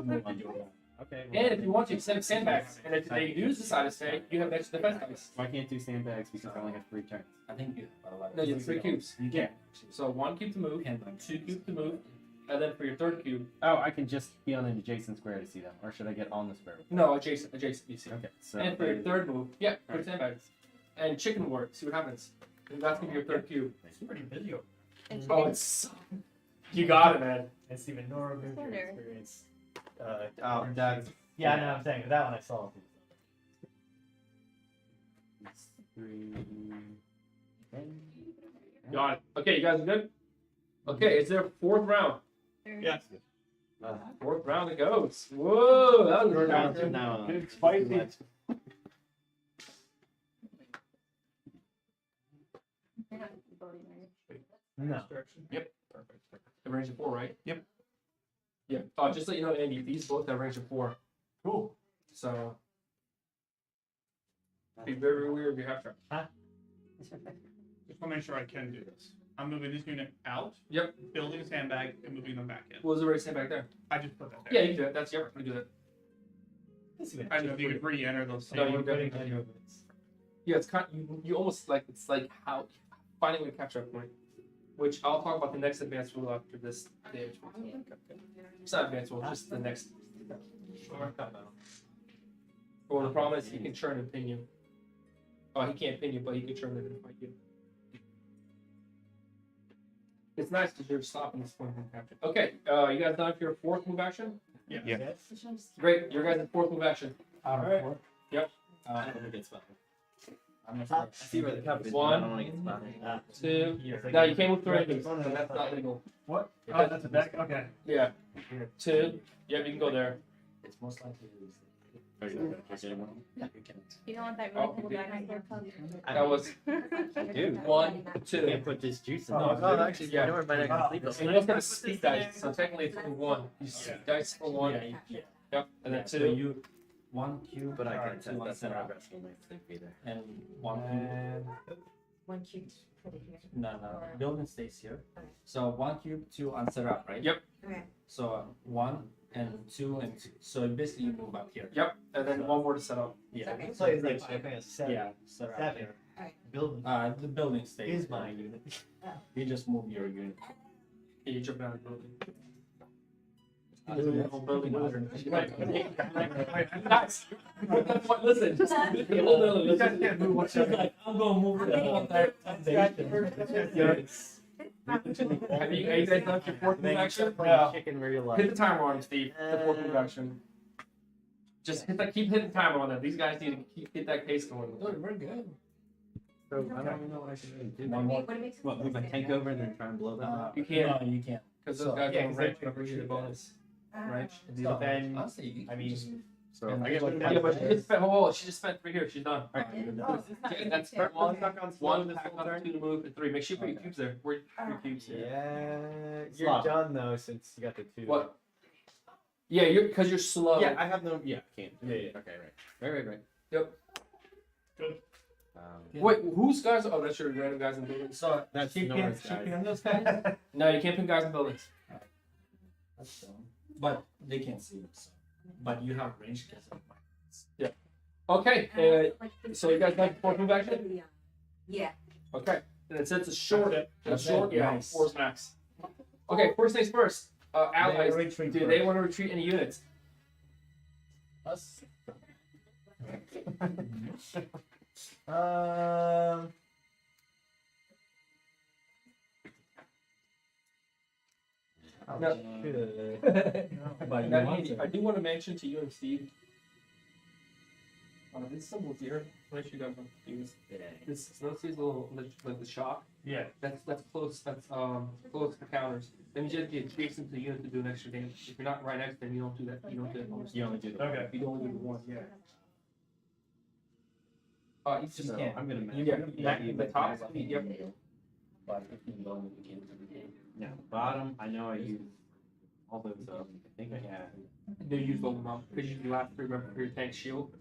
Okay. And if you want to, send sandbags. And if they do decide to stay, you have extra defense dice. I can't do sandbags because I only have 3 turns. I think you. No, you have 3 cubes. You can. So 1 cube to move, And 2 cubes to move, and then for your third cube, Oh, I can just be on an adjacent square to see them, or should I get on the square? no, adjacent, you see. Okay, so And for your third move, yeah, put sandbags. And chicken war, see what happens. And that's gonna be your third cube. It's pretty busy. Oh, it's. You got it, man. It's even Nora moved your Wonder. experience. that's Yeah, I know. I'm saying, but that one I saw. 3. Got it. Okay, you guys are good? Okay, it's their fourth round. Yes. Fourth round it goes. Whoa, that was Round good. now. It's spicy. No. Yep. The range of 4, right? Yep. Yeah. Just so you know, Andy, these both have range of 4. Cool. So. Be very weird if you have to. Just want to make sure I can do this. I'm moving this unit out. Yep. Building a sandbag and moving them back in. What was the race back there? I just put that Yeah, there. you can do it. That's your you can do that. I don't know if you could re-enter those. No, same- you definitely. Yeah, it's kind. You almost like it's like how finding a way to capture a point, which I'll talk about the next advanced rule after this stage. It's not advanced rule, just the next. Well, the problem is he can churn and pin you. Oh, he can't pin you, but he can churn it and fight you. It's nice because you're stopping this point from capture. Okay, you guys done for your fourth move action? Yeah. Yeah. Great, your guys' fourth move action. Out of Alright. 4. Yep. I don't want to get spotted. I'm not I see where the cup is, but I don't want to get spotted. 2. No, you can't move through enemies. That's not legal. What? Oh, that's a deck? Okay. Yeah. 2. Yep, you can go there. It's most likely to lose. You don't want that Oh, really cool dinosaur club? That was Dude. 1, 2. Can't put this juice in Oh, there. no, actually, yeah. you know where my next sleep And you also got speed dice, so technically it's only 1. You speed dice for 1. Yeah. Yep, and then So 2. you 1 cube, But I or can't 2 test on that's not setup, rest on my sleep either. and 1 cube. 1 cube put it here. No, building stays here. So 1 cube, 2 on setup, right? Yep. Okay. So 1 and 2 and 2. So basically you move up here. Yep, and then 1 more to set up. Yeah. Okay. So it's like I think it's 7. Yeah. Setup 7. here. Building The building stays. is my unit. You just move your unit. Yeah, you jump down the building. Building. Nice. Listen, just You guys can't move what's She's like, I'm gonna move the whole entire have you guys done your fourth move action? Yeah. Chicken where you Hit like. the timer on him, Steve. The fourth move action. Just keep hitting the timer on them. These guys need to get that case going. We're good. So I don't even know what I should do. One more. What makes What, move my tank over and then try and blow them up? You can't, No, you can't. because So- those guys Yeah, don't 'cause range they- up your bonus. Right? So, then, honestly, you I can just- mean, So Yeah, I guess but she just spent. Oh, she just spent 3 here. She's done. Oh, Yeah, that's okay. one. Stuck on One this pack whole up, turn? 2 to move, and 3. Make sure you put your cubes there. Where your cubes here? yeah, you're Slop. done though since you got the 2. What? Yeah, you're because you're slow. Yeah, I have no. Yeah, can't. Yeah, yeah. Okay, right. Right. Yep. Yeah. Wait, whose guys? Oh, that's your random guys in buildings. So That's she Nora's can guys. those guys. No, you can't pin guys in buildings. That's dumb. But they can see it. So. But you have range because of mine. Okay. So you guys like fourth move action? Yeah. Okay. And since it's short, That's short. it, Yeah, nice. 4 is max. Okay. First things first. Allies. Retreat Do they want to retreat any units? Us. No. But you Now, want Andy, to. I do want to mention to you and Steve. This symbol here, make sure you guys don't confuse. This, so let's use a little, like the shock. Yeah. That's close. That's close to counters. That means you have to be adjacent to the unit to do an extra damage. If you're not right next to them, you don't do that. You don't do it. You only do the Okay. You only do the one. Yeah. You just So can't. I'm gonna The top. Yep. But if you go in the beginning of the game. Yeah, bottom, I know I use all those, I think I had. They use all the amount because you last remember for your tank shield.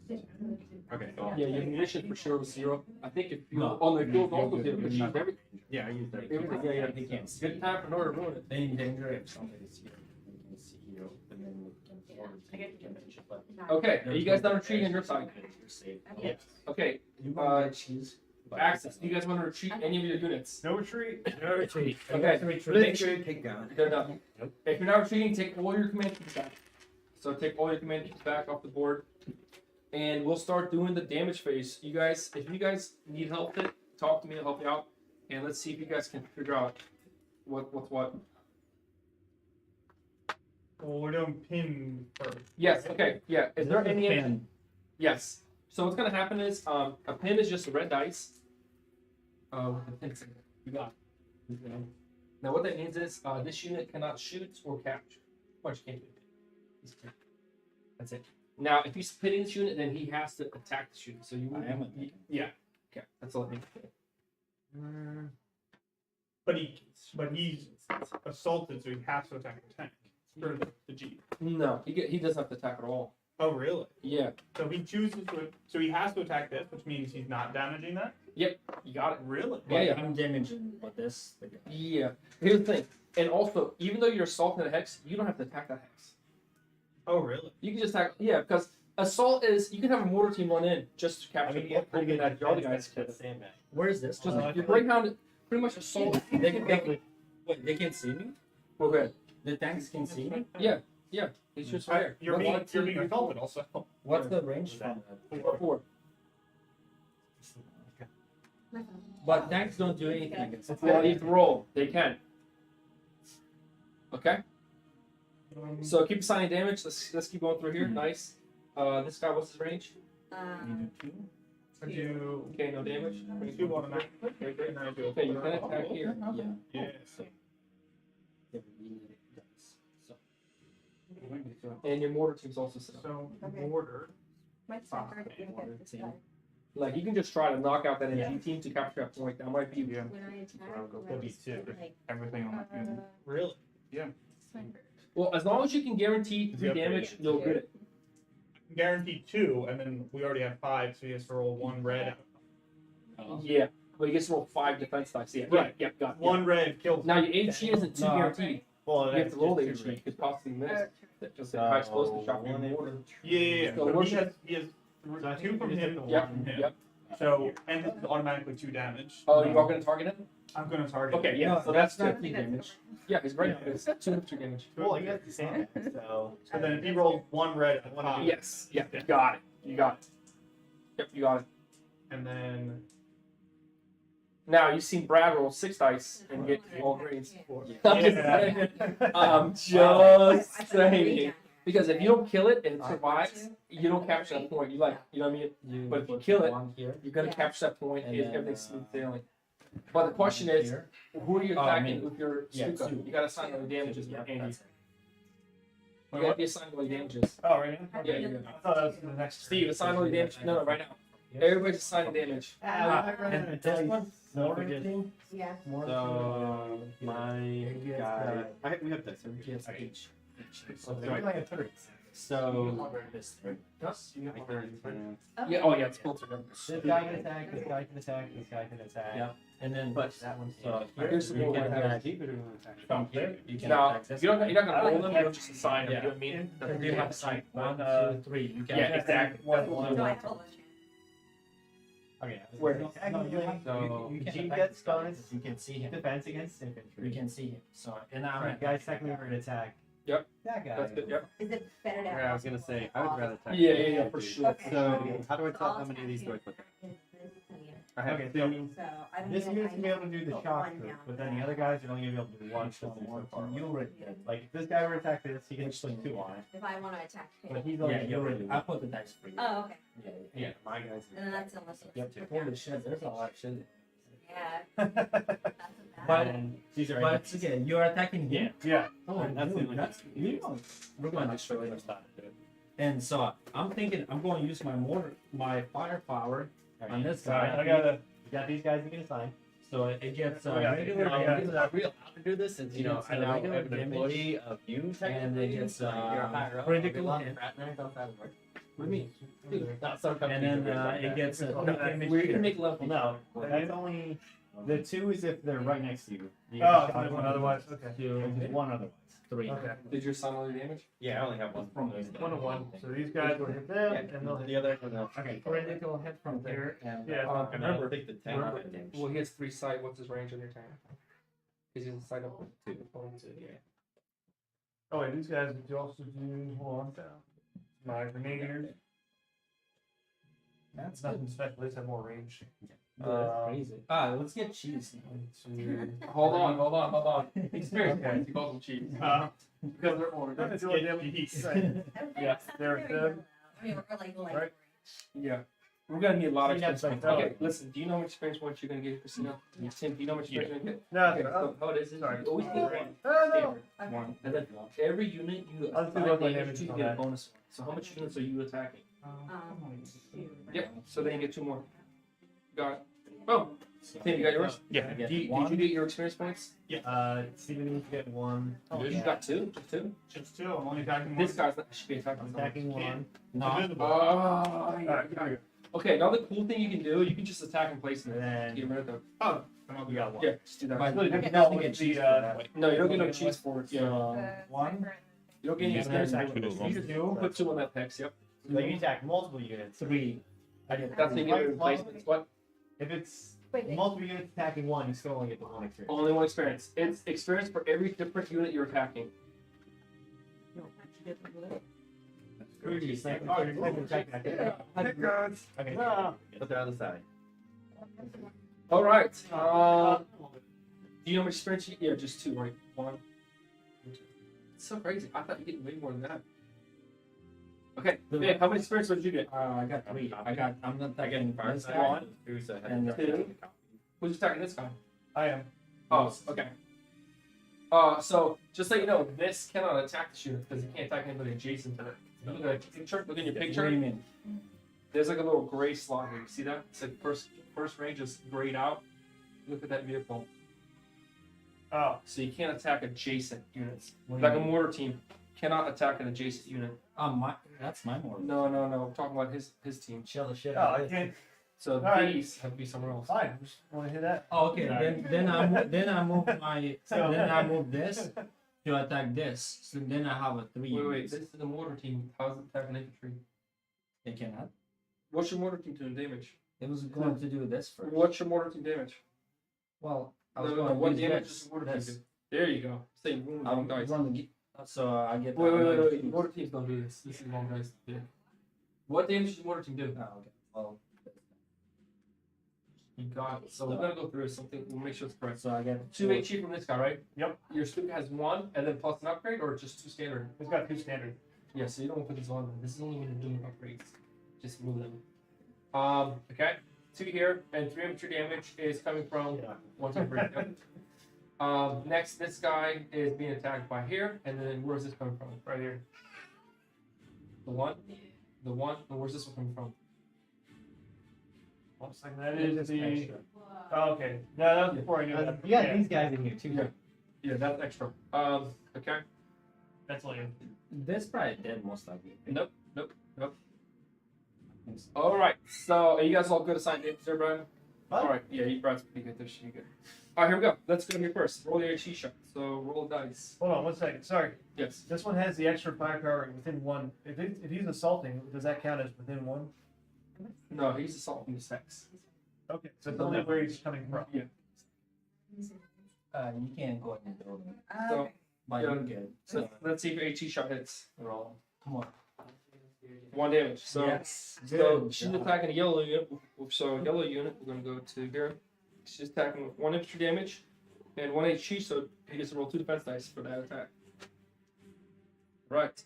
Okay. Yeah, your munition for sure was 0. I think if you No. on the fuel's also 0, but you used everything. Yeah, I used everything. Everything. Yeah, They can't see. Good time for Nora to ruin it. They in danger if somebody is here. You can see you, and then you can forward. I get you can finish it, but Okay, are you guys done retreating on your side? You're safe. Yeah. Okay, You want to cheese. access. Do you guys want to retreat any of your units? No retreat. No retreat. Okay. Retreat. Take down. They're done. If you're not retreating, take all your command troops back. So take all your command troops back off the board, and we'll start doing the damage phase. You guys, if you guys need help with it, talk to me. I'll help you out, and let's see if you guys can figure out what's what. Well, we're doing pin first. Yes. Okay. Yeah. Is there any? Yes. So what's gonna happen is a pin is just a red dice. With a pin symbol. You got it. Now what that means is this unit cannot shoot or capture. Or you can't do it. That's it. Now if he's pitting this unit, then he has to attack the unit. So you. I am Yeah. Okay. That's all it means. But he's assaulted, so he has to attack the tank. Or the Jeep. No, he doesn't have to attack at all. Oh, really? Yeah. So he chooses to. So he has to attack this, which means he's not damaging that. You got it. Really? Yeah, yeah. I'm damaged, but this. Yeah. Here's the thing. And also, even though you're assaulting a hex, you don't have to attack that hex. Oh, really? You can just attack, yeah, because assault is you can have a mortar team run in just to capture that the other guys. Where is this? Just your Greyhound pretty much assault. They can wait. They can't see me. Okay. The tanks can see me. Yeah. It's just fire. You're being assaulted also. What's the range from that? 4. But tanks don't do anything. Well, you have to roll. They can. Okay. So keep assigning damage. Let's keep going through here. Nice. This guy, what's his range? I do Okay, no damage. 2 automatically. Okay, great. And I do Okay, you can attack here. Yeah. Yeah. And your mortar team's also set up. So Okay. border. My soccer didn't get this guy. Like you can just try to knock out that MG team to capture that point. That might be. Yeah. When I attack, That'd be 2. like, Everything on that unit. Really? Well, as long as you can guarantee 3 Yep. damage, you'll get it. Guaranteed 2, and then we already have 5, so he has to roll 1 red. Yeah. Well, you get to roll 5 defense dice. Yeah. Right. Yeah. Got it. 1 red kills. Now your HG isn't 2 No. guaranteed. Well, You have that's to roll the just 2 HG. You could possibly miss. uh, Just a high explosive shot from your mortar. Yeah. So So we're he has So I 2 think from we just him, have to 1 Yep. from him. Yep. So, and this is automatically 2 damage. Oh, you are going to target him? I'm going to target. Okay. Yeah. No, So that's not 2. the damage. Yeah, he's right. It's 2 infantry damage. Well, you have the same, so. So then if he rolls 1 red at 5, Yes. Yeah. You got it. You got it. Yep. You got it. and then Now you've seen Brad roll 6 dice and get all grades. Yeah. I'm just saying. I'm just saying. Because if you don't kill it and it survives, you don't capture that point. You know what I mean? But if you kill it, one here. you're gonna Yeah. capture that point. And And then, everything's smooth sailing. But the question is, Here. who are you Oh, I attacking mean, with your yeah, Stuka? 2. You gotta assign all the damages, Yeah, Andy. that's it. You gotta be assigned all the damages. Oh, right now? Yeah, yeah. I thought that was the next. Steve, assign all the damage. No, right now. Everybody's assigning damage. And this one, mortar team, Yeah. mortar So my Yes, guy. We have this. team, yes, each. So Okay. we only have 3. So This 3. Yeah. Oh yeah, it's filtered. this guy can attack. This guy can attack. This guy can attack. Yeah. And then But that one's So here. Here's the You more can one I attack Jeep or do we attack? from here. You can Now, attack this you're one. not gonna roll them. You don't just assign them. Yeah. You know what I mean? Because you have sight 1, 2, 3. You can Yeah, attack exactly. one, That's what one, No, I one. told you. Okay. Where? No, you have- So you can Jeep attack gets this guy. bonus. You can see him. Defense against infantry. You can see him. So and I'm Alright, guys, secondly, we're gonna attack. Yep. That guy. That's good. Yep. Is it better to have? Yeah, I was gonna say I would rather attack. Yeah, for sure. Okay. So how do I tell how many of these do I put there? I have Okay, two. so I don't this even- unit's I gonna be able to do the put shock one move, down. but then the other guys are only gonna be able to do one. So far. You already did. Like if this guy were to attack this, he can just put 2 on it. If I want to attack But him. he's Yeah, only you already. I put the dice for you. Oh, okay. Yeah. Yeah, my guys. And then that's unless you Yep. Holy shit, there's a lot of shit. Yeah, But that's a bad. But- these are But it's okay, you're attacking him. yeah. Oh, That's dude, the- that's you know, we're going to destroy it. And so I'm thinking I'm going to use my firepower on this Alright, guy. I gotta. You got these guys you can assign. So it gets Oh, yeah. regular Oh, yeah. damage, Are we allowed to do this since, you know, It's I a now regular have an damage, employee of you and technically? it gets You're higher up. critical Are we hit. allowed to fraternise outside of work? What do you mean? Dude, not some And companies then are weird like it that. gets a No, damage. We're here. gonna make level. No, that's only the 2 is if they're right next to you. You Oh, get shot one one otherwise, okay. Two, and just one otherwise. 3. Okay. Did you assign all your damage? Yeah, I only have one. From those 1 to 1. So these guys will hit them, Yeah, and they'll hit the other one, no. Okay, critical hit from here and Yeah, it's not And then I'll take the 10 Remember, damage. well, he has 3 sight. What's his range on your tank? Because he's sight up with 2. Yeah. Oh wait, these guys do also do. Hold on. My grenadiers. that's Nothing special. They just have more range. crazy. Let's get cheese. Hold on. Experience Okay. points. He calls them cheats. Because they're orange. Let's Do get a damage. these. Okay, Yeah, so they're there we good. go. I mean, we're like Right. Yeah. We're gonna need a lot of Yeah, experience it's like points. Okay, listen. Do you know how much experience points you're gonna get, Christina? Tim, do you know how much experience you're gonna get? No, Okay, so how it is Sorry. you always get one. Oh, Standard. Okay. One. And then every unit you I'll just do assign what my damage damage to, is you on get a that. bonus one. So how much units are you attacking? 2, right? Yep. So then you get 2 more. Got it. Boom. Tim, you got yours? Yeah. Did you get your experience points? Steven needs to get 1. Oh, you got 2? Just 2? Just 2. I'm only attacking one. This guy's not, should be attacking. I'm attacking 1. Invisible. Oh, yeah, Alright, yeah. Okay, another cool thing you can do, you can just attack and place And them. then Get rid of them. Oh, we got 1. Yeah, just do that. But really you good. don't No, get with cheese the, for that. No, you don't get no cheese for it. Yeah. The 1. sniper You don't get any You experience get points. two. You just put 2 on that hex, yep. Like you attack multiple units. 3. I get That's how you get replacements. What? If it's Wait, multiple units attacking 1, you still only get the 1 experience. Only 1 experience. It's experience for every different unit you're attacking. Screw you, sniper. Oh, you're sniper attacking. Okay. Put that on the side. Alright. Do you know how much experience you Yeah, just 2, right? 1. It's so crazy. I thought you'd get way more than that. Okay, Vic, how much experience did you get? I got 3. I'm not attacking this guy. One. Two, so I had And to- 2. Who's attacking this guy? I am. Oh, okay. So just so you know, this cannot attack the shooter because it can't attack anybody adjacent to it. Look at the picture. Look at your What do you picture. mean? There's like a little gray slot here. You see that? It's like first range is grayed out. Look at that vehicle. Oh, So you can't attack adjacent units. What do you Like a mean? mortar team cannot attack an adjacent unit. That's my more. No. I'm talking about his team. Chill the shit oh, out. I can't. So Alright. these have to be somewhere else. Fine. I just want to hit that. Oh, okay. Sorry. Then I move this to attack this. So then I have a 3. Wait. This is the mortar team. How's it attacking infantry? It cannot. What's your mortar team doing damage? It was going to do this first. What's your mortar team damage? Well, I was No, going to what use damage this. does the mortar team this. do? There you go. Same room, I'm long dice. going to get. So I get. Wait. Mortar teams don't do this. This is long dice. Yeah. What damage does the mortar team do? Oh, okay. Well, You got it. So we're gonna go through something. We'll make sure it's correct. so I get 2 HE from this guy, right? Yep. Your stupid has 1 and then plus an upgrade, or just 2 standard? It's got 2 standard. Yeah. So you don't put these on. This is only when you're doing upgrades. Just move them. Okay. 2 here and 3 infantry damage is coming from 1, 2, 3. Yep. Next, this guy is being attacked by here, and then where's this coming from? Right here. The one, and where's this one coming from? 1 second. That is the. Oh, okay. No, that was before I knew that. You got these guys in here too. Yeah, that's extra. Okay. That's like. this. Probably dead most likely. Nope. All right. So are you guys all good assigned names there, Brian? What? All right. Yeah, you Brad's pretty good. There, she good. All right, here we go. Let's go to me first. Roll your HE shot. So roll dice. Hold on 1 second. Sorry. Yes. This one has the extra firepower within 1. If he's assaulting, does that count as within 1? No, he's assaulting the sex. Okay. So it's only where he's coming from. Yeah. You can't go in the building. So But Yeah. you're good. so let's see if your HE shot hits. Roll. Come on. 1 damage. So, Yes. so Good she's job. attacking a yellow unit. So yellow unit, we're gonna go to here. She's attacking with 1 infantry damage and 1 HE, so he gets to roll 2 defense dice for that attack. Right.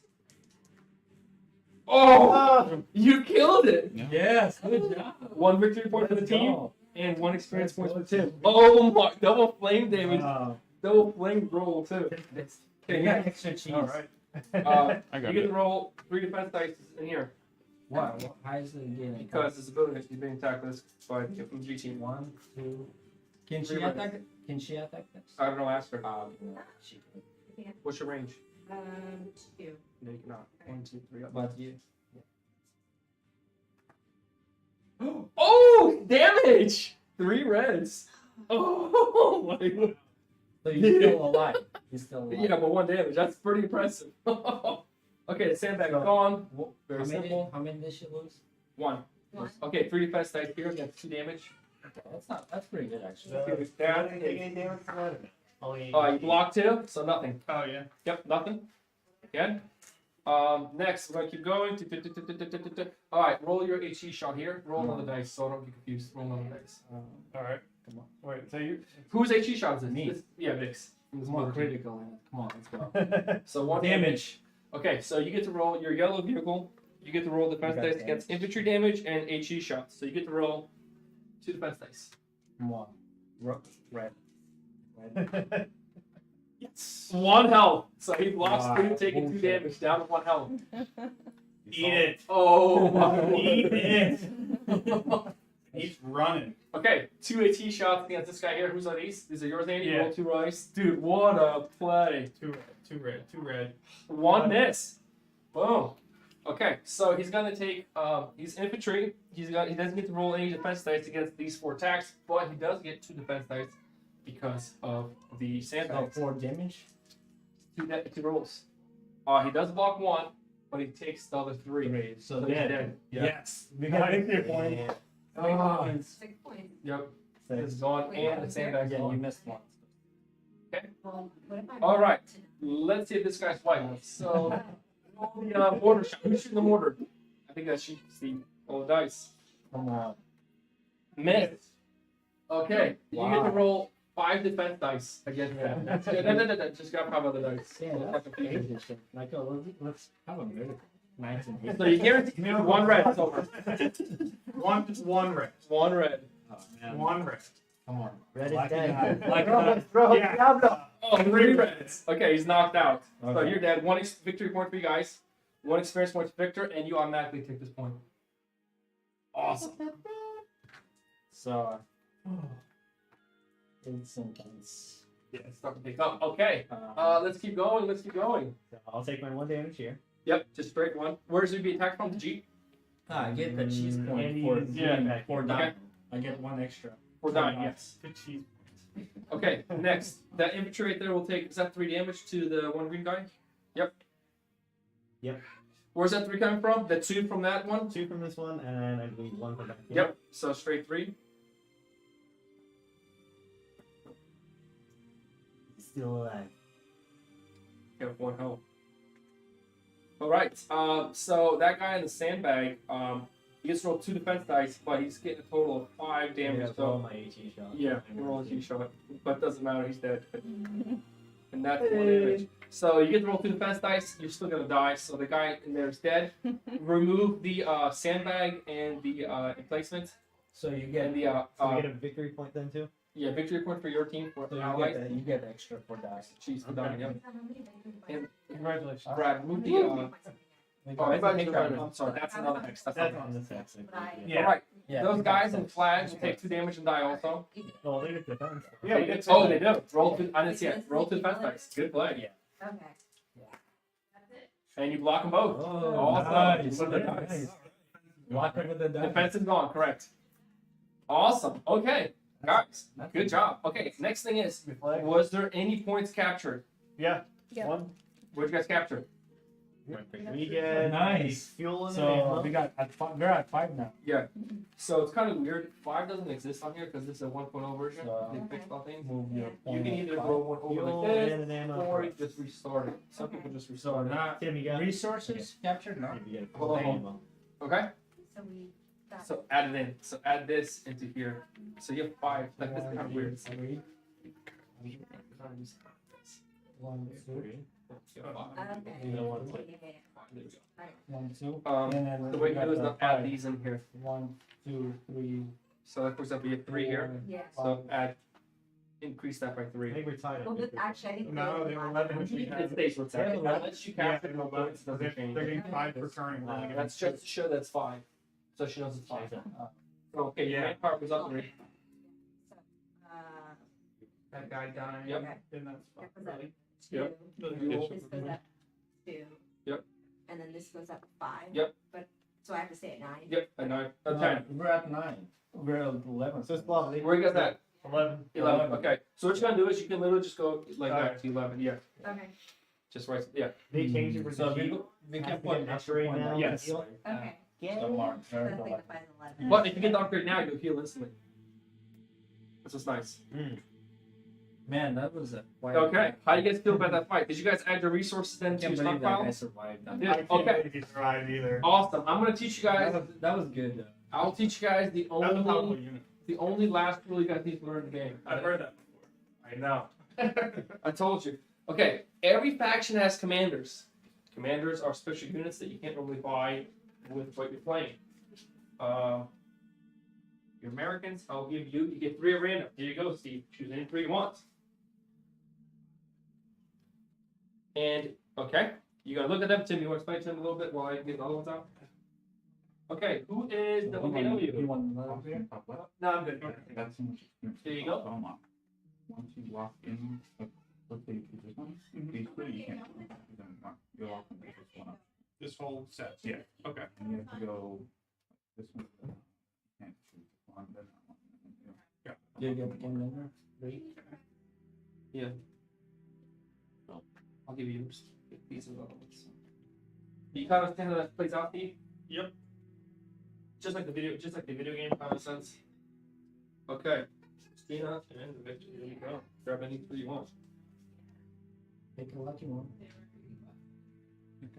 Oh! You killed it! Yes, good job. 1 victory point for the Let's team go. and 1 experience point for Let's Tim. go. Oh my! Double flame damage. Wow. Double flame roll too. You Okay, got next. extra cheese. All right. I You got get it. to roll 3 defense dice in here Why? How is it getting? because this ability is being attacked with by the FMG team. 1, 2. Can she Three attack? Can she attack next? I don't know, ask her. No, she can. What's your range? 2. No, you cannot. 1, 2, 3. Up. But you. Oh! Damage! 3 reds. Oh my god. So you're still alive. You're still alive. Yeah, but 1 damage. That's pretty impressive. Okay, the sandbag is gone. Very How many? simple. How many did she lose? 1. 1. Okay, 3 defense dice here. Against 2 damage. Okay, that's not. That's pretty good actually. So, Okay, I that didn't take is- any damage from that. Only. You block 2, so nothing. Oh yeah. Yep, nothing. Again. Next, we're gonna keep going. Alright, roll your HE shot here. Roll another dice so I don't get confused. Roll another dice. All right. Come on. Wait. So you. Whose HE shot is this? Me. Yeah, Vix. It's more critical. Come on, let's go. So 1 damage. Okay, so you get to roll your yellow vehicle. You get to roll defense You got dice damage. against infantry damage and HE shots. So you get to roll 2 defense dice. Come on. Red. 1 health. So he blocks Wow, 2, taking 2 bullshit. damage, down to 1 health. Eat it. Oh my. Eat it. He's running. Okay, 2 AT shots against this guy here. Who's on these? These are yours, Andy. Yeah. Roll 2 rice. Dude, what a play. 2 red. 2 red. 2 red. 1 miss. Boom. Okay, so he's gonna take. He's infantry. He doesn't get to roll any defense dice against these 4 attacks, but he does get 2 defense dice because of the So sandbags. 4 damage. 2 rolls. He does block 1, but he takes the other 3. So he's dead. dead. Yeah. Yes. We got victory point. Ah. 6 points. Yep. Six. It's gone, Wait, and the was there? sandbags Yeah, you gone. missed one. Well, what if I All right. to- Let's see if this guy's white. So, roll the mortar shot. Who's shooting the mortar? I think that's Steve. Roll the dice. Come on. Miss. Okay, you get to Wow. roll 5 defense dice against that. That's good. No. Just got 5 other dice. Yeah, that's crazy. Like, let's have a miracle. 19. So you guarantee 1 red silver. One red. 1 red. Oh, man. 1 red. Come on. Red is Lucky dead. guy. Lucky Bro, guy. bro, Yeah. Diablo. Oh, 3 reds. Okay, he's knocked out. So Okay. you're dead. 1 victory point for you guys. 1 experience point for Victor, and you automatically take this point. Awesome. So, it's intense. Yeah, it's starting to pick up. Okay. Let's keep going. Let's keep going. So I'll take my 1 damage here. Yep, just straight 1. Where does he be attacked from? The Jeep? I get the cheese point Andy for is yeah, for Okay. dying. I get 1 extra. Or 9, yes. Good cheese. Okay, next. That infantry right there will take, is that 3 damage to the 1 green guy? Yep. Yep. Where's that 3 coming from? The 2 from that one? 2 from this one, and I believe 1 from that. Yep, so straight 3. Still alive. You have 1 health. Alright, so that guy in the sandbag, he gets to roll 2 defense dice, but he's getting a total of 5 damage. Yeah, So, my HE shot. yeah, roll a G-shot. But doesn't matter, he's dead. And that's 1 damage. So you get to roll 2 defense dice, you're still gonna die. So the guy in there is dead. Remove the sandbag and the emplacement. So you And get the So I get a victory point then too? yeah, victory point for your team for so allies. you get extra for that. Jeez, for dying, yep. How many victory points? And Congratulations. Brad, move the oh, it's a pink rider. I'm sorry, that's another X. That's That's not on X. this exit. But I- Yeah. Alright, Yeah, those you guys got in flags will take 2 damage and die also. Well, they get defense. Yeah, we did. Oh, they do. Roll 2, I didn't see it. Roll 2 defense dice. Good play. Okay. And you block them both. Oh, Awesome. nice. With the Nice. dice. Block it with the dice. Defense is gone, correct. Awesome. Okay, guys, good job. Okay, next thing is, was there any points captured? Yeah. Yeah. 1. What'd you guys capture? We get Nice. fuel and So ammo. we got we're at 5 now. Yeah. So it's kind of weird. 5 doesn't exist on here because this is a 1.0 version. So- They fixed all things. Move your You can either point roll one over Fuel like this, and ammo. or you just restart it. Some people just So restart it. not Tim, you got resources captured. No. You get Hold on, hold ammo. Okay. So we got. So add it in. So add this into here. So you have 5. Like this is kind of weird. 3, 1, 2, You have 5. Okay. You don't want to Yeah, yeah, There we go. yeah. 1, 2. Um, And then the way we you got do is the not add 5. these in here. 1, 2, 3. So like for example, you have 3 here. Yeah. So add, increase that by I 3. think we're tied. Well, but actually, I think. No, they were 11 which we It had. stays what's Yeah, that. eleven. Unless you Yeah, capture they no were 11. points, it They're doesn't change. getting 5 for turning. That's just to show that's 5. So she knows it's 5. So okay, your Yeah. main part was up there. So, That guy died. Yep. In that spot. that was up 2. Yep. This goes up 2. Yep. And then this goes up 5. Yep. But, so I have to say it 9. Yep, a 9, a No, 10. we're at 9. We're at 11. So it's lovely. Where you got that? 11. 11. Okay. So what you're gonna do is you can literally just go like that to 11. Yeah. Okay. Just right. Yeah. They changed it for So the we Has can to put get an an extra upgrade point now? on Yes. the heal. Okay. So mark, So very that good. signifies 11. But if you get the upgrade now, you'll heal instantly. That's what's nice. Man, that was a wild. Okay. How do you guys feel about that fight? Did you guys add your resources then I to can't your believe that guy stockpile? survived. I Yeah. can't Okay. believe he survived either. Awesome. I'm gonna teach you guys. That was good. I'll teach you guys the That was a powerful only unit. last rule you guys need to learn in the game. I've heard that before. I know. I told you. Okay, every faction has commanders. Commanders are special units that you can't normally buy with what you're playing. You're Americans, I'll give you get 3 at random. Here you go, Steve. Choose any 3 you want. And, okay, you gotta look at them, Tim. You wanna explain to them a little bit while I get the other ones out? Okay, who is the OKW? You want another beer? No, I'm good. That's so much experience. There you go. Once you lock in, let's say you just want these 3, you can't. You're locked in with this one up. This whole set. Yeah. Okay. And you have to go this one. You can't choose one, then that one. You know. Do you get the commander? Yeah. I'll give you yours. These are the other ones. You kind of understand how that plays out, Steve? Yep. Just like the video game kind of sense. Okay. Christina and Victor, here you go. Grab any 3 you want. Pick a lucky one.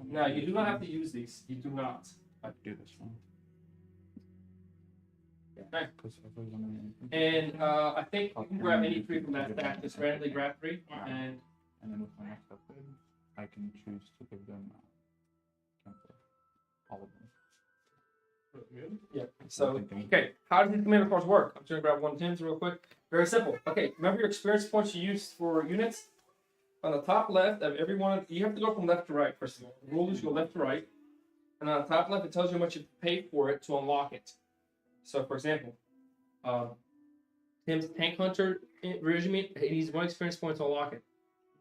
Now you do not have to use these. You do not. I do this one. Okay. Because everyone. And I think you can grab any 3 from that stack. Just randomly grab 3 and And then with my next upgrade, I can choose to give them cancel all of them. yeah. So okay, how does these commander cards work? I'm just gonna grab 110s real quick. Very simple. Okay, remember your experience points you used for units? On the top left of every one, you have to go from left to right first of all. The rule is you go left to right. And on the top left, it tells you how much you pay for it to unlock it. So for example, Tim's Tank Hunter regiment, he needs 1 experience point to unlock it.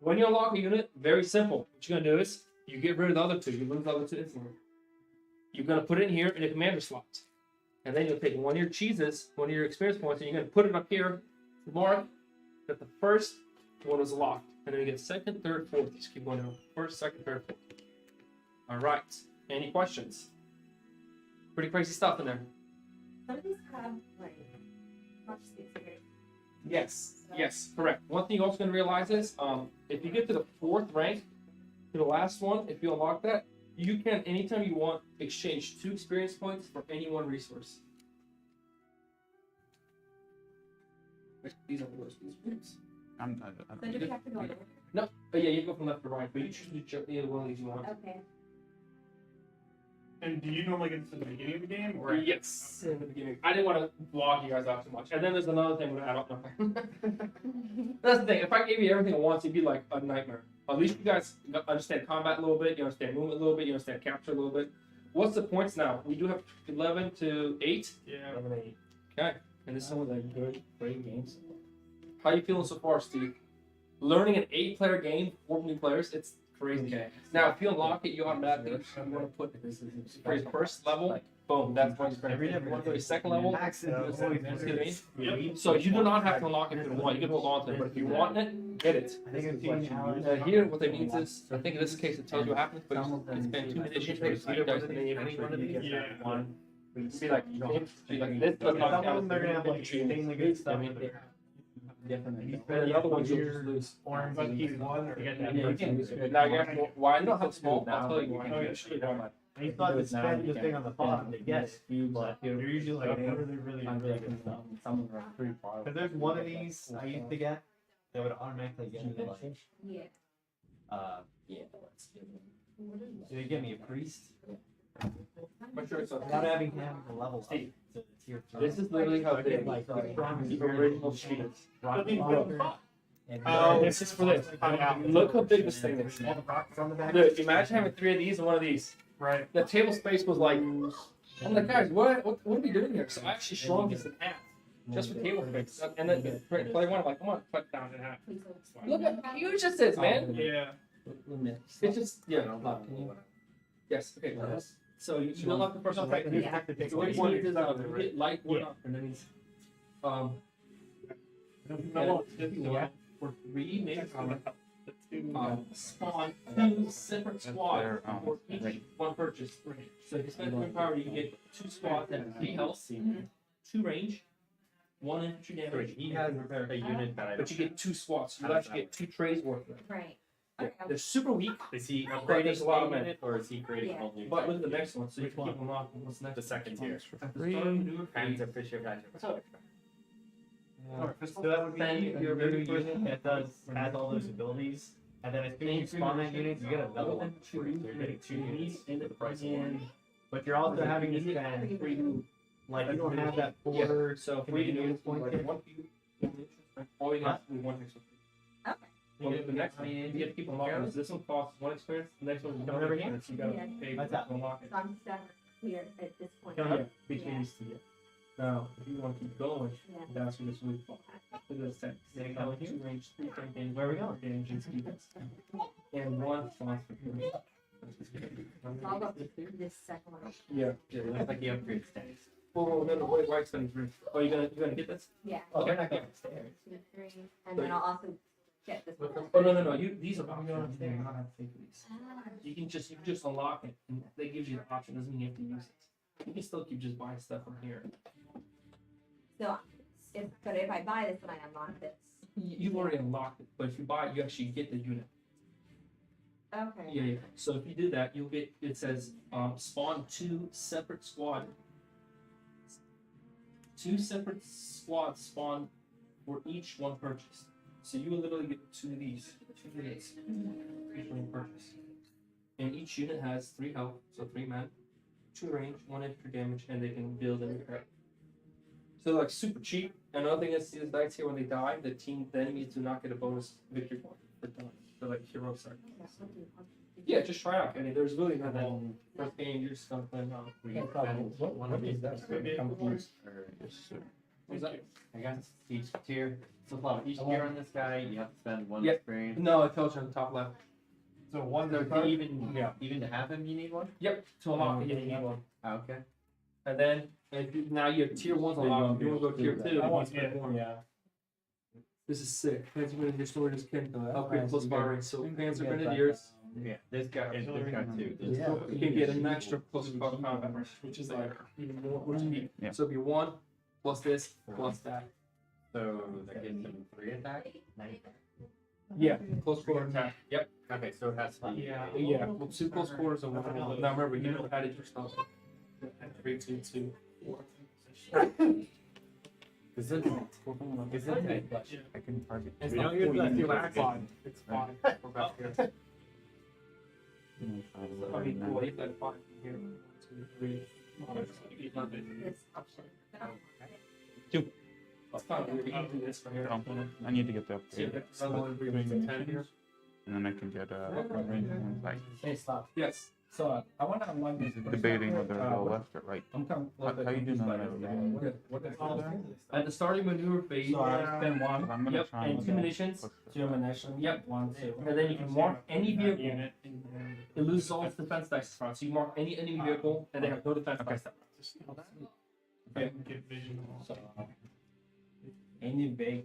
When you unlock a unit, very simple. What you're gonna do is you get rid of the other 2. You lose the other 2 instantly. You're gonna put it in here in the commander slot. And then you'll take one of your cheeses, one of your experience points, and you're gonna put it up here to mark that the first one is locked. And then you get 2nd, 3rd, 4th. Just keep going down. 1st, 2nd, 3rd, 4th. Alright. Any questions? Pretty crazy stuff in there. Some of these have, like, much experience. Yes. Yes, correct. One thing you're also gonna realize is if you get to the 4th rank, to the last one, if you unlock that, you can anytime you want exchange 2 experience points for any 1 resource. These are the worst resources. So do we have to go over? But yeah, you go from left to right, but you choose either one of these you want. Okay. And do you normally get this at the beginning of the game? Or Yes, in the beginning. I didn't want to block you guys out too much. And then there's another thing with I don't know. That's the thing. If I gave you everything at once, it'd be like a nightmare. At least you guys understand combat a little bit, you understand movement a little bit, you understand capture a little bit. What's the points now? We do have 11 to 8. Yeah. 11, 8. Okay. And this is Some of the good, great games. how you feeling so far, Steve? Learning an 8-player game, 4 new players, it's crazy. Okay. Now, if you unlock it, you automatically want to put This is for your first level, Boom, that's one strength. Every If you different- want to go to second level, Max, you know what I mean? Yep. So you do not have to unlock it if you don't want. You can hold on to it, but if you want it, get it. I think it's like Here, what that means is, I think in this case it tells you what happens, but you spend 2 minutes each place. You guys can Yeah. One. be like, this does not Some of them count. they're gonna have like insanely good stuff. Different. And another one you'll just lose. Orange. But he's one or Yeah, Yeah, you can lose. Now you have to, why I know how small, I'll tell you why. Oh, yeah, sure. And you thought to spend the thing on the bottom to get it, but they're usually like really, really good stuff. Some of them are pretty far. Cause there's one of these I used to get that would automatically get me like, Yeah. Yeah, let's give them. so they give me a priest But sure, so without having him the level up to tier 3. this is literally how big Like, the original sheet is. And Oh, this is for this. Look how big this thing is. all the boxes on the back. Dude, imagine having 3 of these and one of these. Right. The table space was like, I'm like, guys, what are we doing here? So I actually shrunk this in half. Just for table space. And then play one, I'm like, come on, cut down in half. Look how huge this is, man. Yeah. It's just, yeah. Yes, okay. So you don't have the first one, right? You have to take So what you need is you get light wood Yeah. up and then it's, um, No, yeah, for 3, maybe the two. spawn 2 separate squads They're, for each one purchase. So if you spend 3 power, you get 2 squads that have 3 health, 2 range, 1 infantry damage. He has a unit that I But you get 2 squads, so you actually get 2 trays worth of it. Right. Yeah, Okay. they're super weak, Is he But upgrading there's a lot of the men. unit, or is he creating Yeah. a whole new but type? look at the next one, so you Which can keep one? them locked. What's next? The second tier. Hands of Fisher Gotcha. So that would be Then a you're new ready unit that has all those abilities, and then as soon as you spawn that unit, you get another one. So you're getting 2 units for the price of one. But you're also having to spend, like, you don't have that 4 So if we can do units it, point like there. 1 all you have to do 1 extra. Okay. Well, the next one, you get to keep unlocking this. This one costs 1 experience, the next one you don't have Whatever experience, you gotta Yeah. pay What's to that? unlock it. So I'm stuck here at this point. Yeah, between these two. Now, if you want to keep going, Yeah. that's where this would fall. Look at this text. Did it come 2 range, 3 point damage, Where are we going? damage and speed. And 1 spawns for 3. So I'll go through this second one. Yeah. Yeah, looks like he upgrades things. Oh, no, wait, white spending room. Oh, you're gonna get this? Yeah. Oh, they're not getting upstairs. 2, 3, and then I'll also get this one. Oh, no, these are options. You don't have to pay for these. You can just unlock it, and they give you the option, doesn't mean you have to use it. You can still keep just buying stuff from here. So, but if I buy this, then I unlock this. You've already unlocked it, but if you buy it, you actually get the unit. Okay. Yeah. So if you do that, you'll get, it says, spawn 2 separate squad. 2 separate squads spawn for each one purchase. So you will literally get 2 of these, 2 units, each one purchase. And each unit has 3 health, so 3 men, 2 range, 1 extra damage, and they can build and repair. So like super cheap. Another thing is these dice here, when they die, the enemies do not get a bonus victory point for dying. They're like heroic side. Yeah, just try out. I mean, there's really no wrong. First game, you're just gonna play around. What is that? Confused. What is that? I guess each tier. So Flav, each tier on this guy, you have to spend 1 Yep. experience. No, it tells you on the top left. So one So card? Even to have him, you need 1. Yep, to unlock it, you need one. Oh, okay. And then, now you have tier 1's unlocked. If you wanna go tier 2, you need to spend more. Yeah. This is sick. Fancy when your story just can upgrade nice. plus You bar get- rate. So you can Panzer get Grenadiers, Yeah. This guy too. Yeah. you can get an extra plus combat, which is like even more, which would be, Yeah. so it'd be 1 plus this plus that. So that gives him 3 attack. Yeah, close quarter attack. Yep. Okay, so it has to be. Yeah, well, 2 close quarters and 1. Now remember, you know added your stuff. 3, 2, 2, 4. Isn't it? I can target. It's We not don't use 40, that too it's much. 5. It's 5. We're back here. I mean, cool, you got 5 here. 1, 2, 3. 800. This option. It's kind of weird. You can do this from here. I need to get the See, upgrade. if another one brings it to 10 here. And then I can get a range one like Hey, stop. Yes. So I want to unlock this. first. debating whether to go what- left or right. I'm kind How of you doing confused by on this. that? What is At the starting maneuver phase, So I spend one, I'm gonna yep, try and and 2 munitions, push this. 2 ammunition. Yep. 1, 2. and then you can mark any vehicle. Unit. It loses all its defense dice front. So you mark any enemy vehicle, and they have no defense dice. to steal that. I can get vision on. So, any big.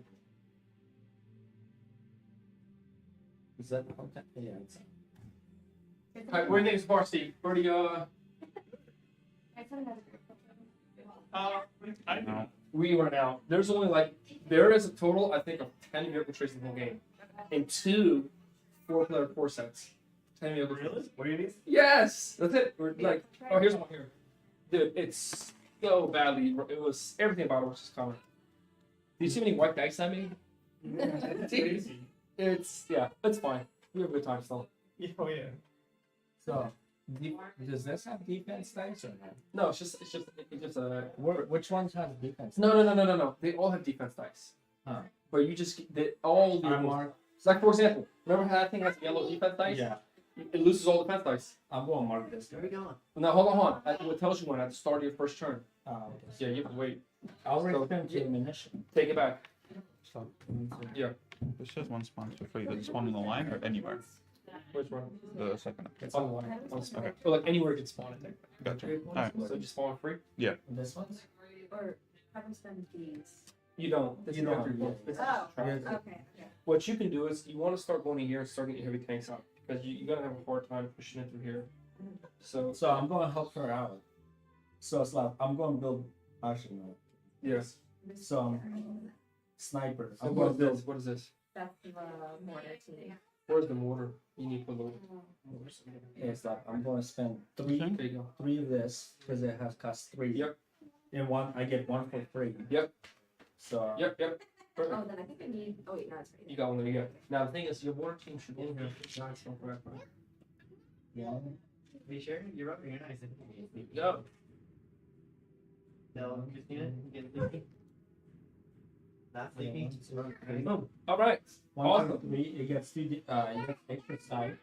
Is that okay? Yeah, it's. Alright, what do you think so far, Steve? Pretty I No. we run out. There's only like there is a total I think of 10 vehicle trays in the whole game, and 2 4-player core sets. 10 vehicle trays. What do you need? Yes, that's it. We're like, oh, here's one here, dude. It's so badly. It was everything about it was just common. Do you see how many white dice I made? crazy. It's it's fine. We have a good time still. Oh yeah. So, does this have defense dice or not? No, it's just Which ones have defense? no. They all have defense dice. Huh. But you just they all the Armor. It's like for example, remember how that thing has yellow defense dice? Yeah, It loses all defense dice. I'm going to mark this. Where we going? Now hold on. What tells you when at the start of your first turn? Okay. Yeah, you have to wait. I'll So, spend 2 ammunition. Take it back. So, Yeah. this says one spawn for you. Does it spawn on the line or anywhere? Which one? The second. It's on the line. Okay. Or like anywhere you can spawn it. Gotcha. Alright. So you just spawn free? This one's? Or have them spend these. You don't. This You is don't. after you. This is Oh, trap. Yeah. okay. What you can do is you want to start going in here and start getting heavy tanks out because you're gonna have a hard time pushing it through here. So So I'm going to help her out. So it's like, I'm going to build, actually no. yes. So, sniper. So I'm what going is to build, this? What is this? That's the mortar too. Where's the mortar? You need to put it's like, I'm going to spend 3 There you go. 3 of this, because it has cost 3. Yep. And one, I get 1 for free. Yep. So, Yep. Oh, Perfect. then I think I need. Oh wait, no, it's right. You got one there. You go. Now the thing is, your mortar team should be in here. Nice, don't forget. one. Be sure you're up. You're nice. Go. No, Christina, get sleepy. Not sleepy. Boom. All right. 1 Awesome. for 3, it gets 2, it gets extra sight.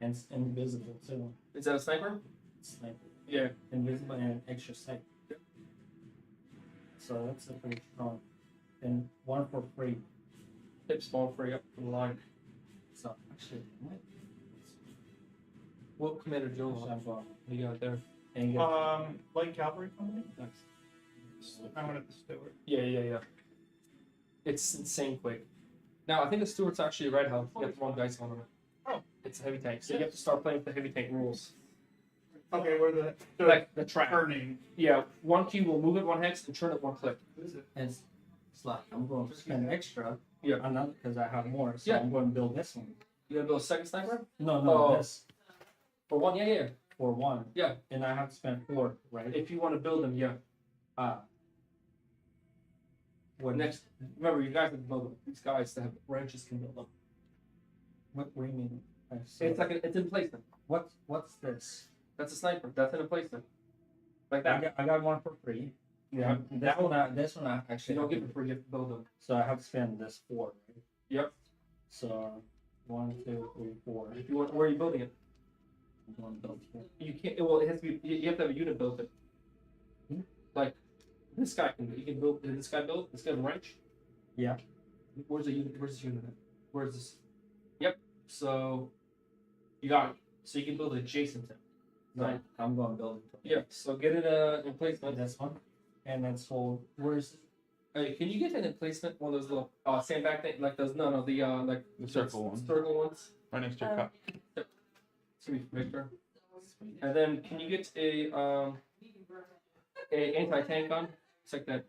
And it's invisible too. Is that a sniper? Sniper. Yeah. Invisible and extra sight. So that's a pretty strong. And 1 for free. Hip spawn free up from the line. So actually, What Commander Jones? what You got it there. and you get Light Cavalry Company. Nice. I wanted the Stewart. Yeah. It's insane quick. Now I think the Stewart's actually a red helm. You have the wrong dice on it. Oh. It's a heavy tank, so you have to start playing with the heavy tank rules. Okay, where the Like the trap. turning. Yeah, 1 key will move it 1 hex and turn it 1 click. and it's like I'm going to spend extra. Yeah. Another because I have more. So Yeah. I'm going to build this one. You gonna build a second sniper? No, Oh. this For 1, yeah. for 1. Yeah. And I have to spend 4, right? If you want to build them, yeah. What Next, remember you guys can build them. These guys that have wrenches can build them. What do you mean? It's like it's in placement. What's this? That's a sniper. That's in a placement. Like I that. got 1 for free. Yeah. This one I actually You don't have get to- it free. You have to build them. So I have to spend this 4. Right? Yep. So 1, 2, 3, 4. If you want, where are you building it? I'm going to build here. You can't. Well, it has to be. You have to have a unit build it. Hmm? Like this guy can. You can build. Did this guy build? This guy have a wrench. Yeah. Where's the unit? Where's this unit? At? Where's this? Yep. So you got it. So you can build it adjacent to. it. No, Right. I'm going to build it. Yeah. So get it in placement. This one, and then so where's Hey, can you get an emplacement? One of those little sandbag thing, like those? No, the like The circle one. Circle ones. Right next to your cup. It's gonna be for Victor. And then can you get a anti-tank gun? It's like that.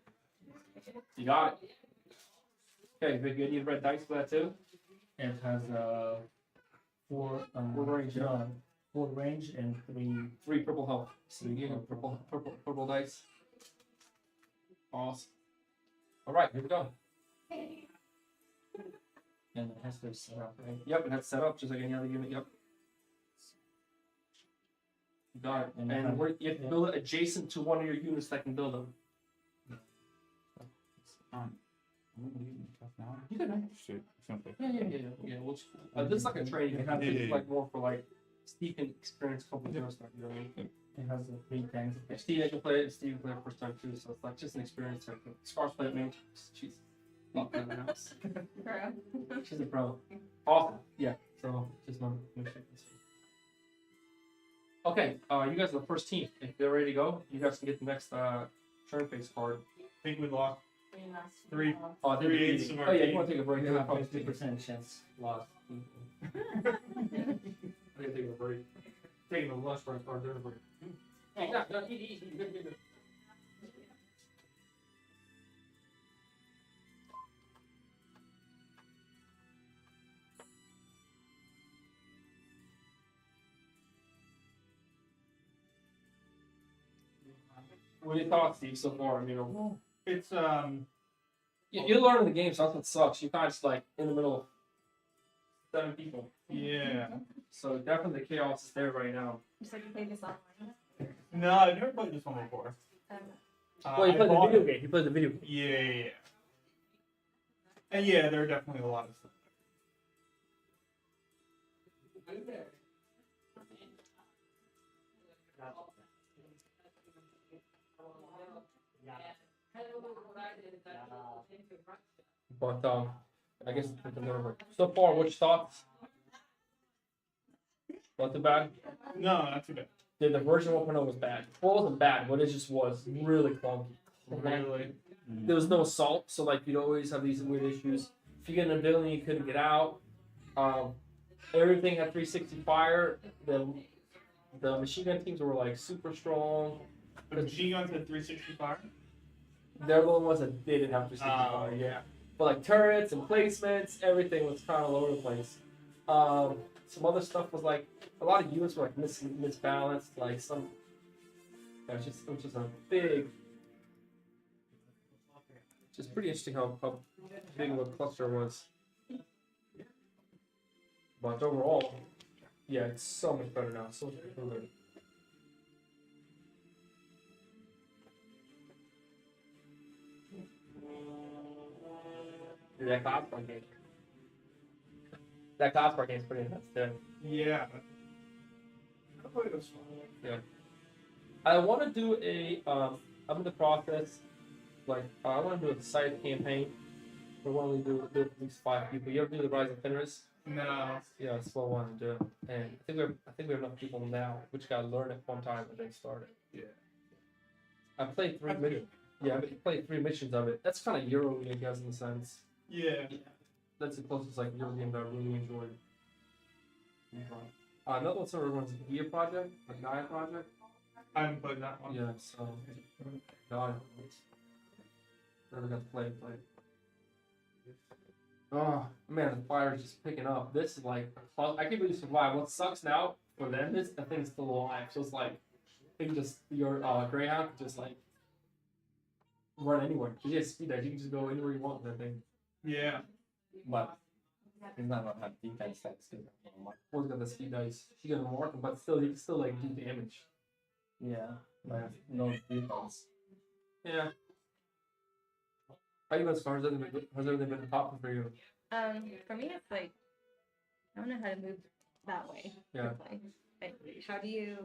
You got it. Okay, Vic, you need red dice for that too. it has 4 Four range, yeah. no, 4 range and 3. 3 purple health. So you get a purple dice. Awesome. All right, here we go. And it has to set up, right? Yep, it has set up just like any other unit. Yep. You got it. And And you have to build it adjacent to one of your units that can build them. You can. Simple. Yeah. We'll just, this is like a training. It has to be like more for like Steve can experience a couple of stuff. You know what I mean? It has the 3 tanks. If Steve can play it, Steve can play it first time too. So it's like just an experience. Scar's played it many times. She's locked in the house. She's a pro. Awesome. Yeah. So just one. Okay, you guys are the first team. If they're ready to go, you guys can get the next turn phase card. I think we lost Three last. three. Oh, they're 3/8 defeating. of our Oh yeah, you team. want to take a break? You have Yeah, probably 50% chance lost. I'm gonna take a break. Taking a lunch break or dinner break. Hey, no, eat. Good. What are your thoughts, Steve, so far? You know, It's you're learning the game, so that's what sucks. You're kind of just like in the middle of 7 people. yeah. So definitely the chaos is there right now. So you play this online? No, I've never played this one before. Well, you I played the bought video it. game. You played the video game. Yeah. And yeah, there are definitely a lot of stuff. But I guess it's another. So far, which thoughts? Not too bad. No, not too bad. The version 1.0 was bad. Well, it wasn't bad, but it just was really clunky. Really. There was no salt, so like you'd always have these weird issues. If you get in a building, you couldn't get out. Everything had 360 fire. The machine gun teams were like super strong. The machine guns had 360 fire. They're the only ones that didn't have 360 Oh. fire, yeah. But like turrets and placements, everything was kind of all over the place. Some other stuff was like a lot of units were like misbalanced. Like some, it was just a big. Just pretty interesting how big of a cluster it was. But overall, yeah, it's so much better now. So much better. Dude, that Cosmar game. That Cosmar game's pretty nuts too. Yeah. I played this one. I want to do a. I'm in the process. Like, I want to do a side campaign. We want to do at least 5 people. You ever do the Rise of Fenris? No. Yeah, that's what I want to do. And I think we have enough people now. We just gotta learn it one time and then start it. Yeah. I played 3 missions. Yeah, I played 3 missions of it. That's kind of Euro, I guess, in a sense. Yeah. That's the closest like Euro game that I really enjoyed. Another one's everyone's Gear Project, a Gaia Project. I haven't played that one. Yeah, so Gaia. Never got to play. Oh man, the fire is just picking up. This is like I can't believe you survived. What sucks now for them is the thing's still alive. So it's like you can just your Greyhound can just like run anywhere. You get speed dash. You can just go anywhere you want with that thing. Yeah. But it's not gonna have defense that's good. One's got the speed dice. You can mark them, but still you can still like do damage. Yeah, but no defense. Yeah. How you been, Scar? Has everything been popping for you? For me, it's like I don't know how to move that way. Yeah. quickly. But how do you?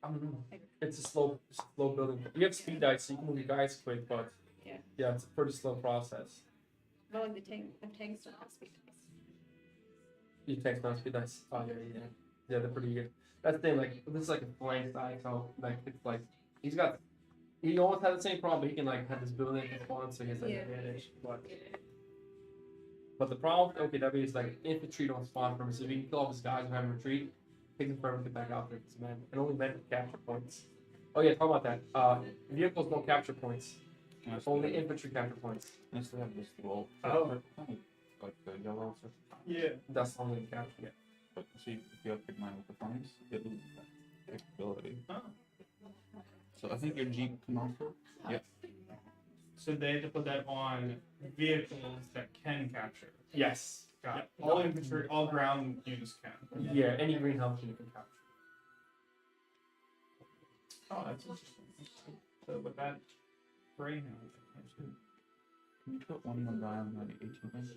I don't know. It's a slow building. You have speed dice, so you can move your guys quick, but Yeah. it's a pretty slow process. Well, like the tanks don't have speed dice. You take down speed dice. Oh yeah. Yeah, they're pretty good. That's the thing. Like this is like a flank side, so like it's like he almost had the same problem. But he can like have this building at spawn, so he has like Yeah. advantage. But the problem with OKW is like infantry don't spawn from him, so if he can kill all his guys who have retreat, it takes him forever to get back out there because men and only men can capture points. Oh yeah, talk about that. Vehicles don't capture points. Only infantry capture points. I still have this wall. Oh. Like the yellow stuff. Yeah. That's the only capture. Yeah. But see, if you upgrade mine with the points, it loses that capability. Oh. So I think your Jeep can also. Yeah. So they have to put that on vehicles that can capture. Yes. Got it. All infantry, all ground units can. Yeah, any greenhouse you can capture. Oh, that's interesting. So with that Greyhound, that's good. Can you put one more guy on my 18?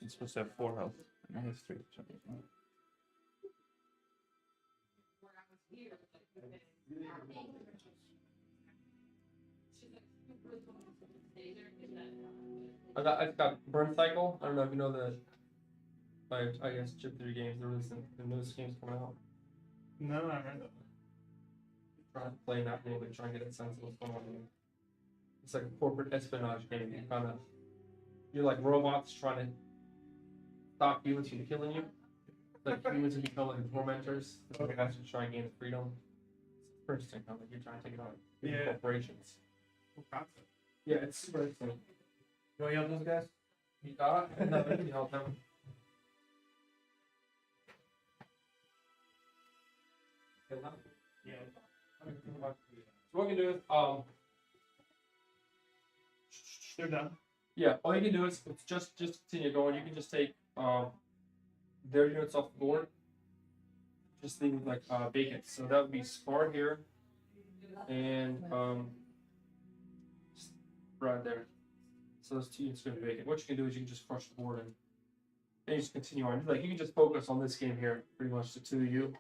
It's supposed to have 4 health, and I have 3. So I got burn cycle. I don't know if you know the I guess chip 3 games. There was the newest games coming out. No, I read that. Trying to play that game and try and get a sense of what's going on. It's like a corporate espionage game. You're like robots trying to stop humans from killing you. Like humans will become like tormentors. So you have to try and gain freedom. It's interesting how like you're trying to take it on big corporations. Cool concept. Yeah, it's super interesting. You want to help those guys? You got it? No, you help them. Yeah. So what we can do is, They're done. yeah, all you can do is it's just continue going. You can just take their units off the board, just leave like vacant. So that would be Spar here, and just right there. So those 2 units are going to be vacant. What you can do is you can just crush the board and you just continue on. Like you can just focus on this game here, pretty much the 2 of you,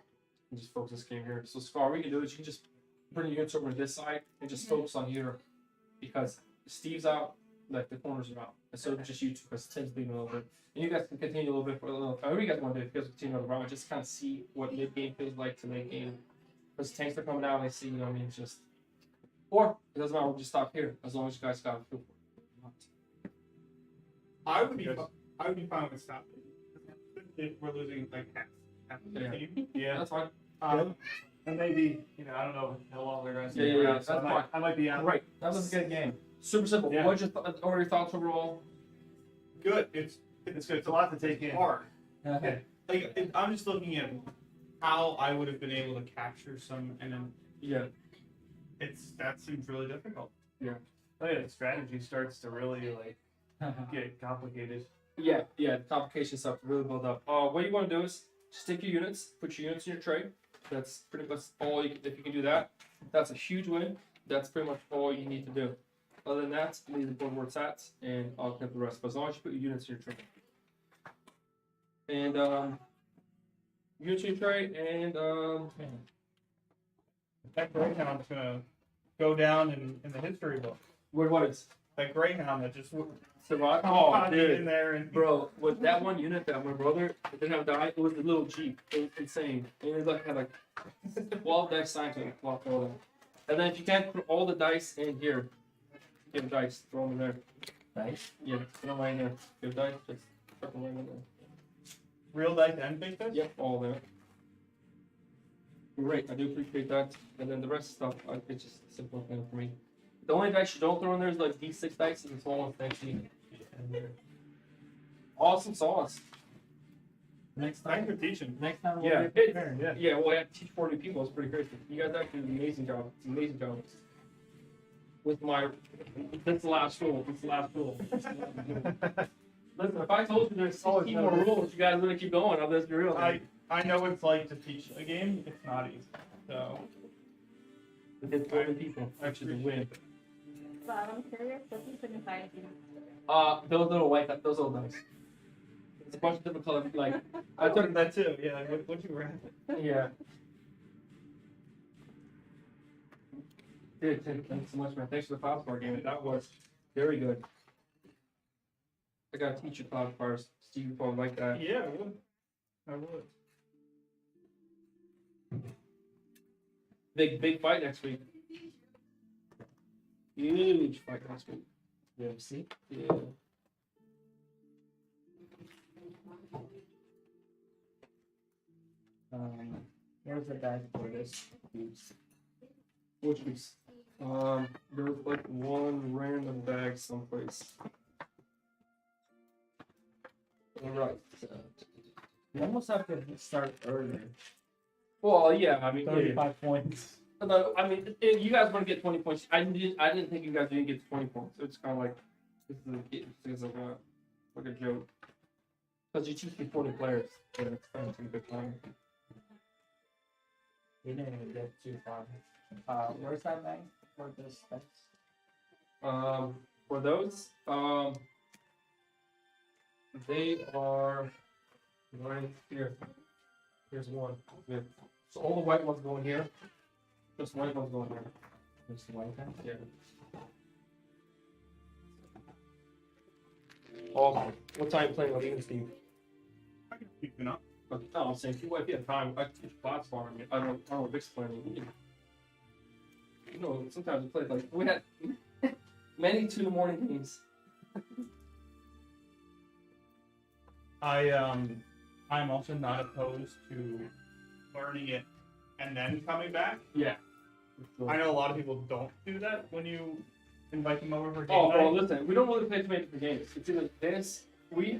and just focus this game here. So Scar, what you can do is you can just bring your units over to this side and just focus on here, because Steve's out, like the corners are out. And so just you two, because Tim's leaving a little bit. And you guys can continue a little bit for a little. Whatever you guys want to do, if you guys continue on the round, just kind of see what mid game feels like to late game. Because tanks are coming out, and they see, you know what I mean? It's just, or it doesn't matter. We'll just stop here as long as you guys got a feel for it. I would be fine with stopping. If we're losing like half the Yeah. team. Yeah. That's fine. And maybe, I don't know how long they're going to Yeah, stay around, that's so fine. I might be out. Right. That was a good game. Super simple. Yeah. What are your thoughts overall? Good. It's It's a lot to take in. hard. I'm just looking at how I would have been able to capture some, and then Yeah. that seems really difficult. Oh yeah, the strategy starts to really get complicated. Yeah, the complication stuff to really build up. What you want to do is just take your units, put your units in your tray. That's pretty much all you can, if you can do that. That's a huge win. That's pretty much all you need to do. Other than that, leave the board where it's at, and I'll clean up the rest. But as long as you put your units in your tray. And units in your tray, and That Greyhound's gonna go down in the history book. what is That Greyhound that just survive? popped in Dude. there and Bro, with that one unit that my brother didn't have died, it was the little Jeep. It was insane. And it had like 12 dice signed to it. And then if you can't put all the dice in here, give dice, throw them in there. Nice. Yeah, put them right in there. Give dice, just put them right in there. real dice and fake dice. Yep, all there. Great, I do appreciate that. And then the rest of the stuff, it's just a simple thing for me. The only dice you don't throw in there is like D6 dice and the small ones next to you. Awesome sauce. Next Thanks time. for teaching. Next time Yeah, we'll be prepared. Yeah. Yeah, well, I had to teach 40 people. It's pretty crazy. You guys actually did an amazing job. It's an amazing job. With my, this is the last rule. This is the last rule. Listen, if I told you there's 16 more rules, you guys are gonna keep going. I'll just be real. I know what it's like to teach a game. It's not easy. So It's 40 people. Actually, the win. But I'm curious, what do you put inside you? Those little white, those little dice. It's a bunch of different colors. Like, I took that too. Yeah. What you were yeah. Dude, thanks so much, man. Thanks for the Cloud Spire game. That was very good. I gotta teach you Cloud Spires. Steve, you probably like that. Yeah, I would. Big fight next week. Huge fight next week. UFC. Yeah. Where's the bag for this? Which piece? There was like one random bag someplace. Alright. You almost have to start earlier. Well, yeah, I mean, 35 points. No, I mean, if you guys want to get 20 points. I didn't think you guys didn't get 20 points. It's kind of like this is like a joke. Because you choose 40 players, so it's kind of a good time. We didn't even get too far. Where's that bag for this specs? For those, they are right here. Here's one. Yeah. So all the white ones go in here. Just white ones go in here. Just the white one? Yeah. Awesome. What time you playing with you, Steve? I Keeping up. But no, I'm saying if you have time, I teach class farm. I don't know Vic's playing. You know, sometimes we play like we had many 2 in the morning games. I'm also not opposed to learning it and then coming back. Yeah. I know a lot of people don't do that when you invite them over for game Oh, night. well, listen, we don't really play too many different games. It's either this,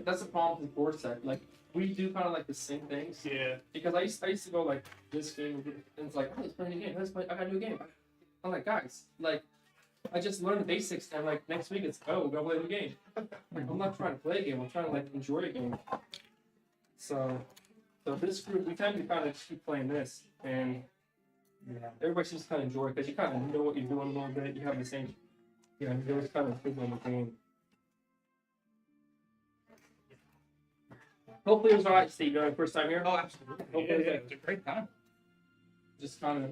that's the problem with the board set. Like, we do kind of like the same things. Yeah. Because I used to go like this game, and it's like, oh, let's play a new game. I got a new game. I'm like, guys, like, I just learned the basics, and like next week it's, oh, go play a new game. Like, I'm not trying to play a game. I'm trying to like enjoy a game. So this group, we tend to kind of keep playing this, and everybody seems to kind of enjoy it because you kind of know what you're doing a little bit. You have the same, you're always kind of thinking the game. Hopefully it was alright, Steve. You're first time here. Oh, absolutely. Hopefully Yeah, it's a great time. just kind of.